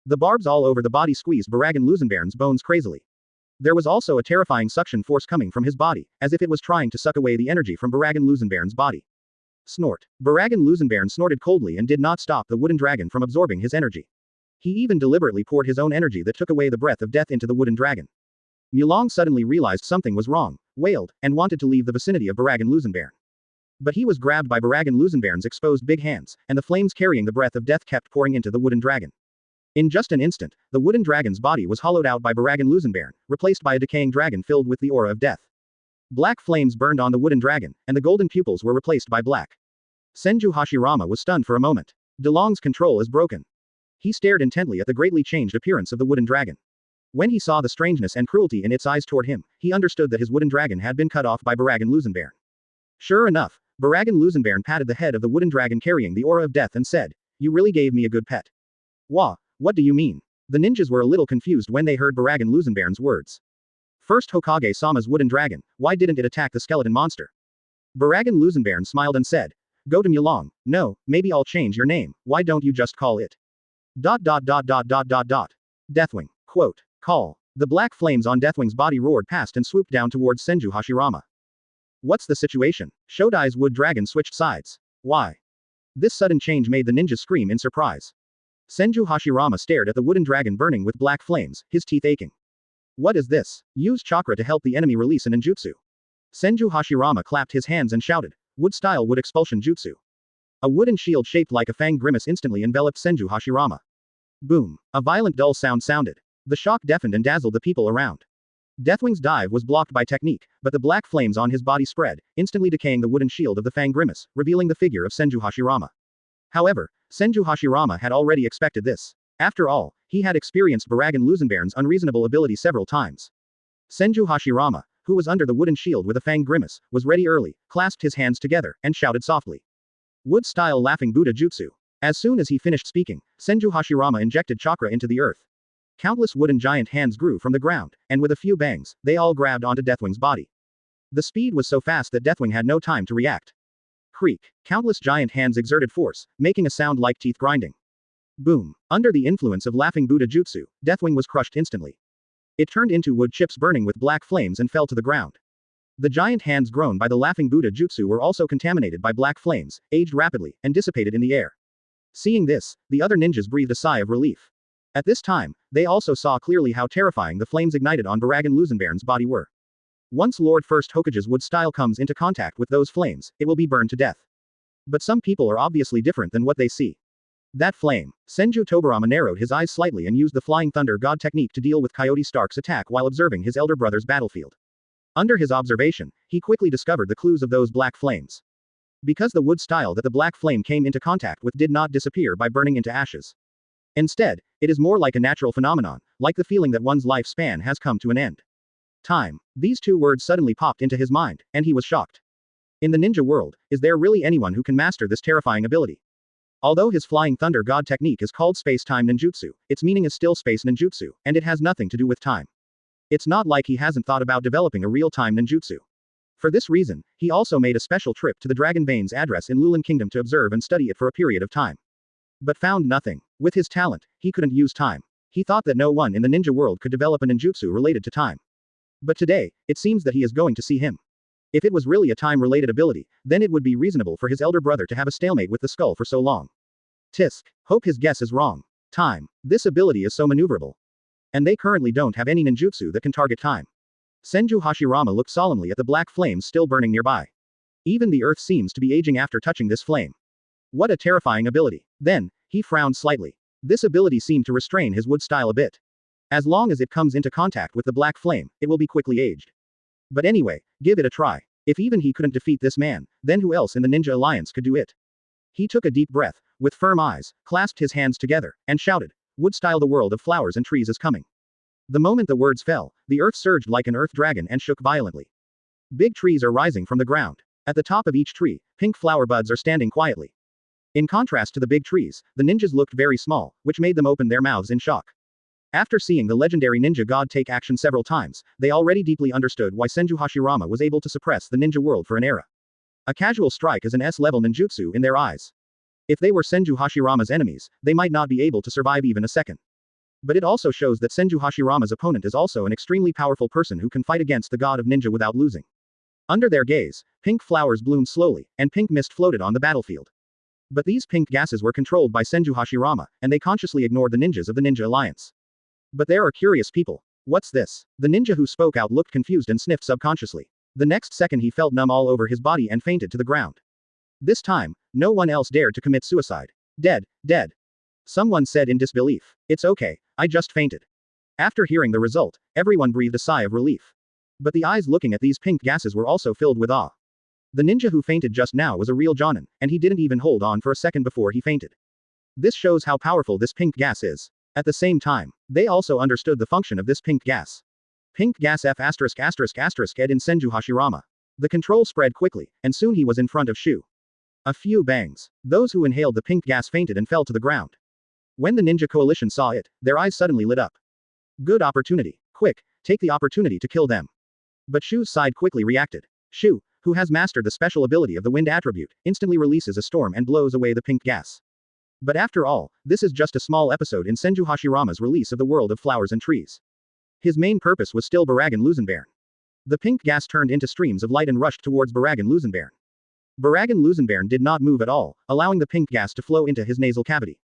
The barbs all over the body squeezed Barragan's bones crazily. There was also a terrifying suction force coming from his body, as if it was trying to suck away the energy from Barragan's body. Snort. Barragan snorted coldly and did not stop the wooden dragon from absorbing his energy. He even deliberately poured his own energy that took away the breath of death into the wooden dragon. Mulong suddenly realized something was wrong, wailed, and wanted to leave the vicinity of Barragan. But he was grabbed by Barragan's exposed big hands, and the flames carrying the breath of death kept pouring into the wooden dragon. In just an instant, the wooden dragon's body was hollowed out by Barragan, replaced by a decaying dragon filled with the aura of death. Black flames burned on the wooden dragon, and the golden pupils were replaced by black. Senju Hashirama was stunned for a moment. DeLong's control is broken. He stared intently at the greatly changed appearance of the wooden dragon. When he saw the strangeness and cruelty in its eyes toward him, he understood that his wooden dragon had been cut off by Barragan. Sure enough, Barragan patted the head of the wooden dragon carrying the aura of death and said, "You really gave me a good pet." Wah, what do you mean? The ninjas were a little confused when they heard Barragan's words. First Hokage Sama's wooden dragon, why didn't it attack the skeleton monster? Barragan smiled and said, "Go to Mulong, no, maybe I'll change your name, why don't you just call it? Deathwing. Quote. Call. The black flames on Deathwing's body roared past and swooped down towards Senju Hashirama. What's the situation? Shodai's wood dragon switched sides. Why? This sudden change made the ninjas scream in surprise. Senju Hashirama stared at the wooden dragon burning with black flames, his teeth aching. What is this? Use chakra to help the enemy release a ninjutsu. Senju Hashirama clapped his hands and shouted, wood-style wood expulsion jutsu. A wooden shield shaped like a fang grimace instantly enveloped Senju Hashirama. Boom. A violent dull sound sounded. The shock deafened and dazzled the people around. Deathwing's dive was blocked by technique, but the black flames on his body spread, instantly decaying the wooden shield of the fang grimace, revealing the figure of Senju Hashirama. However, Senju Hashirama had already expected this. After all, he had experienced Barragan Lusenbairn's unreasonable ability several times. Senju Hashirama, who was under the wooden shield with a fang grimace, was ready early, clasped his hands together, and shouted softly. Wood-style laughing Buddha jutsu. As soon as he finished speaking, Senju Hashirama injected chakra into the earth. Countless wooden giant hands grew from the ground, and with a few bangs, they all grabbed onto Deathwing's body. The speed was so fast that Deathwing had no time to react. Creak. Countless giant hands exerted force, making a sound like teeth grinding. Boom. Under the influence of laughing Buddha jutsu, Deathwing was crushed instantly. It turned into wood chips burning with black flames and fell to the ground. The giant hands grown by the laughing Buddha jutsu were also contaminated by black flames, aged rapidly, and dissipated in the air. Seeing this, the other ninjas breathed a sigh of relief. At this time, they also saw clearly how terrifying the flames ignited on Barragan Lusenbairn's body were. Once Lord First Hokage's wood style comes into contact with those flames, it will be burned to death. But some people are obviously different than what they see. That flame. Senju Tobirama narrowed his eyes slightly and used the Flying Thunder God technique to deal with Coyote Stark's attack while observing his elder brother's battlefield. Under his observation, he quickly discovered the clues of those black flames. Because the wood style that the black flame came into contact with did not disappear by burning into ashes. Instead, it is more like a natural phenomenon, like the feeling that one's lifespan has come to an end. Time. These two words suddenly popped into his mind, and he was shocked. In the ninja world, is there really anyone who can master this terrifying ability? Although his Flying Thunder God technique is called Space-Time Ninjutsu, its meaning is still Space Ninjutsu, and it has nothing to do with time. It's not like he hasn't thought about developing a real-time ninjutsu. For this reason, he also made a special trip to the Dragon Veins address in Lulan Kingdom to observe and study it for a period of time. But found nothing. With his talent, he couldn't use time. He thought that no one in the ninja world could develop a ninjutsu related to time. But today, it seems that he is going to see him. If it was really a time-related ability, then it would be reasonable for his elder brother to have a stalemate with the skull for so long. Tisk. Hope his guess is wrong. Time. This ability is so maneuverable. And they currently don't have any ninjutsu that can target time. Senju Hashirama looked solemnly at the black flames still burning nearby. Even the earth seems to be aging after touching this flame. What a terrifying ability. Then, he frowned slightly. This ability seemed to restrain his wood style a bit. As long as it comes into contact with the black flame, it will be quickly aged. But anyway, give it a try. If even he couldn't defeat this man, then who else in the Ninja Alliance could do it? He took a deep breath, with firm eyes, clasped his hands together, and shouted, wood-style the world of flowers and trees is coming. The moment the words fell, the earth surged like an earth dragon and shook violently. Big trees are rising from the ground. At the top of each tree, pink flower buds are standing quietly. In contrast to the big trees, the ninjas looked very small, which made them open their mouths in shock. After seeing the legendary ninja god take action several times, they already deeply understood why Senju Hashirama was able to suppress the ninja world for an era. A casual strike is an S-level ninjutsu in their eyes. If they were Senju Hashirama's enemies, they might not be able to survive even a second. But it also shows that Senju Hashirama's opponent is also an extremely powerful person who can fight against the god of ninja without losing. Under their gaze, pink flowers bloomed slowly, and pink mist floated on the battlefield. But these pink gases were controlled by Senju Hashirama, and they consciously ignored the ninjas of the Ninja Alliance. But there are curious people. What's this? The ninja who spoke out looked confused and sniffed subconsciously. The next second he felt numb all over his body and fainted to the ground. This time, no one else dared to commit suicide. Dead, dead. Someone said in disbelief. It's okay, I just fainted. After hearing the result, everyone breathed a sigh of relief. But the eyes looking at these pink gases were also filled with awe. The ninja who fainted just now was a real Jonin, and he didn't even hold on for a second before he fainted. This shows how powerful this pink gas is. At the same time, they also understood the function of this pink gas. Pink gas F******* ed in Senju Hashirama. The control spread quickly, and soon he was in front of Shu. A few bangs. Those who inhaled the pink gas fainted and fell to the ground. When the ninja coalition saw it, their eyes suddenly lit up. Good opportunity. Quick, take the opportunity to kill them. But Shu's side quickly reacted. Shu, who has mastered the special ability of the wind attribute, instantly releases a storm and blows away the pink gas. But after all, this is just a small episode in Senju Hashirama's release of the world of flowers and trees. His main purpose was still Barragan Lusenbairn. The pink gas turned into streams of light and rushed towards Barragan Lusenbairn. Barragan Lusenbairn did not move at all, allowing the pink gas to flow into his nasal cavity.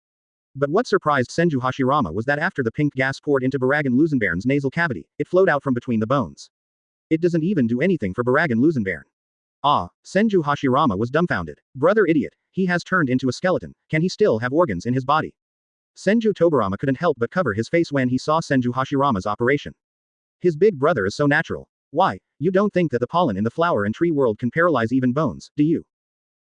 But what surprised Senju Hashirama was that after the pink gas poured into Barragan Lusenbairn's nasal cavity, it flowed out from between the bones. It doesn't even do anything for Barragan Lusenbairn. Ah, Senju Hashirama was dumbfounded. Brother idiot, he has turned into a skeleton, can he still have organs in his body? Senju Tobirama couldn't help but cover his face when he saw Senju Hashirama's operation. His big brother is so natural. Why, you don't think that the pollen in the flower and tree world can paralyze even bones, do you?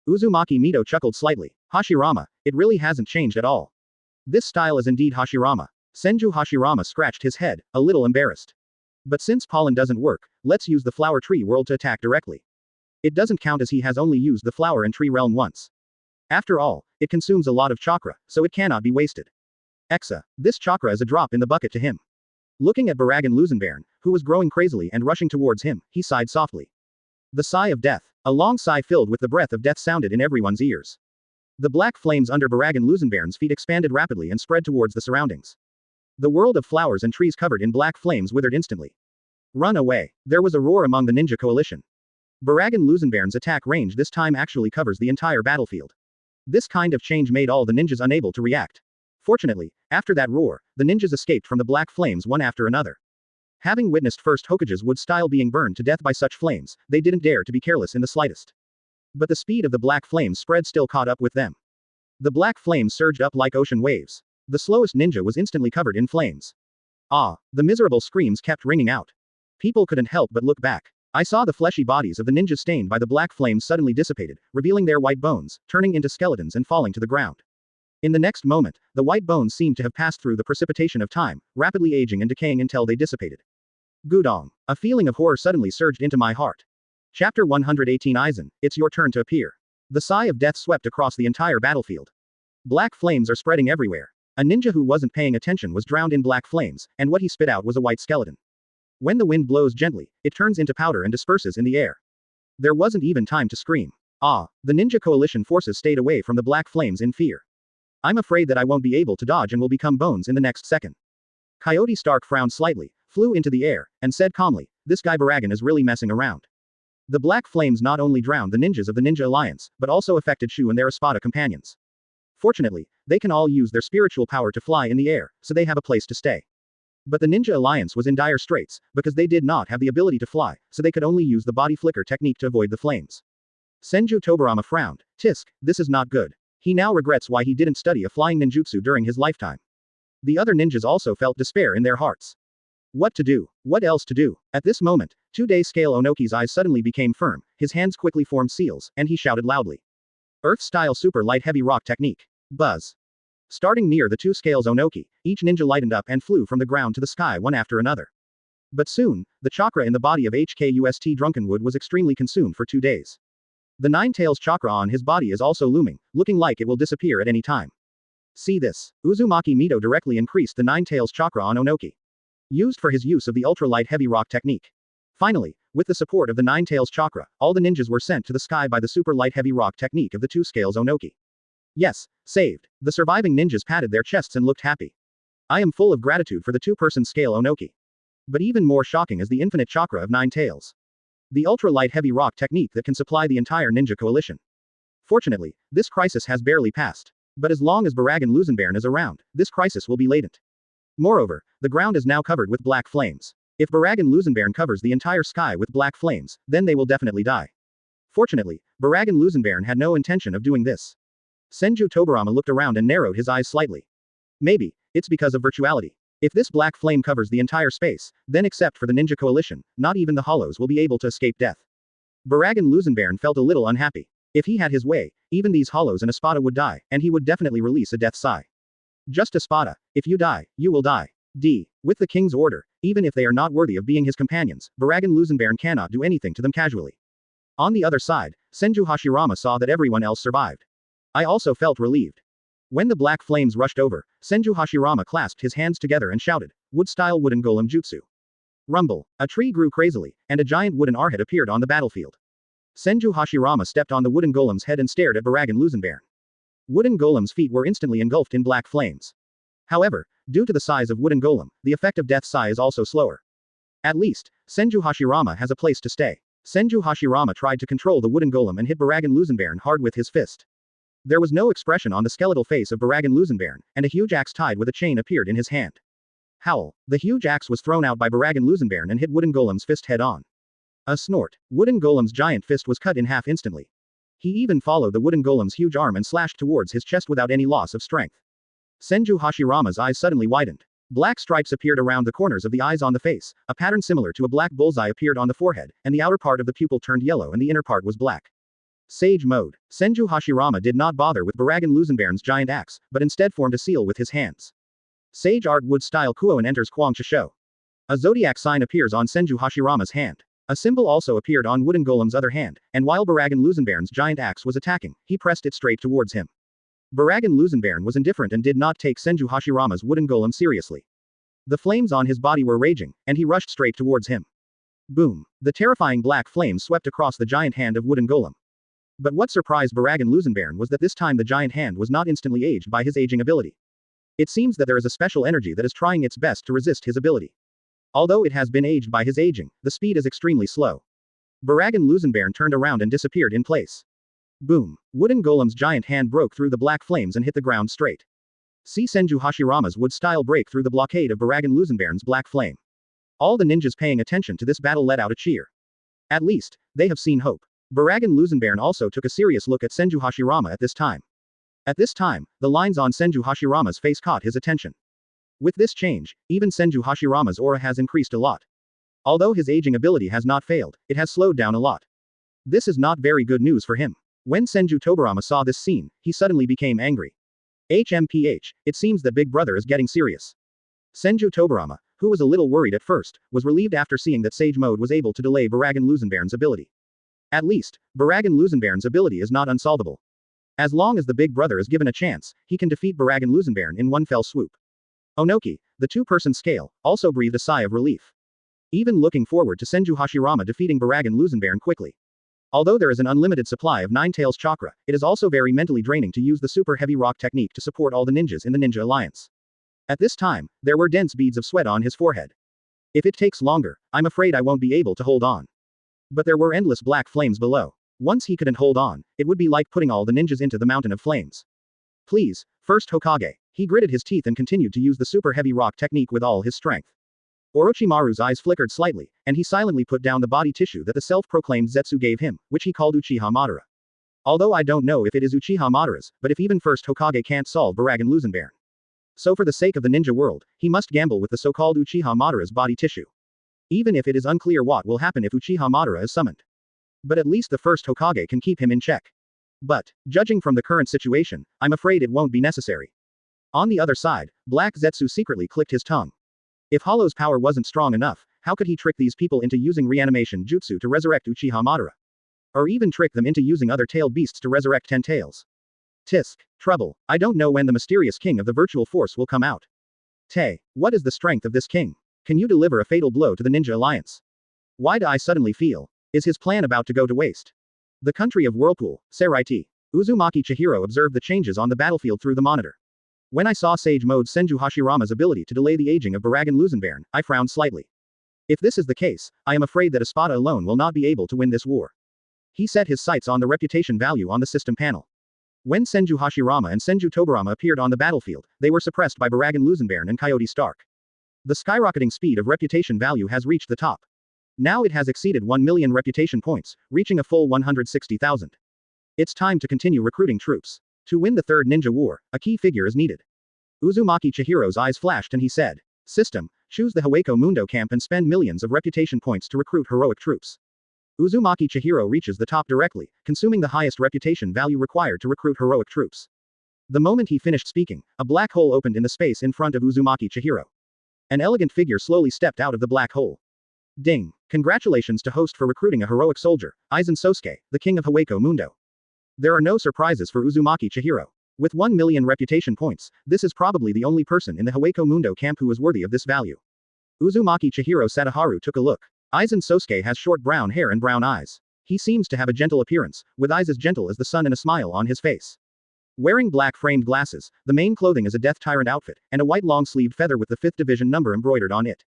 Uzumaki Mito chuckled slightly. Hashirama, it really hasn't changed at all. This style is indeed Hashirama. Senju Hashirama scratched his head, a little embarrassed. But since pollen doesn't work, let's use the flower tree world to attack directly. It doesn't count as he has only used the flower and tree realm once. After all, it consumes a lot of chakra, so it cannot be wasted. Exa, this chakra is a drop in the bucket to him. Looking at Barragan Lusenbairn, who was growing crazily and rushing towards him, he sighed softly. The sigh of death. A long sigh filled with the breath of death sounded in everyone's ears. The black flames under Barragan Lusenbairn's feet expanded rapidly and spread towards the surroundings. The world of flowers and trees covered in black flames withered instantly. Run away. There was a roar among the ninja coalition. Barragan Lusenbairn's attack range this time actually covers the entire battlefield. This kind of change made all the ninjas unable to react. Fortunately, after that roar, the ninjas escaped from the black flames one after another. Having witnessed first Hokage's wood style being burned to death by such flames, they didn't dare to be careless in the slightest. But the speed of the black flames spread still caught up with them. The black flames surged up like ocean waves. The slowest ninja was instantly covered in flames. Ah, the miserable screams kept ringing out. People couldn't help but look back. I saw the fleshy bodies of the ninjas stained by the black flames suddenly dissipated, revealing their white bones, turning into skeletons and falling to the ground. In the next moment, the white bones seemed to have passed through the precipitation of time, rapidly aging and decaying until they dissipated. Gudong. A feeling of horror suddenly surged into my heart. Chapter 118 Aizen, it's your turn to appear. The sigh of death swept across the entire battlefield. Black flames are spreading everywhere. A ninja who wasn't paying attention was drowned in black flames, and what he spit out was a white skeleton. When the wind blows gently, it turns into powder and disperses in the air. There wasn't even time to scream. Ah, the ninja coalition forces stayed away from the black flames in fear. I'm afraid that I won't be able to dodge and will become bones in the next second. Coyote Stark frowned slightly, flew into the air, and said calmly, this guy Barragan is really messing around. The black flames not only drowned the ninjas of the Ninja Alliance, but also affected Shu and their Espada companions. Fortunately, they can all use their spiritual power to fly in the air, so they have a place to stay. But the Ninja Alliance was in dire straits, because they did not have the ability to fly, so they could only use the body flicker technique to avoid the flames. Senju Tobirama frowned. Tisk, this is not good. He now regrets why he didn't study a flying ninjutsu during his lifetime. The other ninjas also felt despair in their hearts. What to do? What else to do? At this moment, 2-day scale Onoki's eyes suddenly became firm, his hands quickly formed seals, and he shouted loudly. Earth-style super light heavy rock technique. Buzz. Starting near the 2 scales Onoki, each ninja lightened up and flew from the ground to the sky one after another. But soon, the chakra in the body of HKUST Drunkenwood was extremely consumed for 2 days. The 9 tails chakra on his body is also looming, looking like it will disappear at any time. See this. Uzumaki Mito directly increased the 9 tails chakra on Onoki. Used for his use of the ultra-light heavy rock technique. Finally, with the support of the 9 tails chakra, all the ninjas were sent to the sky by the super light heavy rock technique of the 2 scales Onoki. Yes, saved. The surviving ninjas patted their chests and looked happy. I am full of gratitude for the 2-person scale Onoki. But even more shocking is the infinite chakra of 9 tails. The ultra-light heavy rock technique that can supply the entire ninja coalition. Fortunately, this crisis has barely passed. But as long as Barragan Lusenbairn is around, this crisis will be latent. Moreover, the ground is now covered with black flames. If Barragan Lusenbairn covers the entire sky with black flames, then they will definitely die. Fortunately, Barragan Lusenbairn had no intention of doing this. Senju Tobirama looked around and narrowed his eyes slightly. Maybe, it's because of virtuality. If this black flame covers the entire space, then except for the ninja coalition, not even the hollows will be able to escape death. Barragan Lusenbairn felt a little unhappy. If he had his way, even these hollows and Espada would die, and he would definitely release a death sigh. Just Espada, if you die, you will die. With the king's order, even if they are not worthy of being his companions, Barragan Lusenbairn cannot do anything to them casually. On the other side, Senju Hashirama saw that everyone else survived. I also felt relieved. When the black flames rushed over, Senju Hashirama clasped his hands together and shouted, Wood-style wooden golem jutsu. Rumble. A tree grew crazily, and a giant wooden arhat appeared on the battlefield. Senju Hashirama stepped on the wooden golem's head and stared at Barragan Lusenbairn. Wooden golem's feet were instantly engulfed in black flames. However, due to the size of wooden golem, the effect of death sigh is also slower. At least, Senju Hashirama has a place to stay. Senju Hashirama tried to control the wooden golem and hit Barragan Lusenbairn hard with his fist. There was no expression on the skeletal face of Barragan Lusenbairn, and a huge axe tied with a chain appeared in his hand. Howl. The huge axe was thrown out by Barragan Lusenbairn and hit Wooden Golem's fist head on. A snort. Wooden Golem's giant fist was cut in half instantly. He even followed the Wooden Golem's huge arm and slashed towards his chest without any loss of strength. Senju Hashirama's eyes suddenly widened. Black stripes appeared around the corners of the eyes on the face, a pattern similar to a black bullseye appeared on the forehead, and the outer part of the pupil turned yellow and the inner part was black. Sage mode. Senju Hashirama did not bother with Barragan Lusenbairn's giant axe, but instead formed a seal with his hands. Sage Art Wood Style Kuoin enters Kwang Chisho. A zodiac sign appears on Senju Hashirama's hand. A symbol also appeared on Wooden Golem's other hand, and while Barragan Lusenbairn's giant axe was attacking, he pressed it straight towards him. Barragan Lusenbairn was indifferent and did not take Senju Hashirama's Wooden Golem seriously. The flames on his body were raging, and he rushed straight towards him. Boom! The terrifying black flames swept across the giant hand of Wooden Golem. But what surprised Barragan Lusenbairn was that this time the giant hand was not instantly aged by his aging ability. It seems that there is a special energy that is trying its best to resist his ability. Although it has been aged by his aging, the speed is extremely slow. Barragan Lusenbairn turned around and disappeared in place. Boom! Wooden Golem's giant hand broke through the black flames and hit the ground straight. See Senju Hashirama's wood style break through the blockade of Barragan Lusenbairn's black flame. All the ninjas paying attention to this battle let out a cheer. At least, they have seen hope. Barragan Lusenbairn also took a serious look at Senju Hashirama at this time. At this time, the lines on Senju Hashirama's face caught his attention. With this change, even Senju Hashirama's aura has increased a lot. Although his aging ability has not failed, it has slowed down a lot. This is not very good news for him. When Senju Tobirama saw this scene, he suddenly became angry. HMPH, it seems that Big Brother is getting serious. Senju Tobirama, who was a little worried at first, was relieved after seeing that Sage Mode was able to delay Barragan Lusenbairn's ability. At least, Barragan Lusenbairn's ability is not unsolvable. As long as the Big Brother is given a chance, he can defeat Barragan Lusenbairn in one fell swoop. Onoki, the two-person scale, also breathed a sigh of relief. Even looking forward to Senju Hashirama defeating Barragan Lusenbairn quickly. Although there is an unlimited supply of Nine-Tails Chakra, it is also very mentally draining to use the super heavy rock technique to support all the ninjas in the Ninja Alliance. At this time, there were dense beads of sweat on his forehead. If it takes longer, I'm afraid I won't be able to hold on. But there were endless black flames below. Once he couldn't hold on, it would be like putting all the ninjas into the mountain of flames. Please, first Hokage. He gritted his teeth and continued to use the super heavy rock technique with all his strength. Orochimaru's eyes flickered slightly, and he silently put down the body tissue that the self-proclaimed Zetsu gave him, which he called Uchiha Madara. Although I don't know if it is Uchiha Madara's, but if even first Hokage can't solve Barragan Lusenbairn. So for the sake of the ninja world, he must gamble with the so-called Uchiha Madara's body tissue. Even if it is unclear what will happen if Uchiha Madara is summoned. But at least the first Hokage can keep him in check. But, judging from the current situation, I'm afraid it won't be necessary. On the other side, Black Zetsu secretly clicked his tongue. If Hollow's power wasn't strong enough, how could he trick these people into using reanimation jutsu to resurrect Uchiha Madara? Or even trick them into using other tailed beasts to resurrect 10 tails? Tisk. Trouble. I don't know when the mysterious king of the virtual force will come out. Tay. What is the strength of this king? Can you deliver a fatal blow to the Ninja Alliance? Why do I suddenly feel? Is his plan about to go to waste? The country of Whirlpool, Seireiyan. Uzumaki Chihiro observed the changes on the battlefield through the monitor. When I saw Sage Mode Senju Hashirama's ability to delay the aging of Barragan Lusenbairn, I frowned slightly. If this is the case, I am afraid that Espada alone will not be able to win this war. He set his sights on the reputation value on the system panel. When Senju Hashirama and Senju Tobirama appeared on the battlefield, they were suppressed by Barragan Lusenbairn and Coyote Stark. The skyrocketing speed of reputation value has reached the top. Now it has exceeded 1 million reputation points, reaching a full 160,000. It's time to continue recruiting troops. To win the third ninja war, a key figure is needed. Uzumaki Chihiro's eyes flashed and he said, System, choose the Hueco Mundo camp and spend millions of reputation points to recruit heroic troops. Uzumaki Chihiro reaches the top directly, consuming the highest reputation value required to recruit heroic troops. The moment he finished speaking, a black hole opened in the space in front of Uzumaki Chihiro. An elegant figure slowly stepped out of the black hole. Ding! Congratulations to host for recruiting a heroic soldier, Aizen Sosuke, the king of Hueco Mundo. There are no surprises for Uzumaki Chihiro. With 1 million reputation points, this is probably the only person in the Hueco Mundo camp who is worthy of this value. Uzumaki Chihiro Sadaharu took a look. Aizen Sosuke has short brown hair and brown eyes. He seems to have a gentle appearance, with eyes as gentle as the sun and a smile on his face. Wearing black framed glasses, the main clothing is a Death Tyrant outfit, and a white long-sleeved feather with the 5th Division number embroidered on it.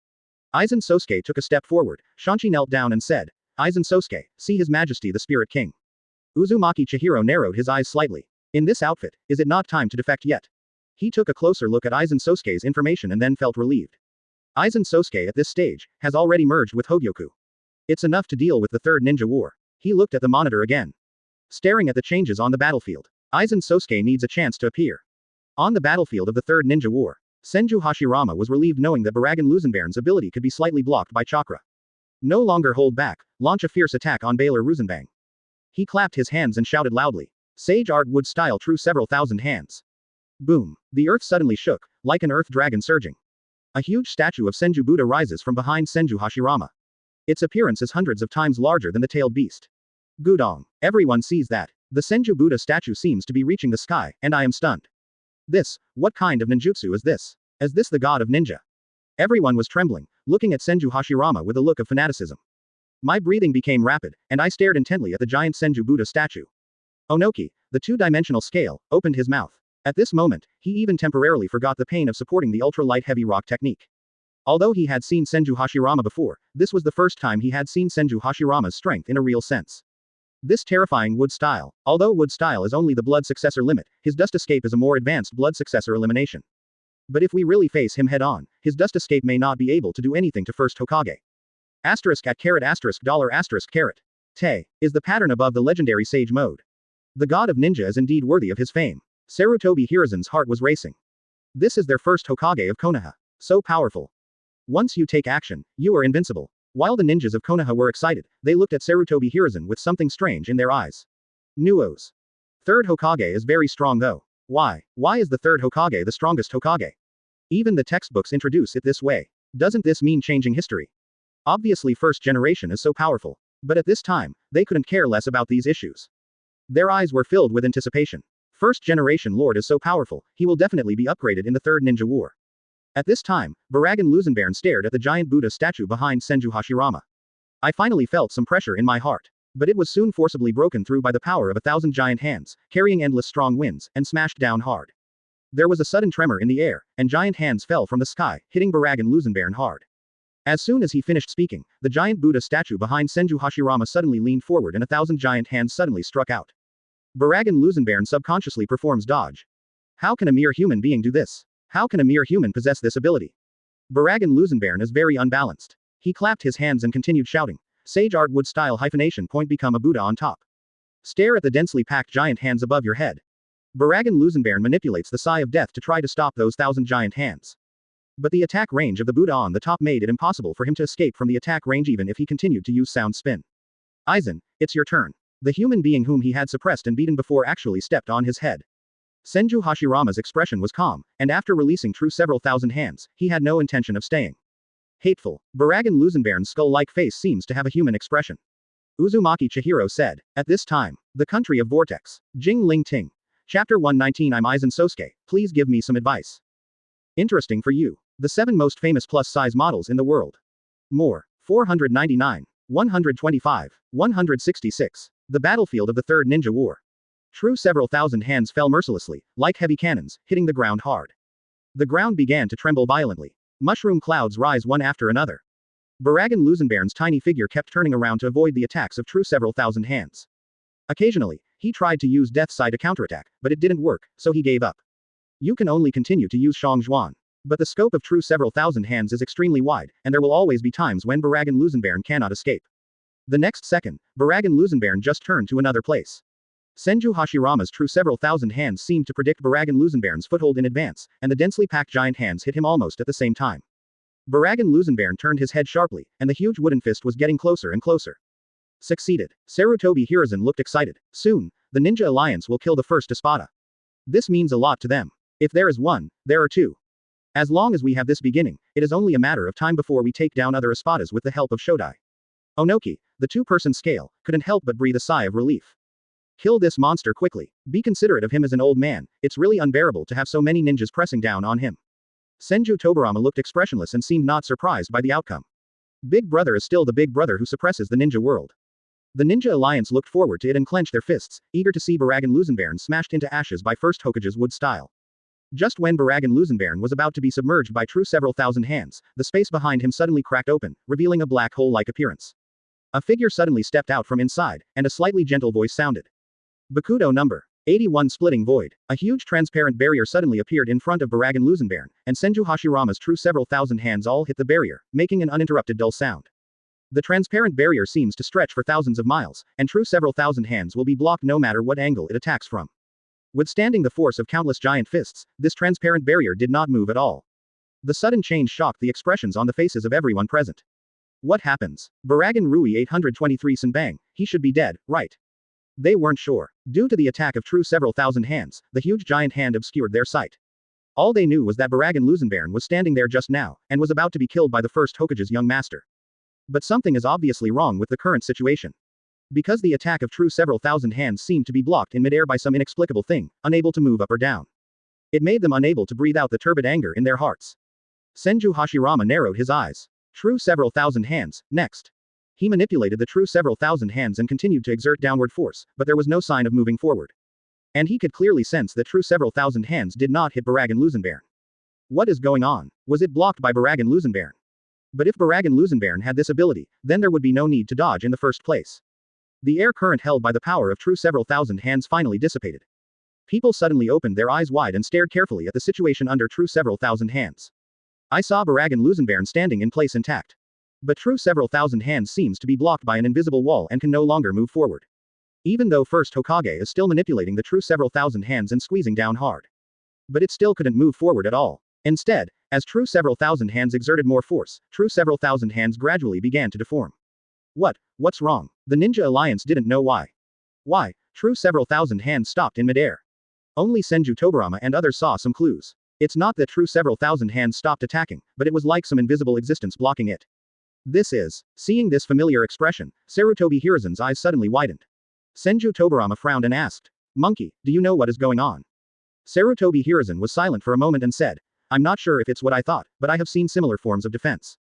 Aizen Sosuke took a step forward. Shanchi knelt down and said, Aizen Sosuke, see His Majesty the Spirit King. Uzumaki Chihiro narrowed his eyes slightly. In this outfit, is it not time to defect yet? He took a closer look at Aizen Sosuke's information and then felt relieved. Aizen Sosuke at this stage has already merged with Hogyoku. It's enough to deal with the Third Ninja War. He looked at the monitor again. Staring at the changes on the battlefield, Aizen Sosuke needs a chance to appear. On the battlefield of the Third Ninja War, Senju Hashirama was relieved knowing that Barragan Lusenbairn's ability could be slightly blocked by Chakra. No longer hold back, launch a fierce attack on Baylor Rusenbang. He clapped his hands and shouted loudly. Sage Art Wood style true several thousand hands. Boom. The earth suddenly shook, like an earth dragon surging. A huge statue of Senju Buddha rises from behind Senju Hashirama. Its appearance is hundreds of times larger than the tailed beast. Gudong. Everyone sees that. The Senju Buddha statue seems to be reaching the sky, and I am stunned. What kind of ninjutsu is this? Is this the god of ninja? Everyone was trembling, looking at Senju Hashirama with a look of fanaticism. My breathing became rapid, and I stared intently at the giant Senju Buddha statue. Onoki, the two-dimensional scale, opened his mouth. At this moment, he even temporarily forgot the pain of supporting the ultra-light heavy rock technique. Although he had seen Senju Hashirama before, this was the first time he had seen Senju Hashirama's strength in a real sense. This terrifying wood style, although wood style is only the blood successor limit, his dust escape is a more advanced blood successor elimination. But if we really face him head-on, his dust escape may not be able to do anything to first Hokage. Asterisk at caret asterisk dollar asterisk caret. Te, is the pattern above the legendary sage mode. The god of ninja is indeed worthy of his fame. Sarutobi Hiruzen's heart was racing. This is their first Hokage of Konoha. So powerful. Once you take action, you are invincible. While the ninjas of Konoha were excited, they looked at Sarutobi Hiruzen with something strange in their eyes. Nuos. Third Hokage is very strong though. Why? Why is the third Hokage the strongest Hokage? Even the textbooks introduce it this way. Doesn't this mean changing history? Obviously first generation is so powerful. But at this time, they couldn't care less about these issues. Their eyes were filled with anticipation. First generation lord is so powerful, he will definitely be upgraded in the Third Ninja War. At this time, Barragan Lusenbairn stared at the giant Buddha statue behind Senju Hashirama. I finally felt some pressure in my heart. But it was soon forcibly broken through by the power of 1,000 giant hands, carrying endless strong winds, and smashed down hard. There was a sudden tremor in the air, and giant hands fell from the sky, hitting Barragan Lusenbairn hard. As soon as he finished speaking, the giant Buddha statue behind Senju Hashirama suddenly leaned forward and 1,000 giant hands suddenly struck out. Barragan Lusenbairn subconsciously performs dodge. How can a mere human being do this? How can a mere human possess this ability? Barragan Lusenbairn is very unbalanced. He clapped his hands and continued shouting. Sage art wood style hyphenation point become a Buddha on top. Stare at the densely packed giant hands above your head. Barragan Lusenbairn manipulates the sigh of death to try to stop those 1,000 giant hands. But the attack range of the Buddha on the top made it impossible for him to escape from the attack range even if he continued to use sound spin. Aizen, it's your turn. The human being whom he had suppressed and beaten before actually stepped on his head. Senju Hashirama's expression was calm, and after releasing true several thousand hands, he had no intention of staying. Hateful. Barragan Lusenbairn's skull-like face seems to have a human expression. Uzumaki Chihiro said. At this time, the country of Vortex. Jing Ling Ting. Chapter 119 I'm Aizen Sosuke, please give me some advice. Interesting for you. The 7 most famous plus-size models in the world. More. 499. 125. 166. The battlefield of the Third Ninja War. True several thousand hands fell mercilessly, like heavy cannons, hitting the ground hard. The ground began to tremble violently. Mushroom clouds rise one after another. Barragan Lusenbairn's tiny figure kept turning around to avoid the attacks of true several thousand hands. Occasionally, he tried to use Death Sigh to counterattack, but it didn't work, so he gave up. You can only continue to use Shang Zhuan. But the scope of true several thousand hands is extremely wide, and there will always be times when Barragan Lusenbairn cannot escape. The next second, Barragan Lusenbairn just turned to another place. Senju Hashirama's true several thousand hands seemed to predict Barragan Lusenbairn's foothold in advance, and the densely packed giant hands hit him almost at the same time. Barragan Lusenbairn turned his head sharply, and the huge wooden fist was getting closer and closer. Succeeded. Sarutobi Hiruzen looked excited. Soon, the Ninja Alliance will kill the first Espada. This means a lot to them. If there is one, there are two. As long as we have this beginning, it is only a matter of time before we take down other Espadas with the help of Shodai. Onoki, the two-person scale, couldn't help but breathe a sigh of relief. Kill this monster quickly. Be considerate of him as an old man, it's really unbearable to have so many ninjas pressing down on him. Senju Tobirama looked expressionless and seemed not surprised by the outcome. Big Brother is still the big brother who suppresses the ninja world. The Ninja Alliance looked forward to it and clenched their fists, eager to see Barragan Lusenbairn smashed into ashes by first Hokage's wood style. Just when Barragan Lusenbairn was about to be submerged by true several thousand hands, the space behind him suddenly cracked open, revealing a black hole-like appearance. A figure suddenly stepped out from inside, and a slightly gentle voice sounded. Bakudo number. 81 Splitting Void. A huge transparent barrier suddenly appeared in front of Barragan Lusenbairn, and Senju Hashirama's true several thousand hands all hit the barrier, making an uninterrupted dull sound. The transparent barrier seems to stretch for thousands of miles, and true several thousand hands will be blocked no matter what angle it attacks from. Withstanding the force of countless giant fists, this transparent barrier did not move at all. The sudden change shocked the expressions on the faces of everyone present. What happens? Barragan Rui 823 Senbang, he should be dead, right? They weren't sure. Due to the attack of true several thousand hands, the huge giant hand obscured their sight. All they knew was that Barragan Lusenbairn was standing there just now, and was about to be killed by the first Hokage's young master. But something is obviously wrong with the current situation. Because the attack of true several thousand hands seemed to be blocked in midair by some inexplicable thing, unable to move up or down. It made them unable to breathe out the turbid anger in their hearts. Senju Hashirama narrowed his eyes. True several thousand hands, next. He manipulated the true several thousand hands and continued to exert downward force, but there was no sign of moving forward. And he could clearly sense that true several thousand hands did not hit Barragan Lusenbairn. What is going on? Was it blocked by Barragan Lusenbairn? But if Barragan Lusenbairn had this ability, then there would be no need to dodge in the first place. The air current held by the power of true several thousand hands finally dissipated. People suddenly opened their eyes wide and stared carefully at the situation under true several thousand hands. I saw Barragan Lusenbairn standing in place intact. But true several thousand hands seems to be blocked by an invisible wall and can no longer move forward. Even though first Hokage is still manipulating the true several thousand hands and squeezing down hard. But it still couldn't move forward at all. Instead, as true several thousand hands exerted more force, true several thousand hands gradually began to deform. What's wrong? The Ninja Alliance didn't know why. Why? True several thousand hands stopped in midair. Only Senju Tobirama and others saw some clues. It's not that true several thousand hands stopped attacking, but it was like some invisible existence blocking it. Seeing this familiar expression, Sarutobi Hiruzen's eyes suddenly widened. Senju Tobirama frowned and asked, "Monkey, do you know what is going on?" Sarutobi Hiruzen was silent for a moment and said, "I'm not sure if it's what I thought, but I have seen similar forms of defense."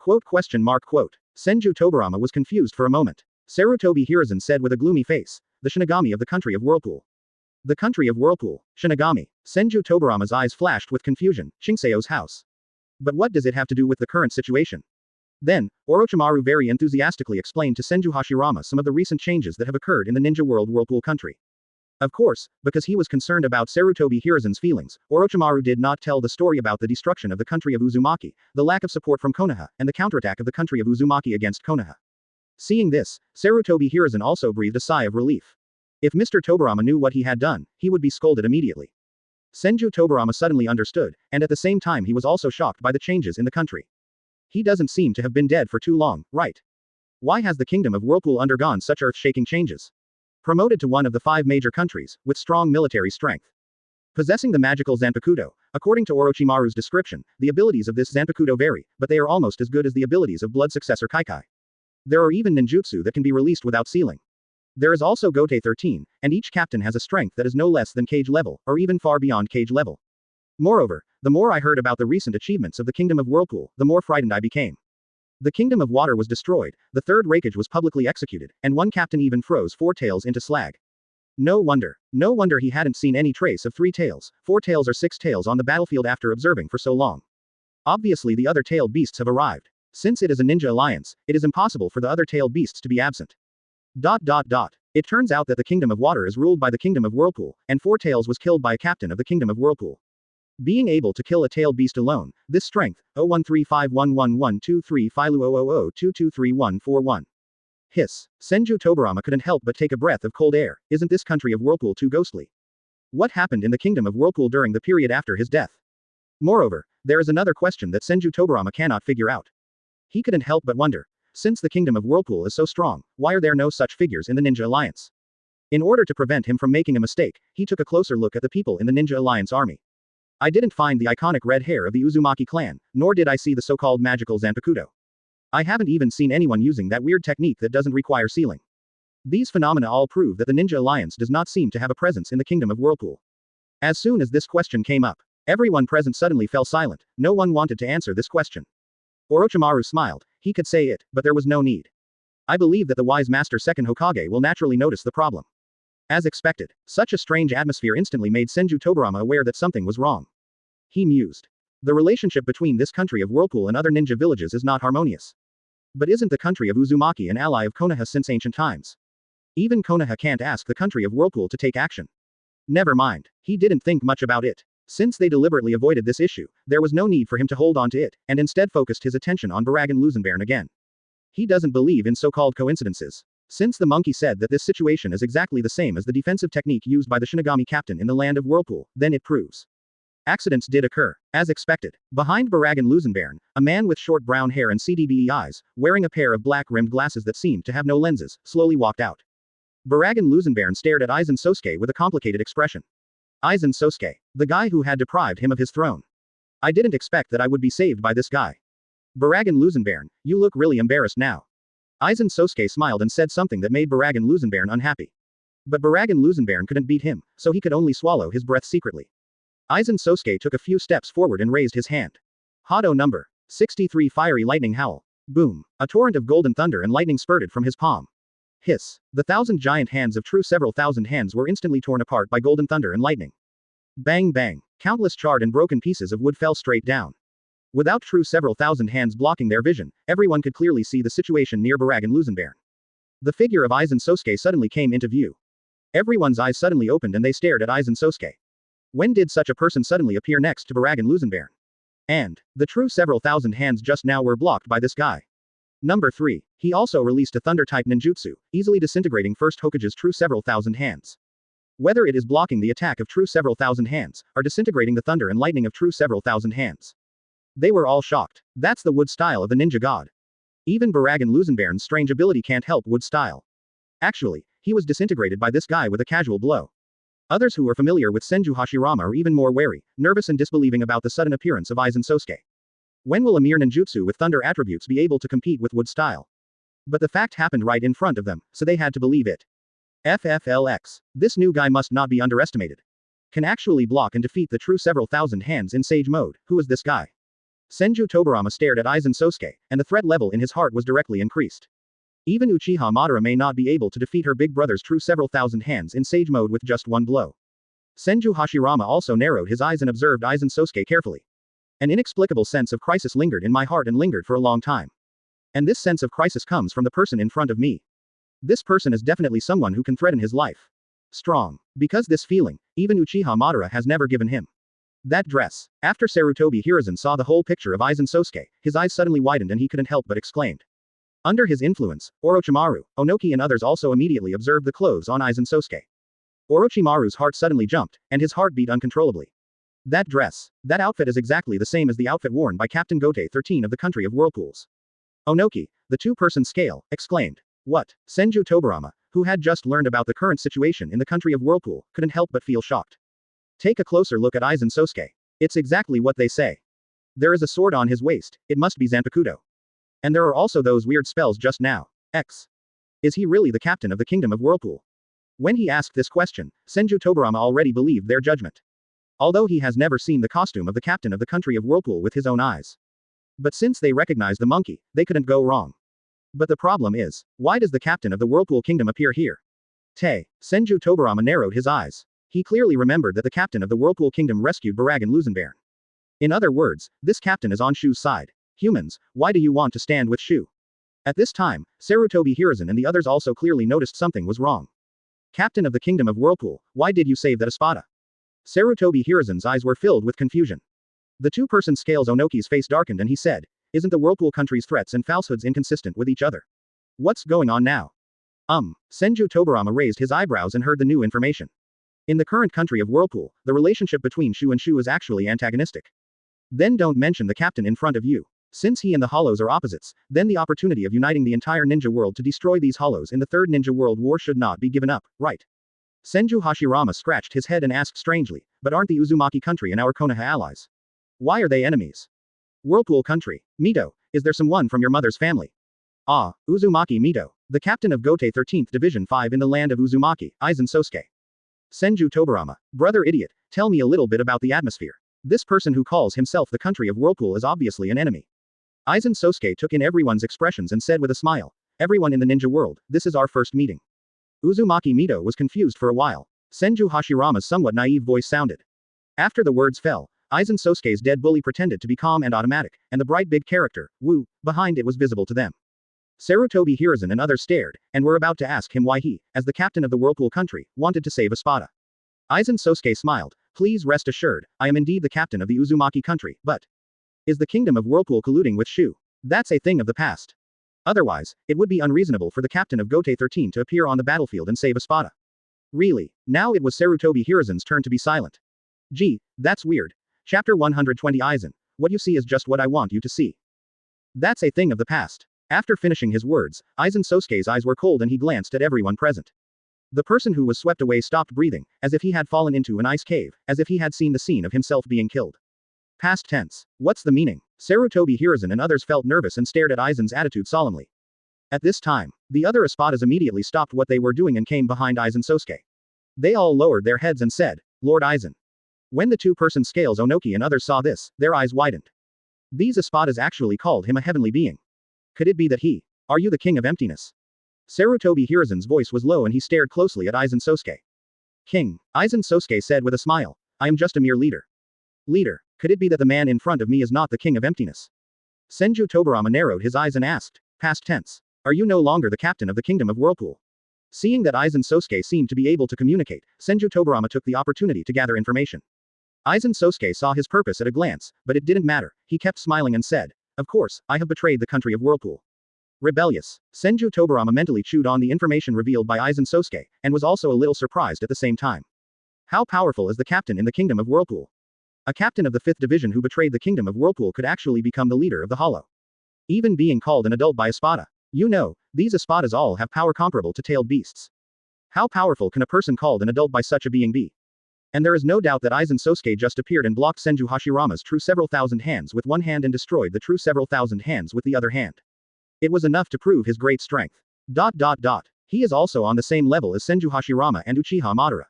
Senju Tobirama was confused for a moment. Sarutobi Hiruzen said with a gloomy face, "The Shinigami of the country of Whirlpool." The country of Whirlpool, Shinigami. Senju Tobirama's eyes flashed with confusion, Shinseo's house. But what does it have to do with the current situation? Then, Orochimaru very enthusiastically explained to Senju Hashirama some of the recent changes that have occurred in the ninja world Whirlpool country. Of course, because he was concerned about Sarutobi Hiruzen's feelings, Orochimaru did not tell the story about the destruction of the country of Uzumaki, the lack of support from Konoha, and the counterattack of the country of Uzumaki against Konoha. Seeing this, Sarutobi Hiruzen also breathed a sigh of relief. If Mr. Tobirama knew what he had done, he would be scolded immediately. Senju Tobirama suddenly understood, and at the same time he was also shocked by the changes in the country. He doesn't seem to have been dead for too long, right? Why has the Kingdom of Whirlpool undergone such earth-shaking changes? Promoted to one of the 5 major countries, with strong military strength. Possessing the magical Zanpakuto, according to Orochimaru's description, the abilities of this Zanpakuto vary, but they are almost as good as the abilities of blood successor Kaikai. There are even ninjutsu that can be released without ceiling. There is also Gotei 13, and each captain has a strength that is no less than cage level, or even far beyond cage level. Moreover, the more I heard about the recent achievements of the Kingdom of Whirlpool, the more frightened I became. The Kingdom of Water was destroyed, the third Raikage was publicly executed, and one captain even froze 4 tails into slag. No wonder he hadn't seen any trace of 3 tails, 4 tails or 6 tails on the battlefield after observing for so long. Obviously the other tailed beasts have arrived. Since it is a ninja alliance, it is impossible for the other tailed beasts to be absent. It turns out that the Kingdom of Water is ruled by the Kingdom of Whirlpool, and 4 tails was killed by a captain of the Kingdom of Whirlpool. Being able to kill a tailed beast alone, this strength, 0135111235000223141. Hiss. Senju Tobirama couldn't help but take a breath of cold air. Isn't this country of Whirlpool too ghostly? What happened in the Kingdom of Whirlpool during the period after his death? Moreover, there is another question that Senju Tobirama cannot figure out. He couldn't help but wonder. Since the Kingdom of Whirlpool is so strong, why are there no such figures in the Ninja Alliance? In order to prevent him from making a mistake, he took a closer look at the people in the Ninja Alliance army. I didn't find the iconic red hair of the Uzumaki clan, nor did I see the so-called magical Zanpakuto. I haven't even seen anyone using that weird technique that doesn't require sealing. These phenomena all prove that the Ninja Alliance does not seem to have a presence in the Kingdom of Whirlpool. As soon as this question came up, everyone present suddenly fell silent. No one wanted to answer this question. Orochimaru smiled. He could say it, but there was no need. I believe that the wise master second Hokage will naturally notice the problem. As expected, such a strange atmosphere instantly made Senju Tobirama aware that something was wrong. He mused. The relationship between this country of Whirlpool and other ninja villages is not harmonious. But isn't the country of Uzumaki an ally of Konoha since ancient times? Even Konoha can't ask the country of Whirlpool to take action. Never mind. He didn't think much about it. Since they deliberately avoided this issue, there was no need for him to hold on to it, and instead focused his attention on Barragan Lusenbairn again. He doesn't believe in so-called coincidences. Since the monkey said that this situation is exactly the same as the defensive technique used by the Shinigami captain in the land of Whirlpool, then it proves. Accidents did occur, as expected. Behind Barragan Lusenbairn, a man with short brown hair and CDBE eyes, wearing a pair of black-rimmed glasses that seemed to have no lenses, slowly walked out. Barragan Lusenbairn stared at Aizen Sosuke with a complicated expression. Aizen Sosuke, the guy who had deprived him of his throne. I didn't expect that I would be saved by this guy. Barragan Lusenbairn, you look really embarrassed now. Aizen Sosuke smiled and said something that made Barragan Lusenbairn unhappy. But Barragan Lusenbairn couldn't beat him, so he could only swallow his breath secretly. Aizen Sosuke took a few steps forward and raised his hand. Hado number 63 fiery lightning howl. Boom. A torrent of golden thunder and lightning spurted from his palm. Hiss. The 1,000 giant hands of true several thousand hands were instantly torn apart by golden thunder and lightning. Bang bang. Countless charred and broken pieces of wood fell straight down. Without true several thousand hands blocking their vision, everyone could clearly see the situation near Barragan Lusenbairn. The figure of Aizen Sosuke suddenly came into view. Everyone's eyes suddenly opened and they stared at Aizen Sosuke. When did such a person suddenly appear next to Barragan Lusenbairn? And the true several thousand hands just now were blocked by this guy. Number 3. He also released a thunder-type ninjutsu, easily disintegrating first Hokage's true several thousand hands. Whether it is blocking the attack of true several thousand hands, or disintegrating the thunder and lightning of true several thousand hands. They were all shocked. That's the wood style of the ninja god. Even Barragan Lusenbairn's strange ability can't help wood style. Actually, he was disintegrated by this guy with a casual blow. Others who were familiar with Senju Hashirama are even more wary, nervous and disbelieving about the sudden appearance of Aizen Sosuke. When will a mere ninjutsu with thunder attributes be able to compete with wood style? But the fact happened right in front of them, so they had to believe it. FFLX. This new guy must not be underestimated. Can actually block and defeat the true several thousand hands in Sage mode. Who is this guy? Senju Tobirama stared at Aizen Sosuke, and the threat level in his heart was directly increased. Even Uchiha Madara may not be able to defeat her big brother's true several thousand hands in Sage mode with just one blow. Senju Hashirama also narrowed his eyes and observed Aizen Sosuke carefully. An inexplicable sense of crisis lingered in my heart and lingered for a long time. And this sense of crisis comes from the person in front of me. This person is definitely someone who can threaten his life. Strong. Because this feeling, even Uchiha Madara has never given him. That dress. After Sarutobi Hiruzen saw the whole picture of Aizen Sosuke, his eyes suddenly widened and he couldn't help but exclaimed. Under his influence, Orochimaru, Onoki and others also immediately observed the clothes on Aizen Sosuke. Orochimaru's heart suddenly jumped, and his heart beat uncontrollably. That dress, that outfit is exactly the same as the outfit worn by Captain Gotei 13 of the country of Whirlpools. Onoki, the two-person scale, exclaimed. What? Senju Tobirama, who had just learned about the current situation in the country of Whirlpool, couldn't help but feel shocked. Take a closer look at Aizen Sosuke. It's exactly what they say. There is a sword on his waist, it must be Zanpakuto. And there are also those weird spells just now. Is he really the captain of the Kingdom of Whirlpool? When he asked this question, Senju Tobirama already believed their judgment. Although he has never seen the costume of the captain of the country of Whirlpool with his own eyes. But since they recognized the monkey, they couldn't go wrong. But the problem is, why does the captain of the Whirlpool Kingdom appear here? Senju Tobirama narrowed his eyes. He clearly remembered that the captain of the Whirlpool Kingdom rescued Barragan Lusenbairn. In other words, this captain is on Shu's side. Humans, why do you want to stand with Shu? At this time, Sarutobi Hiruzen and the others also clearly noticed something was wrong. Captain of the Kingdom of Whirlpool, why did you save that espada? Sarutobi Hiruzen's eyes were filled with confusion. The two-person scale's Onoki's face darkened and he said, isn't the Whirlpool country's threats and falsehoods inconsistent with each other? What's going on now? Senju Tobirama raised his eyebrows and heard the new information. In the current country of Whirlpool, the relationship between Shu and Shu is actually antagonistic. Then don't mention the captain in front of you. Since he and the Hollows are opposites, then the opportunity of uniting the entire ninja world to destroy these Hollows in the Third Ninja World War should not be given up, right? Senju Hashirama scratched his head and asked strangely, but aren't the Uzumaki country and our Konoha allies? Why are they enemies? Whirlpool country. Mito, is there someone from your mother's family? Uzumaki Mito, the captain of Gotei 13th Division 5 in the land of Uzumaki, Aizen Sosuke. Senju Tobirama, brother idiot, tell me a little bit about the atmosphere. This person who calls himself the country of Whirlpool is obviously an enemy. Aizen Sosuke took in everyone's expressions and said with a smile, everyone in the ninja world, this is our first meeting. Uzumaki Mito was confused for a while. Senju Hashirama's somewhat naive voice sounded. After the words fell, Aizen Sosuke's dead bully pretended to be calm and automatic, and the bright big character, Wu, behind it was visible to them. Sarutobi Hiruzen and others stared, and were about to ask him why he, as the captain of the Whirlpool country, wanted to save Espada. Aizen Sosuke smiled. Please rest assured, I am indeed the captain of the Uzumaki country, but is the Kingdom of Whirlpool colluding with Shu? That's a thing of the past. Otherwise, it would be unreasonable for the captain of Gotei 13 to appear on the battlefield and save Espada. Really, now it was Sarutobi Hiruzen's turn to be silent. Gee, that's weird. Chapter 120 Aizen, what you see is just what I want you to see. That's a thing of the past. After finishing his words, Aizen Sosuke's eyes were cold and he glanced at everyone present. The person who was swept away stopped breathing, as if he had fallen into an ice cave, as if he had seen the scene of himself being killed. Past tense. What's the meaning? Sarutobi Hiruzen and others felt nervous and stared at Aizen's attitude solemnly. At this time, the other Espadas immediately stopped what they were doing and came behind Aizen Sosuke. They all lowered their heads and said, Lord Aizen. When the two-person scales Onoki and others saw this, their eyes widened. These Espadas actually called him a heavenly being. Could it be that he? Are you the king of emptiness? Sarutobi Hiruzen's voice was low and he stared closely at Aizen Sosuke. King, Aizen Sosuke said with a smile. I am just a mere leader. Leader, could it be that the man in front of me is not the king of emptiness? Senju Tobirama narrowed his eyes and asked, past tense. Are you no longer the captain of the Kingdom of Whirlpool? Seeing that Aizen Sosuke seemed to be able to communicate, Senju Tobirama took the opportunity to gather information. Aizen Sosuke saw his purpose at a glance, but it didn't matter. He kept smiling and said, of course, I have betrayed the country of Whirlpool. Rebellious. Senju Tobirama mentally chewed on the information revealed by Aizen Sosuke, and was also a little surprised at the same time. How powerful is the captain in the Kingdom of Whirlpool? A captain of the 5th division who betrayed the Kingdom of Whirlpool could actually become the leader of the Hollow. Even being called an adult by Espada. You know, these Espadas all have power comparable to tailed beasts. How powerful can a person called an adult by such a being be? And there is no doubt that Aizen Sosuke just appeared and blocked Senju Hashirama's true several thousand hands with one hand and destroyed the true several thousand hands with the other hand. It was enough to prove his great strength. He is also on the same level as Senju Hashirama and Uchiha Madara.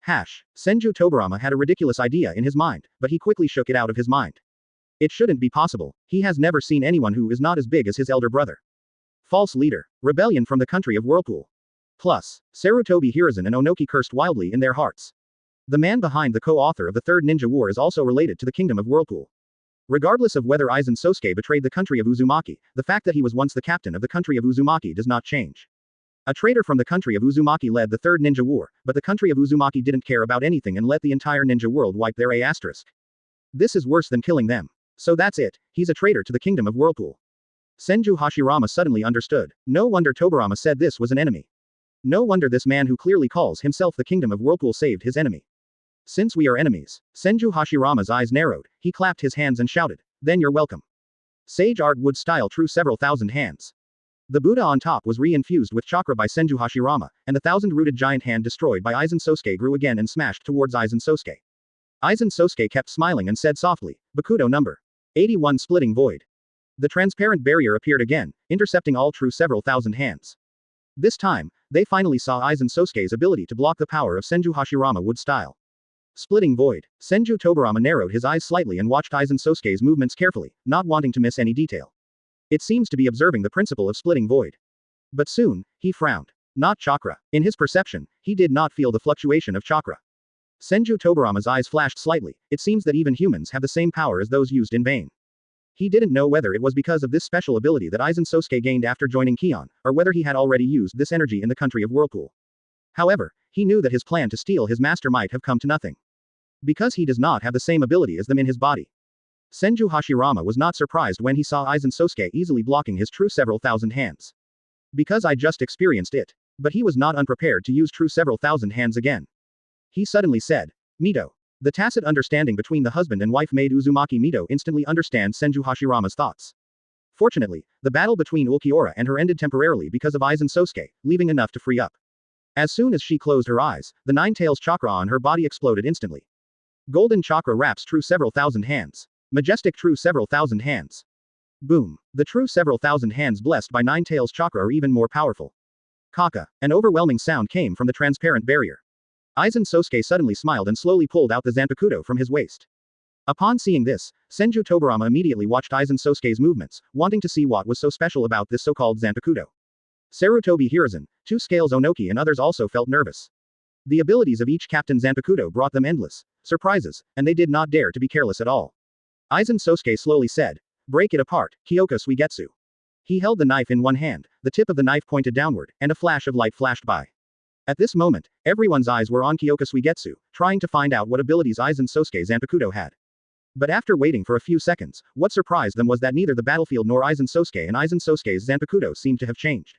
Senju Tobirama had a ridiculous idea in his mind, but he quickly shook it out of his mind. It shouldn't be possible. He has never seen anyone who is not as big as his elder brother. False leader. Rebellion from the country of Whirlpool. Plus, Sarutobi Hiruzen and Onoki cursed wildly in their hearts. The man behind the co-author of the Third Ninja War is also related to the Kingdom of Whirlpool. Regardless of whether Aizen Sosuke betrayed the country of Uzumaki, the fact that he was once the captain of the country of Uzumaki does not change. A traitor from the country of Uzumaki led the Third Ninja War, but the country of Uzumaki didn't care about anything and let the entire ninja world wipe their A*. This is worse than killing them. So that's it, he's a traitor to the Kingdom of Whirlpool. Senju Hashirama suddenly understood. No wonder Tobirama said this was an enemy. No wonder this man who clearly calls himself the Kingdom of Whirlpool saved his enemy. Since we are enemies. Senju Hashirama's eyes narrowed, he clapped his hands and shouted, then you're welcome. Sage art wood style true several thousand hands. The Buddha on top was re-infused with chakra by Senju Hashirama, and the thousand-rooted giant hand destroyed by Aizen Sosuke grew again and smashed towards Aizen Sosuke. Aizen Sosuke kept smiling and said softly, Bakudo number 81 splitting void. The transparent barrier appeared again, intercepting all true several thousand hands. This time, they finally saw Aizen Sosuke's ability to block the power of Senju Hashirama wood style. Splitting void. Senju Tobirama narrowed his eyes slightly and watched Aizen Sosuke's movements carefully, not wanting to miss any detail. It seems to be observing the principle of splitting void. But soon, he frowned. Not chakra. In his perception, he did not feel the fluctuation of chakra. Senju Tobirama's eyes flashed slightly. It seems that even humans have the same power as those used in vain. He didn't know whether it was because of this special ability that Aizen Sosuke gained after joining Kion, or whether he had already used this energy in the country of Whirlpool. However, he knew that his plan to steal his master might have come to nothing. Because he does not have the same ability as them in his body. Senju Hashirama was not surprised when he saw Aizen Sosuke easily blocking his true several thousand hands. Because I just experienced it. But he was not unprepared to use true several thousand hands again. He suddenly said, Mito. The tacit understanding between the husband and wife made Uzumaki Mito instantly understand Senju Hashirama's thoughts. Fortunately, the battle between Ukiyo-e and her ended temporarily because of Aizen Sosuke, leaving enough to free up. As soon as she closed her eyes, the nine tails chakra on her body exploded instantly. Golden chakra wraps true several thousand hands. Majestic true several thousand hands. Boom. The true several thousand hands blessed by nine tails chakra are even more powerful. Kaka. An overwhelming sound came from the transparent barrier. Aizen Sosuke suddenly smiled and slowly pulled out the Zanpakuto from his waist. Upon seeing this, Senju Tobirama immediately watched Aizen Sosuke's movements, wanting to see what was so special about this so-called Zanpakuto. Sarutobi Hiruzen, two scales Onoki and others also felt nervous. The abilities of each Captain Zanpakuto brought them endless surprises, and they did not dare to be careless at all. Aizen Sosuke slowly said, break it apart, Kyoka Suigetsu. He held the knife in one hand, the tip of the knife pointed downward, and a flash of light flashed by. At this moment, everyone's eyes were on Kyoka Suigetsu, trying to find out what abilities Aizen Sosuke Zanpakuto had. But after waiting for a few seconds, what surprised them was that neither the battlefield nor Aizen Sosuke and Aizen Sosuke's Zanpakuto seemed to have changed.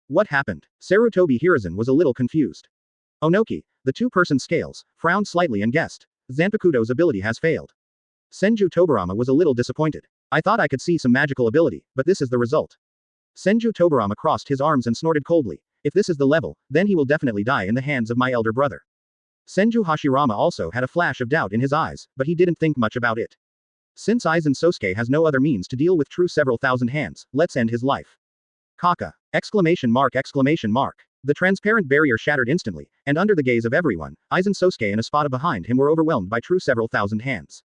What happened? Sarutobi Hiruzen was a little confused. Onoki, the two-person scales, frowned slightly and guessed, Zanpakuto's ability has failed. Senju Tobirama was a little disappointed. I thought I could see some magical ability, but this is the result. Senju Tobirama crossed his arms and snorted coldly. If this is the level, then he will definitely die in the hands of my elder brother. Senju Hashirama also had a flash of doubt in his eyes, but he didn't think much about it. Since Aizen Sosuke has no other means to deal with true several thousand hands, let's end his life. Kaka! Exclamation mark! Exclamation mark! The transparent barrier shattered instantly, and under the gaze of everyone, Aizen Sosuke and Espada behind him were overwhelmed by true several thousand hands.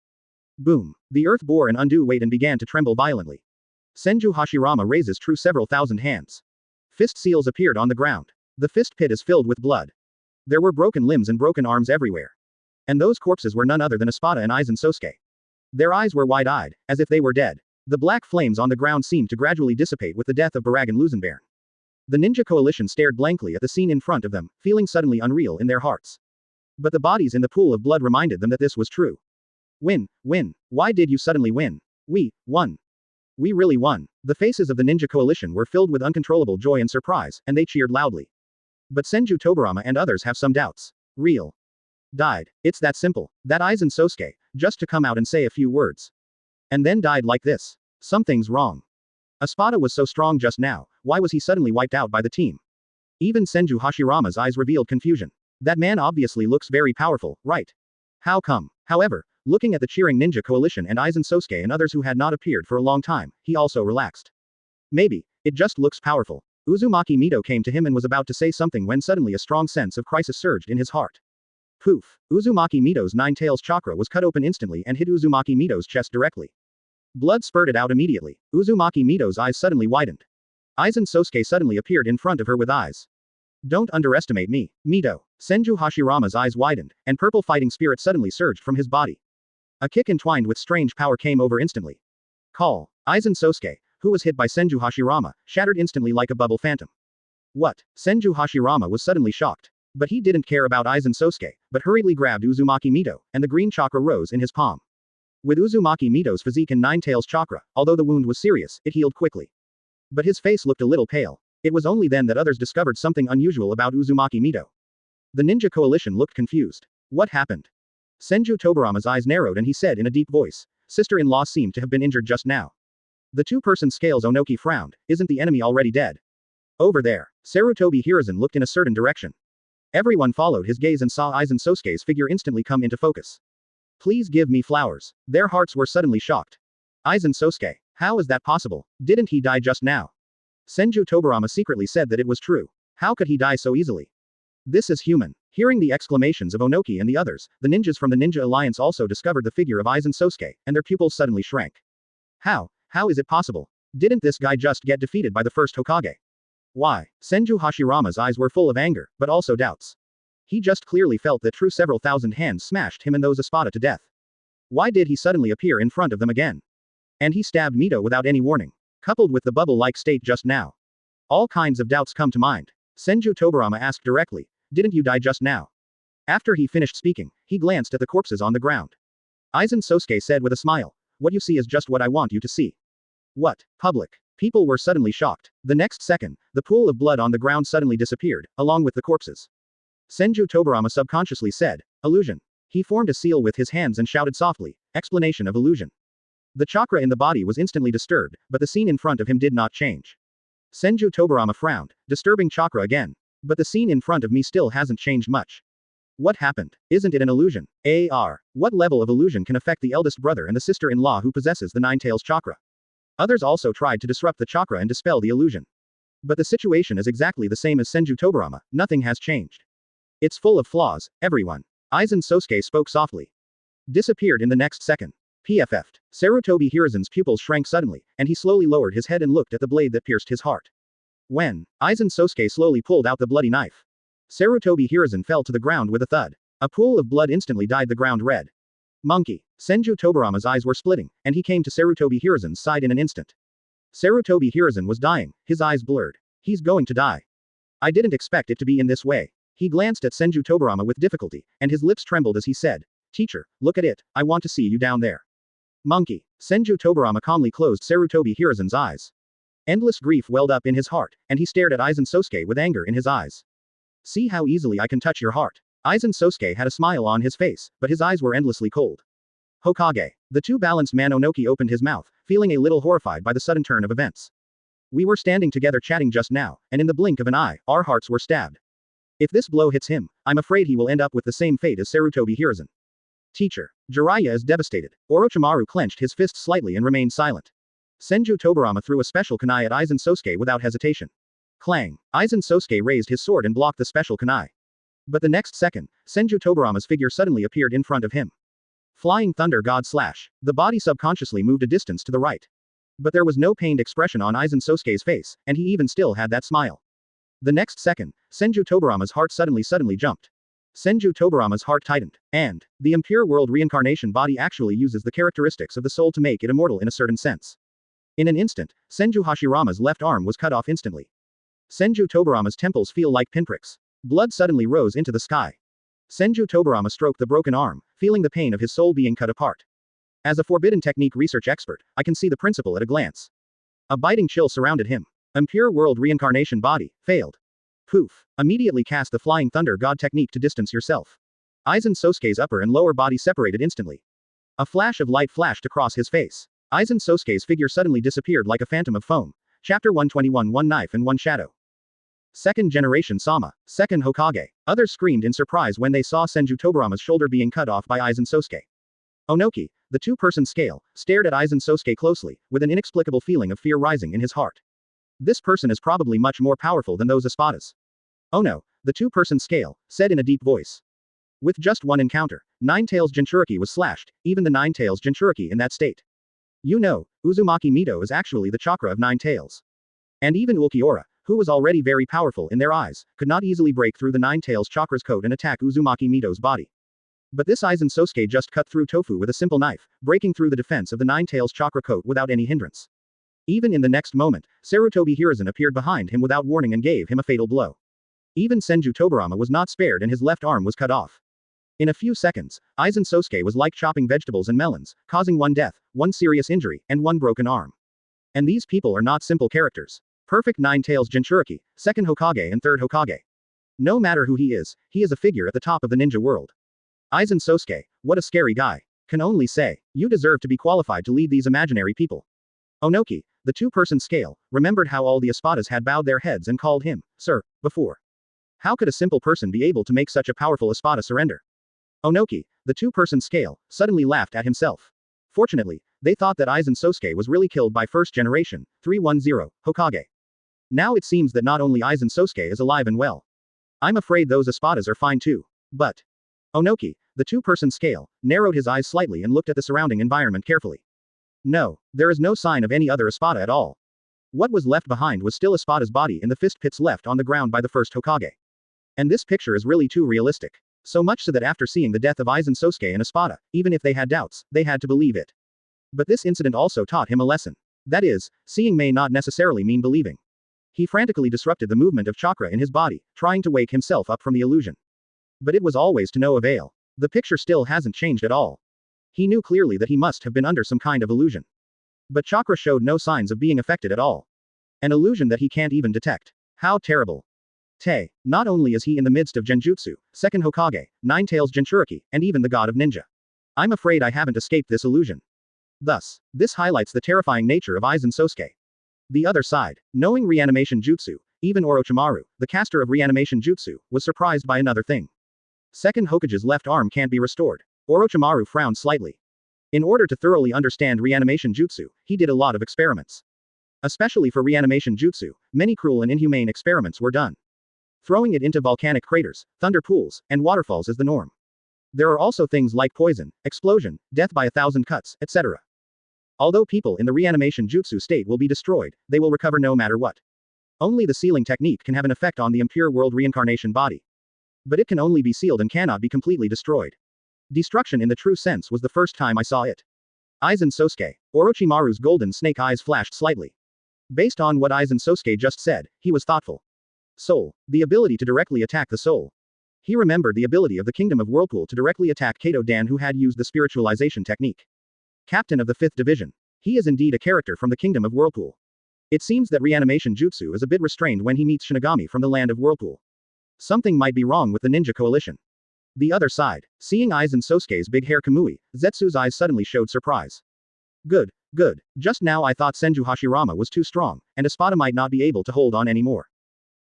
Boom! The earth bore an undue weight and began to tremble violently. Senju Hashirama raises true several thousand hands. Fist seals appeared on the ground. The fist pit is filled with blood. There were broken limbs and broken arms everywhere. And those corpses were none other than Espada and Aizen Sosuke. Their eyes were wide-eyed, as if they were dead. The black flames on the ground seemed to gradually dissipate with the death of Barragan Lusenbairn. The ninja coalition stared blankly at the scene in front of them, feeling suddenly unreal in their hearts. But the bodies in the pool of blood reminded them that this was true. Win. Why did you suddenly win? We won. We really won. The faces of the ninja coalition were filled with uncontrollable joy and surprise, and they cheered loudly. But Senju Tobirama and others have some doubts. Real. Died. It's that simple. That Aizen Sosuke, just to come out and say a few words. And then died like this. Something's wrong. Espada was so strong just now, why was he suddenly wiped out by the team? Even Senju Hashirama's eyes revealed confusion. That man obviously looks very powerful, right? How come? However, looking at the cheering ninja coalition and Aizen Sosuke and others who had not appeared for a long time, he also relaxed. Maybe, it just looks powerful. Uzumaki Mito came to him and was about to say something when suddenly a strong sense of crisis surged in his heart. Poof! Uzumaki Mito's nine tails chakra was cut open instantly and hit Uzumaki Mito's chest directly. Blood spurted out immediately. Uzumaki Mito's eyes suddenly widened. Aizen Sosuke suddenly appeared in front of her with eyes. Don't underestimate me, Mito. Senju Hashirama's eyes widened, and purple fighting spirit suddenly surged from his body. A kick entwined with strange power came over instantly. Call. Aizen Sosuke, who was hit by Senju Hashirama, shattered instantly like a bubble phantom. What? Senju Hashirama was suddenly shocked. But he didn't care about Aizen Sosuke, but hurriedly grabbed Uzumaki Mito, and the green chakra rose in his palm. With Uzumaki Mito's physique and nine tails chakra, although the wound was serious, it healed quickly. But his face looked a little pale. It was only then that others discovered something unusual about Uzumaki Mito. The ninja coalition looked confused. What happened? Senju Tobirama's eyes narrowed and he said in a deep voice, sister-in-law seemed to have been injured just now. The two-person scales Onoki frowned, isn't the enemy already dead? Over there. Sarutobi Hiruzen looked in a certain direction. Everyone followed his gaze and saw Aizen Sosuke's figure instantly come into focus. Please give me flowers. Their hearts were suddenly shocked. Aizen Sosuke, how is that possible? Didn't he die just now? Senju Tobirama secretly said that it was true. How could he die so easily? This is human. Hearing the exclamations of Onoki and the others, the ninjas from the Ninja Alliance also discovered the figure of Aizen Sosuke, and their pupils suddenly shrank. How is it possible? Didn't this guy just get defeated by the first Hokage? Why? Senju Hashirama's eyes were full of anger, but also doubts. He just clearly felt that true several thousand hands smashed him and those Espada to death. Why did he suddenly appear in front of them again? And he stabbed Mito without any warning. Coupled with the bubble-like state just now. All kinds of doubts come to mind. Senju Tobirama asked directly, didn't you die just now? After he finished speaking, he glanced at the corpses on the ground. Aizen Sosuke said with a smile, what you see is just what I want you to see. What? Public. People were suddenly shocked. The next second, the pool of blood on the ground suddenly disappeared, along with the corpses. Senju Tobirama subconsciously said, illusion. He formed a seal with his hands and shouted softly, explanation of illusion. The chakra in the body was instantly disturbed, but the scene in front of him did not change. Senju Tobirama frowned, disturbing chakra again. But the scene in front of me still hasn't changed much. What happened? Isn't it an illusion? What level of illusion can affect the eldest brother and the sister-in-law who possesses the nine tails chakra? Others also tried to disrupt the chakra and dispel the illusion. But the situation is exactly the same as Senju Tobirama, nothing has changed. It's full of flaws, everyone. Aizen Sosuke spoke softly. Disappeared in the next second. PFF'd. Sarutobi Hiruzen's pupils shrank suddenly, and he slowly lowered his head and looked at the blade that pierced his heart. When? Aizen Sosuke slowly pulled out the bloody knife. Sarutobi Hiruzen fell to the ground with a thud. A pool of blood instantly dyed the ground red. Monkey. Senju Tobirama's eyes were splitting, and he came to Sarutobi Hiruzen's side in an instant. Sarutobi Hiruzen was dying, his eyes blurred. He's going to die. I didn't expect it to be in this way. He glanced at Senju Tobirama with difficulty, and his lips trembled as he said, "Teacher, look at it, I want to see you down there." Monkey. Senju Tobirama calmly closed Sarutobi Hiruzen's eyes. Endless grief welled up in his heart, and he stared at Aizen Sosuke with anger in his eyes. "See how easily I can touch your heart." Aizen Sosuke had a smile on his face, but his eyes were endlessly cold. Hokage. The two-balanced man Onoki opened his mouth, feeling a little horrified by the sudden turn of events. "We were standing together chatting just now, and in the blink of an eye, our hearts were stabbed. If this blow hits him, I'm afraid he will end up with the same fate as Sarutobi Hiruzen." "Teacher." Jiraiya is devastated. Orochimaru clenched his fist slightly and remained silent. Senju Tobirama threw a special kunai at Aizen Sosuke without hesitation. Clang. Aizen Sosuke raised his sword and blocked the special kunai. But the next second, Senju Tobirama's figure suddenly appeared in front of him. Flying Thunder God Slash. The body subconsciously moved a distance to the right. But there was no pained expression on Aizen Sosuke's face, and he even still had that smile. The next second, Senju Tobirama's heart suddenly jumped. Senju Tobirama's heart tightened, and the impure world reincarnation body actually uses the characteristics of the soul to make it immortal in a certain sense. In an instant, Senju Hashirama's left arm was cut off instantly. Senju Tobirama's temples feel like pinpricks. Blood suddenly rose into the sky. Senju Tobirama stroked the broken arm, feeling the pain of his soul being cut apart. As a forbidden technique research expert, I can see the principle at a glance. A biting chill surrounded him. Impure world reincarnation body, failed. Poof. Immediately cast the Flying Thunder God technique to distance yourself. Aizen Sosuke's upper and lower body separated instantly. A flash of light flashed across his face. Aizen Sosuke's figure suddenly disappeared like a phantom of foam. Chapter 121 One Knife and One Shadow. Second Generation Sama. Second Hokage. Others screamed in surprise when they saw Senju Tobirama's shoulder being cut off by Aizen Sosuke. Onoki, the two-person scale, stared at Aizen Sosuke closely, with an inexplicable feeling of fear rising in his heart. This person is probably much more powerful than those espadas. Ono, the two-person scale, said in a deep voice. With just one encounter, Nine-Tails Jinchuriki was slashed, even the Nine-Tails Jinchuriki in that state. You know, Uzumaki Mito is actually the chakra of Nine Tails. And even Ukiyo-e, who was already very powerful in their eyes, could not easily break through the Nine Tails chakra's coat and attack Uzumaki Mito's body. But this Aizen Sosuke just cut through tofu with a simple knife, breaking through the defense of the Nine Tails chakra coat without any hindrance. Even in the next moment, Sarutobi Hiruzen appeared behind him without warning and gave him a fatal blow. Even Senju Tobirama was not spared and his left arm was cut off. In a few seconds, Aizen Sosuke was like chopping vegetables and melons, causing one death, one serious injury, and one broken arm. And these people are not simple characters. Perfect Nine-Tails Jinchuriki, second Hokage and third Hokage. No matter who he is a figure at the top of the ninja world. Aizen Sosuke, what a scary guy. Can only say, you deserve to be qualified to lead these imaginary people. Onoki, the two-person scale, remembered how all the espadas had bowed their heads and called him, sir, before. How could a simple person be able to make such a powerful espada surrender? Onoki, the two-person scale, suddenly laughed at himself. Fortunately, they thought that Aizen Sosuke was really killed by first generation, 310, Hokage. Now it seems that not only Aizen Sosuke is alive and well. I'm afraid those espadas are fine too. But Onoki, the two-person scale, narrowed his eyes slightly and looked at the surrounding environment carefully. No, there is no sign of any other espada at all. What was left behind was still Espada's body in the fist pits left on the ground by the first Hokage. And this picture is really too realistic. So much so that after seeing the death of Aizen Sosuke and Espada, even if they had doubts, they had to believe it. But this incident also taught him a lesson. That is, seeing may not necessarily mean believing. He frantically disrupted the movement of chakra in his body, trying to wake himself up from the illusion. But it was always to no avail. The picture still hasn't changed at all. He knew clearly that he must have been under some kind of illusion. But chakra showed no signs of being affected at all. An illusion that he can't even detect. How terrible. Not only is he in the midst of Genjutsu, second Hokage, Nine-Tails Jinchuriki, and even the god of ninja. I'm afraid I haven't escaped this illusion. Thus, this highlights the terrifying nature of Aizen Sosuke. The other side, knowing Reanimation Jutsu, even Orochimaru, the caster of Reanimation Jutsu, was surprised by another thing. Second Hokage's left arm can't be restored. Orochimaru frowned slightly. In order to thoroughly understand Reanimation Jutsu, he did a lot of experiments. Especially for Reanimation Jutsu, many cruel and inhumane experiments were done. Throwing it into volcanic craters, thunder pools, and waterfalls is the norm. There are also things like poison, explosion, death by 1,000 cuts, etc. Although people in the Reanimation Jutsu state will be destroyed, they will recover no matter what. Only the sealing technique can have an effect on the impure world reincarnation body. But it can only be sealed and cannot be completely destroyed. Destruction in the true sense was the first time I saw it. Aizen Sosuke. Orochimaru's golden snake eyes flashed slightly. Based on what Aizen Sosuke just said, he was thoughtful. Soul. The ability to directly attack the soul. He remembered the ability of the Kingdom of Whirlpool to directly attack Kato Dan, who had used the spiritualization technique. Captain of the 5th Division. He is indeed a character from the Kingdom of Whirlpool. It seems that Reanimation Jutsu is a bit restrained when he meets Shinigami from the land of Whirlpool. Something might be wrong with the ninja coalition. The other side. Seeing Aizen Sosuke's big hair Kamui, Zetsu's eyes suddenly showed surprise. Good, good. Just now I thought Senju Hashirama was too strong, and Espada might not be able to hold on anymore.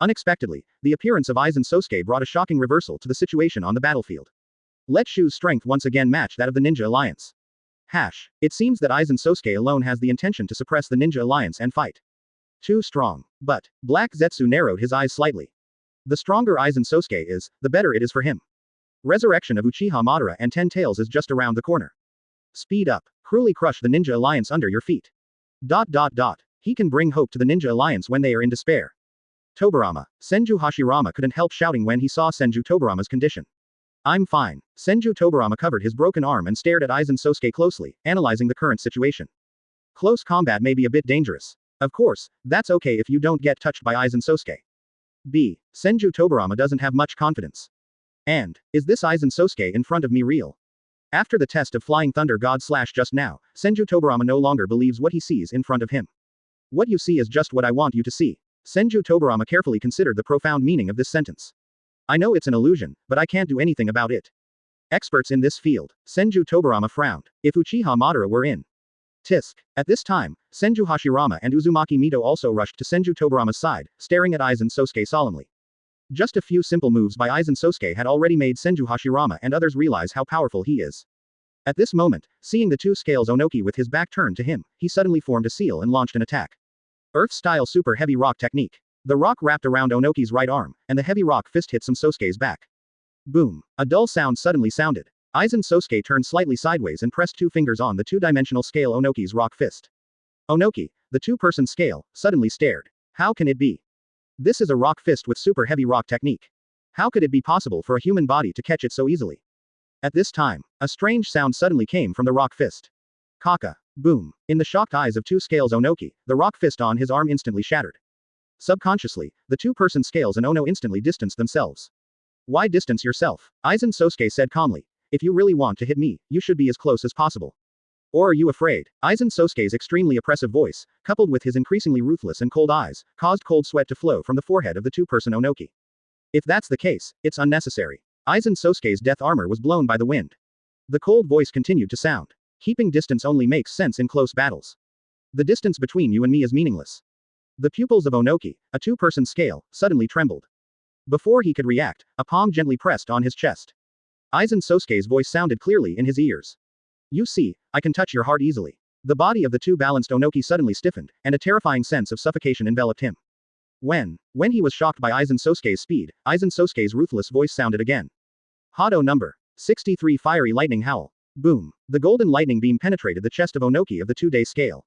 Unexpectedly, the appearance of Aizen Sosuke brought a shocking reversal to the situation on the battlefield. Let Shu's strength once again match that of the Ninja Alliance. It seems that Aizen Sosuke alone has the intention to suppress the Ninja Alliance and fight. Too strong. But, Black Zetsu narrowed his eyes slightly. The stronger Aizen Sosuke is, the better it is for him. Resurrection of Uchiha Madara and 10 Tails is just around the corner. Speed up. Cruelly crush the Ninja Alliance under your feet. He can bring hope to the Ninja Alliance when they are in despair. Tobirama. Senju Hashirama couldn't help shouting when he saw Senju Tobirama's condition. I'm fine. Senju Tobirama covered his broken arm and stared at Aizen Sosuke closely, analyzing the current situation. Close combat may be a bit dangerous. Of course, that's okay if you don't get touched by Aizen Sosuke. Senju Tobirama doesn't have much confidence. And, is this Aizen Sosuke in front of me real? After the test of Flying Thunder God / just now, Senju Tobirama no longer believes what he sees in front of him. What you see is just what I want you to see. Senju Tobirama carefully considered the profound meaning of this sentence. I know it's an illusion, but I can't do anything about it. Experts in this field. Senju Tobirama frowned. If Uchiha Madara were in. Tisk. At this time, Senju Hashirama and Uzumaki Mito also rushed to Senju Tobirama's side, staring at Aizen Sosuke solemnly. Just a few simple moves by Aizen Sosuke had already made Senju Hashirama and others realize how powerful he is. At this moment, seeing the two scales Onoki with his back turned to him, he suddenly formed a seal and launched an attack. Earth-style super heavy rock technique. The rock wrapped around Onoki's right arm, and the heavy rock fist hit some Sosuke's back. Boom. A dull sound suddenly sounded. Aizen Sosuke turned slightly sideways and pressed 2 fingers on the 2-dimensional scale Onoki's rock fist. Onoki, the 2-person scale, suddenly stared. How can it be? This is a rock fist with super heavy rock technique. How could it be possible for a human body to catch it so easily? At this time, a strange sound suddenly came from the rock fist. Kaka. Boom. In the shocked eyes of 2 scales Onoki, the rock fist on his arm instantly shattered. Subconsciously, the 2-person scales and Ono instantly distanced themselves. Why distance yourself? Aizen Sosuke said calmly. If you really want to hit me, you should be as close as possible. Or are you afraid? Aizen Sosuke's extremely oppressive voice, coupled with his increasingly ruthless and cold eyes, caused cold sweat to flow from the forehead of the 2-person Onoki. If that's the case, it's unnecessary. Aizen Sosuke's death armor was blown by the wind. The cold voice continued to sound. Keeping distance only makes sense in close battles. The distance between you and me is meaningless. The pupils of Onoki, a 2-person scale, suddenly trembled. Before he could react, a palm gently pressed on his chest. Aizen Sosuke's voice sounded clearly in his ears. You see, I can touch your heart easily. The body of the 2-balanced Onoki suddenly stiffened, and a terrifying sense of suffocation enveloped him. When he was shocked by Aizen Sosuke's speed, Aizen Sosuke's ruthless voice sounded again. Hado number 63 fiery lightning howl. Boom. The golden lightning beam penetrated the chest of Onoki of the 2-day scale.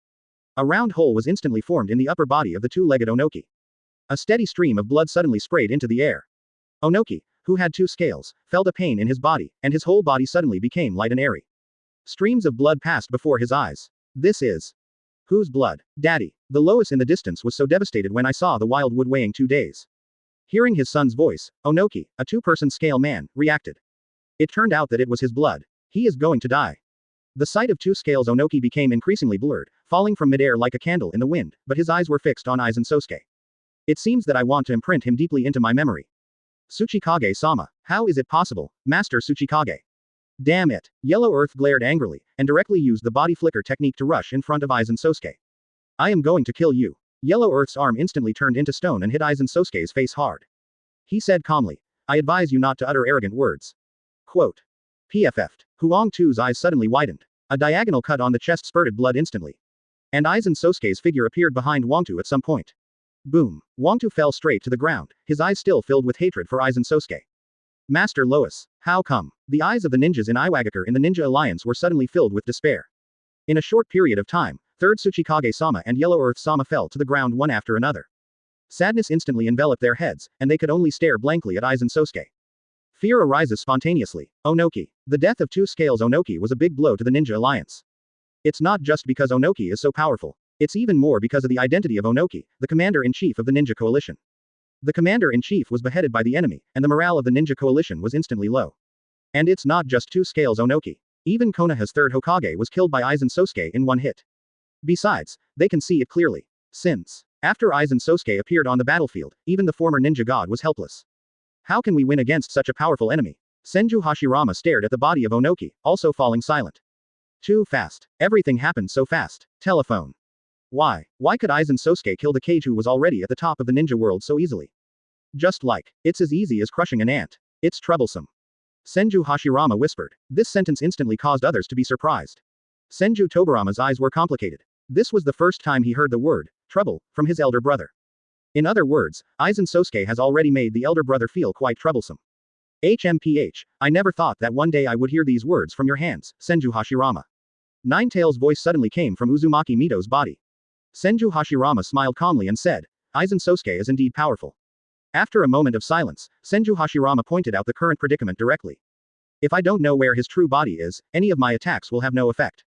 A round hole was instantly formed in the upper body of the 2-legged Onoki. A steady stream of blood suddenly sprayed into the air. Onoki, who had 2 scales, felt a pain in his body, and his whole body suddenly became light and airy. Streams of blood passed before his eyes. This is. Whose blood? Daddy. The Lois in the distance was so devastated when I saw the wild wood weighing 2 days. Hearing his son's voice, Onoki, a 2-person scale man, reacted. It turned out that it was his blood. He is going to die. The sight of 2 scales Onoki became increasingly blurred, falling from midair like a candle in the wind, but his eyes were fixed on Aizen Sosuke. It seems that I want to imprint him deeply into my memory. Tsuchikage-sama. How is it possible, Master Tsuchikage? Damn it. Yellow Earth glared angrily, and directly used the body flicker technique to rush in front of Aizen Sosuke. I am going to kill you. Yellow Earth's arm instantly turned into stone and hit Aizen Sosuke's face hard. He said calmly. I advise you not to utter arrogant words. Quote. PFF'd. Huang Tu's eyes suddenly widened. A diagonal cut on the chest spurted blood instantly. And Aizen Sosuke's figure appeared behind Huang Tu at some point. Boom. Huang Tu fell straight to the ground, his eyes still filled with hatred for Aizen Sosuke. Master Lois, how come? The eyes of the ninjas in Iwagakure in the Ninja Alliance were suddenly filled with despair. In a short period of time, 3rd Tsuchikage-sama and Yellow Earth-sama fell to the ground one after another. Sadness instantly enveloped their heads, and they could only stare blankly at Aizen Sosuke. Fear arises spontaneously. Onoki. The death of 2 scales Onoki was a big blow to the Ninja Alliance. It's not just because Onoki is so powerful. It's even more because of the identity of Onoki, the commander-in-chief of the Ninja Coalition. The commander-in-chief was beheaded by the enemy, and the morale of the ninja coalition was instantly low. And it's not just two scales Onoki. Even Konoha's third Hokage was killed by Aizen Sosuke in one hit. Besides, they can see it clearly. Since, after Aizen Sosuke appeared on the battlefield, even the former ninja god was helpless. How can we win against such a powerful enemy? Senju Hashirama stared at the body of Onoki, also falling silent. Too fast. Everything happened so fast. Telephone. Why could Aizen Sosuke kill the Kage who was already at the top of the ninja world so easily? Just like, it's as easy as crushing an ant. It's troublesome. Senju Hashirama whispered. This sentence instantly caused others to be surprised. Senju Tobirama's eyes were complicated. This was the first time he heard the word, trouble, from his elder brother. In other words, Aizen Sosuke has already made the elder brother feel quite troublesome. HMPH, I never thought that one day I would hear these words from your hands, Senju Hashirama. Ninetales' voice suddenly came from Uzumaki Mito's body. Senju Hashirama smiled calmly and said, Aizen Sosuke is indeed powerful. After a moment of silence, Senju Hashirama pointed out the current predicament directly. If I don't know where his true body is, any of my attacks will have no effect.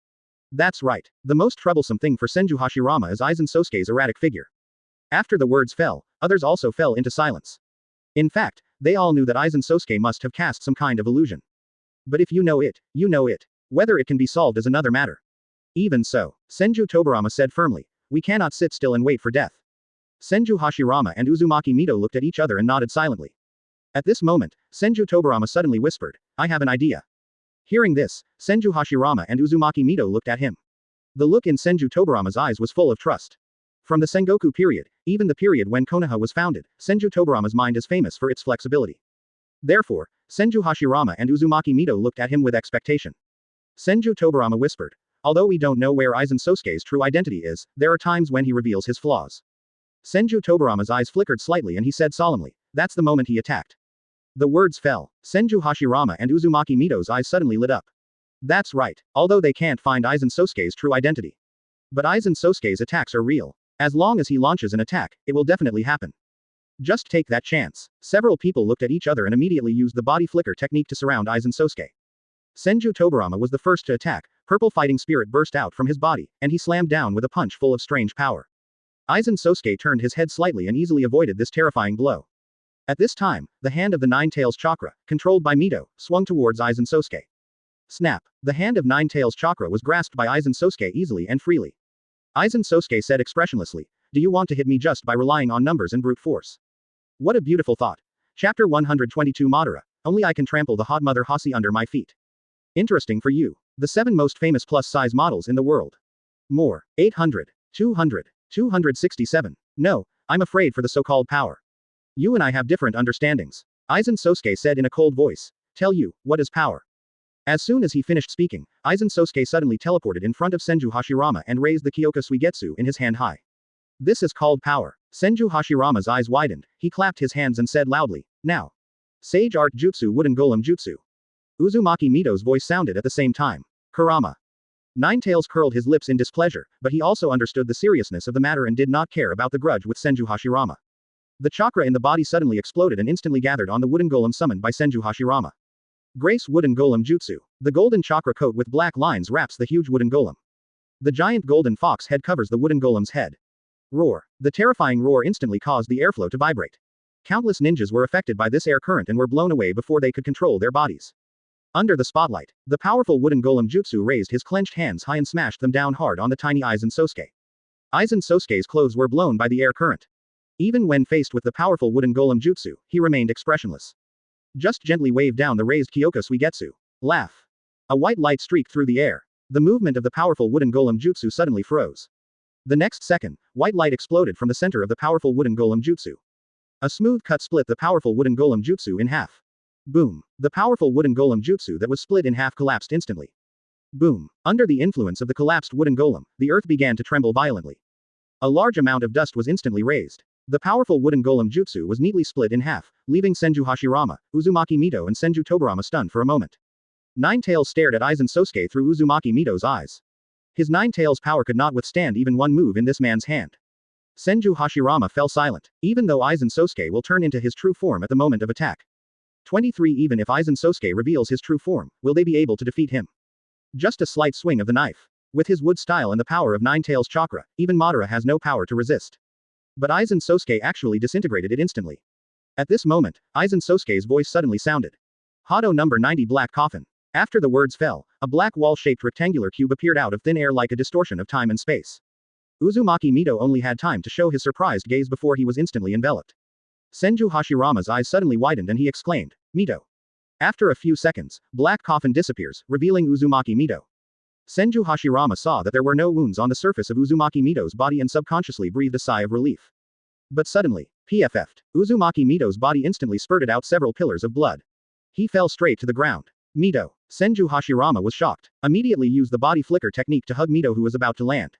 That's right. The most troublesome thing for Senju Hashirama is Aizen Sosuke's erratic figure. After the words fell, others also fell into silence. In fact, they all knew that Aizen Sosuke must have cast some kind of illusion. But if you know it, you know it. Whether it can be solved is another matter. Even so, Senju Tobirama said firmly, we cannot sit still and wait for death. Senju Hashirama and Uzumaki Mito looked at each other and nodded silently. At this moment, Senju Tobirama suddenly whispered, I have an idea. Hearing this, Senju Hashirama and Uzumaki Mito looked at him. The look in Senju Tobirama's eyes was full of trust. From the Sengoku period, even the period when Konoha was founded, Senju Tobirama's mind is famous for its flexibility. Therefore, Senju Hashirama and Uzumaki Mito looked at him with expectation. Senju Tobirama whispered, although we don't know where Aizen Sosuke's true identity is, there are times when he reveals his flaws. Senju Tobirama's eyes flickered slightly and he said solemnly, that's the moment he attacked. The words fell. Senju Hashirama and Uzumaki Mito's eyes suddenly lit up. That's right, although they can't find Aizen Sosuke's true identity. But Aizen Sosuke's attacks are real. As long as he launches an attack, it will definitely happen. Just take that chance. Several people looked at each other and immediately used the body flicker technique to surround Aizen Sosuke. Senju Tobirama was the first to attack, purple fighting spirit burst out from his body, and he slammed down with a punch full of strange power. Aizen Sosuke turned his head slightly and easily avoided this terrifying blow. At this time, the hand of the Nine-Tails Chakra, controlled by Mito, swung towards Aizen Sosuke. Snap! The hand of Nine-Tails Chakra was grasped by Aizen Sosuke easily and freely. Aizen Sosuke said expressionlessly, do you want to hit me just by relying on numbers and brute force? What a beautiful thought. Chapter 122 Madara, only I can trample the hot mother Hasi under my feet. Interesting for you. The 7 most famous plus-size models in the world. More. 800. 200. 267. No, I'm afraid for the so-called power. You and I have different understandings. Aizen Sosuke said in a cold voice. Tell you, what is power? As soon as he finished speaking, Aizen Sosuke suddenly teleported in front of Senju Hashirama and raised the Kyoka Suigetsu in his hand high. This is called power. Senju Hashirama's eyes widened, he clapped his hands and said loudly, now. Sage Art Jutsu Wooden Golem Jutsu. Uzumaki Mito's voice sounded at the same time. Kurama. Ninetales curled his lips in displeasure, but he also understood the seriousness of the matter and did not care about the grudge with Senju Hashirama. The chakra in the body suddenly exploded and instantly gathered on the wooden golem summoned by Senju Hashirama. Grace Wooden Golem Jutsu. The golden chakra coat with black lines wraps the huge wooden golem. The giant golden fox head covers the wooden golem's head. Roar. The terrifying roar instantly caused the airflow to vibrate. Countless ninjas were affected by this air current and were blown away before they could control their bodies. Under the spotlight, the powerful wooden golem Jutsu raised his clenched hands high and smashed them down hard on the tiny Aizen Sosuke. Aizen Sosuke's clothes were blown by the air current. Even when faced with the powerful wooden golem Jutsu, he remained expressionless. Just gently waved down the raised Kyoka Suigetsu. Laugh. A white light streaked through the air. The movement of the powerful wooden golem Jutsu suddenly froze. The next second, white light exploded from the center of the powerful wooden golem Jutsu. A smooth cut split the powerful wooden golem Jutsu in half. Boom. The powerful wooden golem Jutsu that was split in half collapsed instantly. Boom. Under the influence of the collapsed wooden golem, the earth began to tremble violently. A large amount of dust was instantly raised. The powerful wooden golem Jutsu was neatly split in half, leaving Senju Hashirama, Uzumaki Mito and Senju Tobirama stunned for a moment. Ninetales stared at Aizen Sosuke through Uzumaki Mito's eyes. His Ninetales power could not withstand even one move in this man's hand. Senju Hashirama fell silent, even though Aizen Sosuke will turn into his true form at the moment of attack. 23 Even if Aizen Sosuke reveals his true form, will they be able to defeat him? Just a slight swing of the knife. With his wood style and the power of Ninetales Chakra, even Madara has no power to resist. But Aizen Sosuke actually disintegrated it instantly. At this moment, Aizen Sosuke's voice suddenly sounded. Hado number 90 Black Coffin. After the words fell, a black wall-shaped rectangular cube appeared out of thin air like a distortion of time and space. Uzumaki Mito only had time to show his surprised gaze before he was instantly enveloped. Senju Hashirama's eyes suddenly widened and he exclaimed, Mito. After a few seconds, Black Coffin disappears, revealing Uzumaki Mito. Senju Hashirama saw that there were no wounds on the surface of Uzumaki Mito's body and subconsciously breathed a sigh of relief. But suddenly, PFF'd, Uzumaki Mito's body instantly spurted out several pillars of blood. He fell straight to the ground. Mito. Senju Hashirama was shocked, immediately used the body flicker technique to hug Mito who was about to land.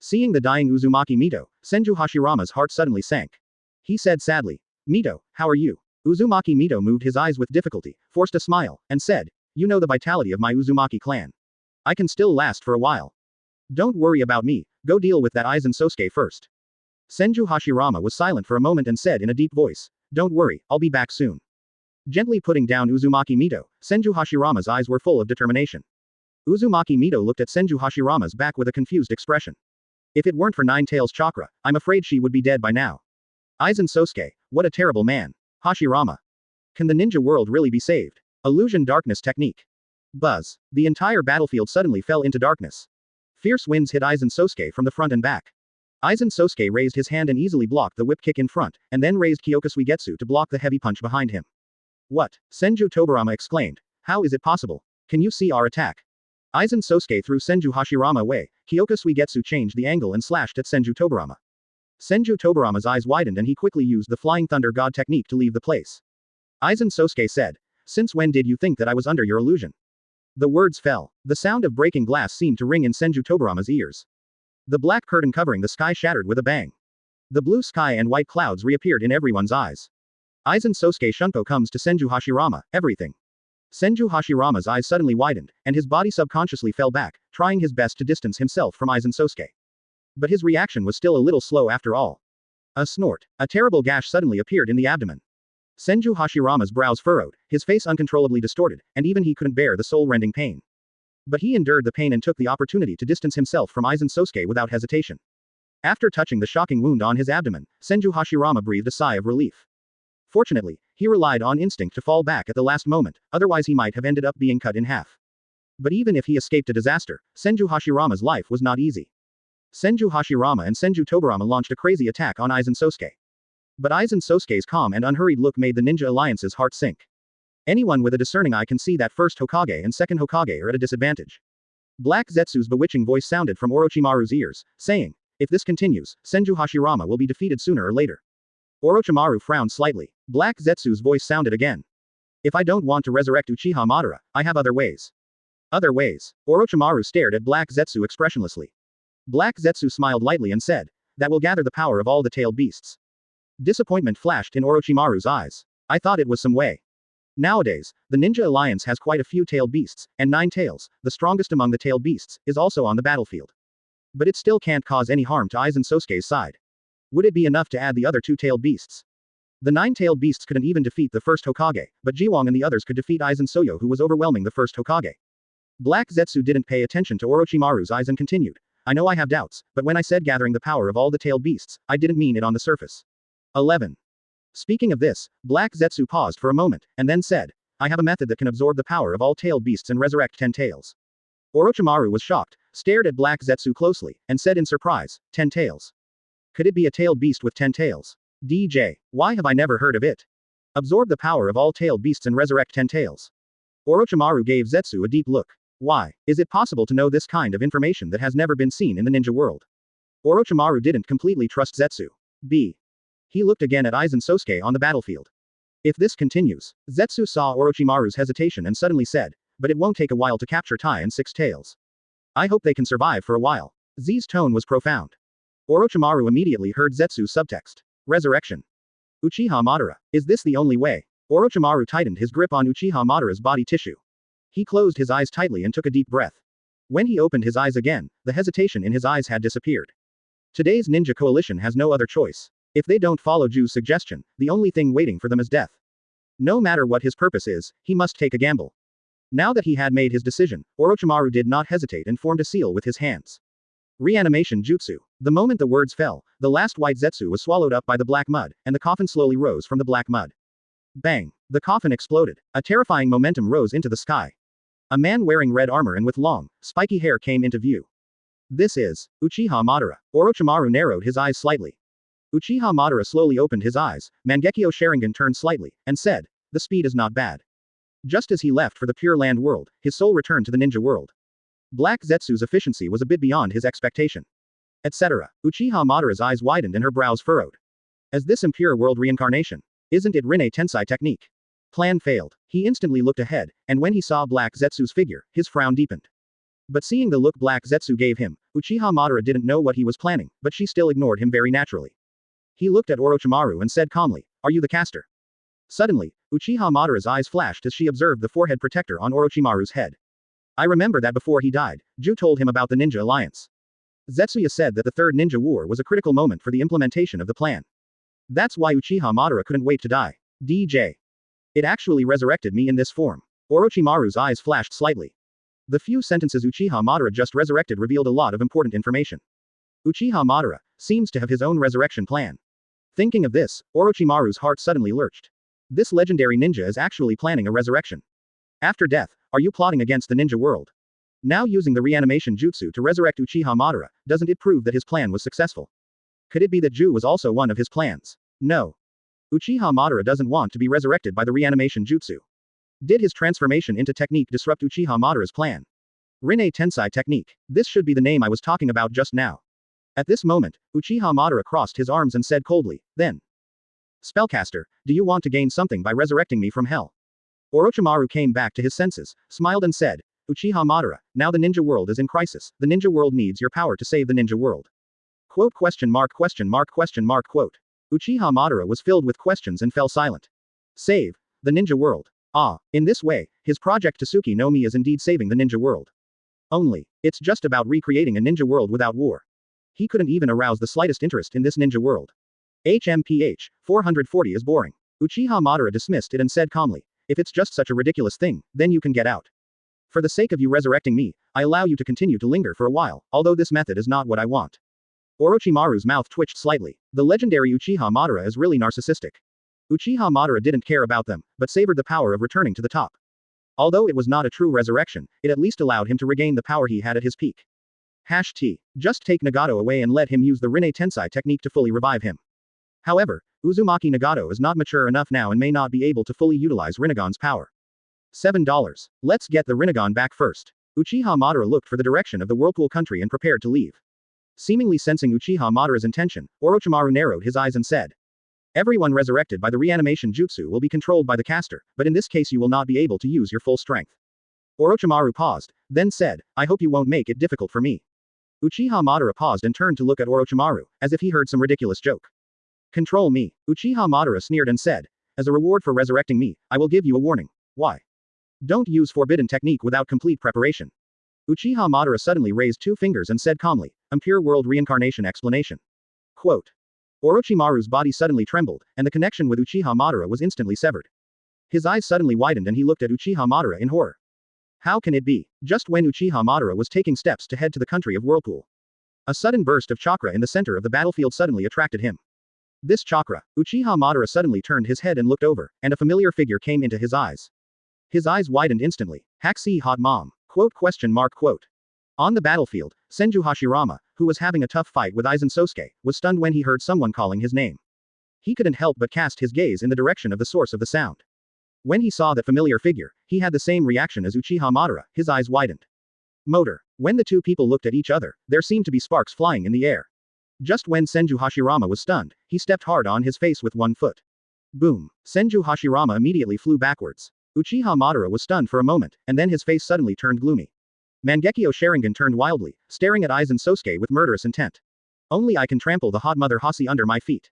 Seeing the dying Uzumaki Mito, Senju Hashirama's heart suddenly sank. He said sadly, Mito, how are you? Uzumaki Mito moved his eyes with difficulty, forced a smile, and said, you know the vitality of my Uzumaki clan. I can still last for a while. Don't worry about me, go deal with that Aizen Sosuke first. Senju Hashirama was silent for a moment and said in a deep voice, don't worry, I'll be back soon. Gently putting down Uzumaki Mito, Senju Hashirama's eyes were full of determination. Uzumaki Mito looked at Senju Hashirama's back with a confused expression. If it weren't for Nine Tails Chakra, I'm afraid she would be dead by now. Aizen Sosuke, what a terrible man. Hashirama. Can the ninja world really be saved? Illusion darkness technique. Buzz. The entire battlefield suddenly fell into darkness. Fierce winds hit Aizen Sosuke from the front and back. Aizen Sosuke raised his hand and easily blocked the whip kick in front, and then raised Kyoka Suigetsu to block the heavy punch behind him. What? Senju Tobirama exclaimed. How is it possible? Can you see our attack? Aizen Sosuke threw Senju Hashirama away. Kyoka Suigetsu changed the angle and slashed at Senju Tobirama. Senju Tobirama's eyes widened and he quickly used the Flying Thunder God technique to leave the place. Aizen Sosuke said, since when did you think that I was under your illusion? The words fell. The sound of breaking glass seemed to ring in Senju Tobirama's ears. The black curtain covering the sky shattered with a bang. The blue sky and white clouds reappeared in everyone's eyes. Aizen Sosuke Shunpo comes to Senju Hashirama, everything. Senju Hashirama's eyes suddenly widened, and his body subconsciously fell back, trying his best to distance himself from Aizen Sosuke. But his reaction was still a little slow after all. A snort. A terrible gash suddenly appeared in the abdomen. Senju Hashirama's brows furrowed, his face uncontrollably distorted, and even he couldn't bear the soul-rending pain. But he endured the pain and took the opportunity to distance himself from Aizen Sosuke without hesitation. After touching the shocking wound on his abdomen, Senju Hashirama breathed a sigh of relief. Fortunately, he relied on instinct to fall back at the last moment, otherwise he might have ended up being cut in half. But even if he escaped a disaster, Senju Hashirama's life was not easy. Senju Hashirama and Senju Tobirama launched a crazy attack on Aizen Sosuke. But Aizen Sosuke's calm and unhurried look made the Ninja Alliance's heart sink. Anyone with a discerning eye can see that first Hokage and second Hokage are at a disadvantage. Black Zetsu's bewitching voice sounded from Orochimaru's ears, saying, if this continues, Senju Hashirama will be defeated sooner or later. Orochimaru frowned slightly. Black Zetsu's voice sounded again. If I don't want to resurrect Uchiha Madara, I have other ways. Other ways. Orochimaru stared at Black Zetsu expressionlessly. Black Zetsu smiled lightly and said, that will gather the power of all the tailed beasts. Disappointment flashed in Orochimaru's eyes. I thought it was some way. Nowadays, the Ninja Alliance has quite a few tailed beasts, and Nine Tails, the strongest among the tailed beasts, is also on the battlefield. But it still can't cause any harm to Aizen Sosuke's side. Would it be enough to add the other two tailed beasts? The nine-tailed beasts couldn't even defeat the first Hokage, but Jiwang and the others could defeat Aizen Soyo who was overwhelming the first Hokage. Black Zetsu didn't pay attention to Orochimaru's eyes and continued. I know I have doubts, but when I said gathering the power of all the tailed beasts, I didn't mean it on the surface. 11. Speaking of this, Black Zetsu paused for a moment, and then said, I have a method that can absorb the power of all tailed beasts and resurrect 10 tails. Orochimaru was shocked, stared at Black Zetsu closely, and said in surprise, 10 tails. Could it be a tailed beast with 10 tails? DJ. Why have I never heard of it? Absorb the power of all tailed beasts and resurrect 10 tails. Orochimaru gave Zetsu a deep look. Why? Is it possible to know this kind of information that has never been seen in the ninja world? Orochimaru didn't completely trust Zetsu. B. He looked again at Aizen Sosuke on the battlefield. If this continues, Zetsu saw Orochimaru's hesitation and suddenly said, but it won't take a while to capture Tai and 6 tails. I hope they can survive for a while. Z's tone was profound. Orochimaru immediately heard Zetsu's subtext. Resurrection. Uchiha Madara. Is this the only way? Orochimaru tightened his grip on Uchiha Madara's body tissue. He closed his eyes tightly and took a deep breath. When he opened his eyes again, the hesitation in his eyes had disappeared. Today's ninja coalition has no other choice. If they don't follow Ju's suggestion, the only thing waiting for them is death. No matter what his purpose is, he must take a gamble. Now that he had made his decision, Orochimaru did not hesitate and formed a seal with his hands. Reanimation Jutsu. The moment the words fell, the last white Zetsu was swallowed up by the black mud, and the coffin slowly rose from the black mud. Bang! The coffin exploded. A terrifying momentum rose into the sky. A man wearing red armor and with long, spiky hair came into view. This is Uchiha Madara. Orochimaru narrowed his eyes slightly. Uchiha Madara slowly opened his eyes, Mangekyo Sharingan turned slightly, and said, "The speed is not bad." Just as he left for the Pure Land world, his soul returned to the ninja world. Black Zetsu's efficiency was a bit beyond his expectation. Etc. Uchiha Madara's eyes widened and her brows furrowed. As this impure world reincarnation? Isn't it Rinne Tensai technique? Plan failed. He instantly looked ahead, and when he saw Black Zetsu's figure, his frown deepened. But seeing the look Black Zetsu gave him, Uchiha Madara didn't know what he was planning, but she still ignored him very naturally. He looked at Orochimaru and said calmly, "Are you the caster?" Suddenly, Uchiha Madara's eyes flashed as she observed the forehead protector on Orochimaru's head. I remember that before he died, Ju told him about the Ninja Alliance. Zetsuya said that the Third Ninja War was a critical moment for the implementation of the plan. That's why Uchiha Madara couldn't wait to die. DJ. It actually resurrected me in this form. Orochimaru's eyes flashed slightly. The few sentences Uchiha Madara just resurrected revealed a lot of important information. Uchiha Madara seems to have his own resurrection plan. Thinking of this, Orochimaru's heart suddenly lurched. This legendary ninja is actually planning a resurrection. After death, are you plotting against the ninja world? Now using the reanimation jutsu to resurrect Uchiha Madara, doesn't it prove that his plan was successful? Could it be that Ju was also one of his plans? No. Uchiha Madara doesn't want to be resurrected by the reanimation jutsu. Did his transformation into technique disrupt Uchiha Madara's plan? Rinne Tensai technique. This should be the name I was talking about just now. At this moment, Uchiha Madara crossed his arms and said coldly, then. Spellcaster, do you want to gain something by resurrecting me from hell? Orochimaru came back to his senses, smiled and said, Uchiha Madara, now the ninja world is in crisis, the ninja world needs your power to save the ninja world. Quote question mark question mark question mark quote. Uchiha Madara was filled with questions and fell silent. Save the ninja world. Ah, in this way, his project Tsuki no Mi is indeed saving the ninja world. Only, it's just about recreating a ninja world without war. He couldn't even arouse the slightest interest in this ninja world. HMPH, 440 is boring. Uchiha Madara dismissed it and said calmly, if it's just such a ridiculous thing, then you can get out. For the sake of you resurrecting me, I allow you to continue to linger for a while, although this method is not what I want. Orochimaru's mouth twitched slightly. The legendary Uchiha Madara is really narcissistic. Uchiha Madara didn't care about them, but savored the power of returning to the top. Although it was not a true resurrection, it at least allowed him to regain the power he had at his peak. #T. Just take Nagato away and let him use the Rinne Tensai technique to fully revive him. However, Uzumaki Nagato is not mature enough now and may not be able to fully utilize Rinnegan's power. $7. Let's get the Rinnegan back first. Uchiha Madara looked for the direction of the Whirlpool country and prepared to leave. Seemingly sensing Uchiha Madara's intention, Orochimaru narrowed his eyes and said, everyone resurrected by the reanimation jutsu will be controlled by the caster, but in this case you will not be able to use your full strength. Orochimaru paused, then said, I hope you won't make it difficult for me. Uchiha Madara paused and turned to look at Orochimaru, as if he heard some ridiculous joke. Control me. Uchiha Madara sneered and said, as a reward for resurrecting me, I will give you a warning. Why? Don't use forbidden technique without complete preparation. Uchiha Madara suddenly raised two fingers and said calmly, Impure World Reincarnation Explanation. Quote. Orochimaru's body suddenly trembled, and the connection with Uchiha Madara was instantly severed. His eyes suddenly widened and he looked at Uchiha Madara in horror. How can it be? Just when Uchiha Madara was taking steps to head to the country of Whirlpool. A sudden burst of chakra in the center of the battlefield suddenly attracted him. This chakra, Uchiha Madara suddenly turned his head and looked over, and a familiar figure came into his eyes. His eyes widened instantly. Haxi hot mom. Quote question mark quote. On the battlefield, Senju Hashirama, who was having a tough fight with Aizen Sosuke, was stunned when he heard someone calling his name. He couldn't help but cast his gaze in the direction of the source of the sound. When he saw that familiar figure, he had the same reaction as Uchiha Madara, his eyes widened. Motor. When the two people looked at each other, there seemed to be sparks flying in the air. Just when Senju Hashirama was stunned, he stepped hard on his face with one foot. Boom. Senju Hashirama immediately flew backwards. Uchiha Madara was stunned for a moment, and then his face suddenly turned gloomy. Mangekyo Sharingan turned wildly, staring at Aizen Sosuke with murderous intent. Only I can trample the hot mother Hasi under my feet.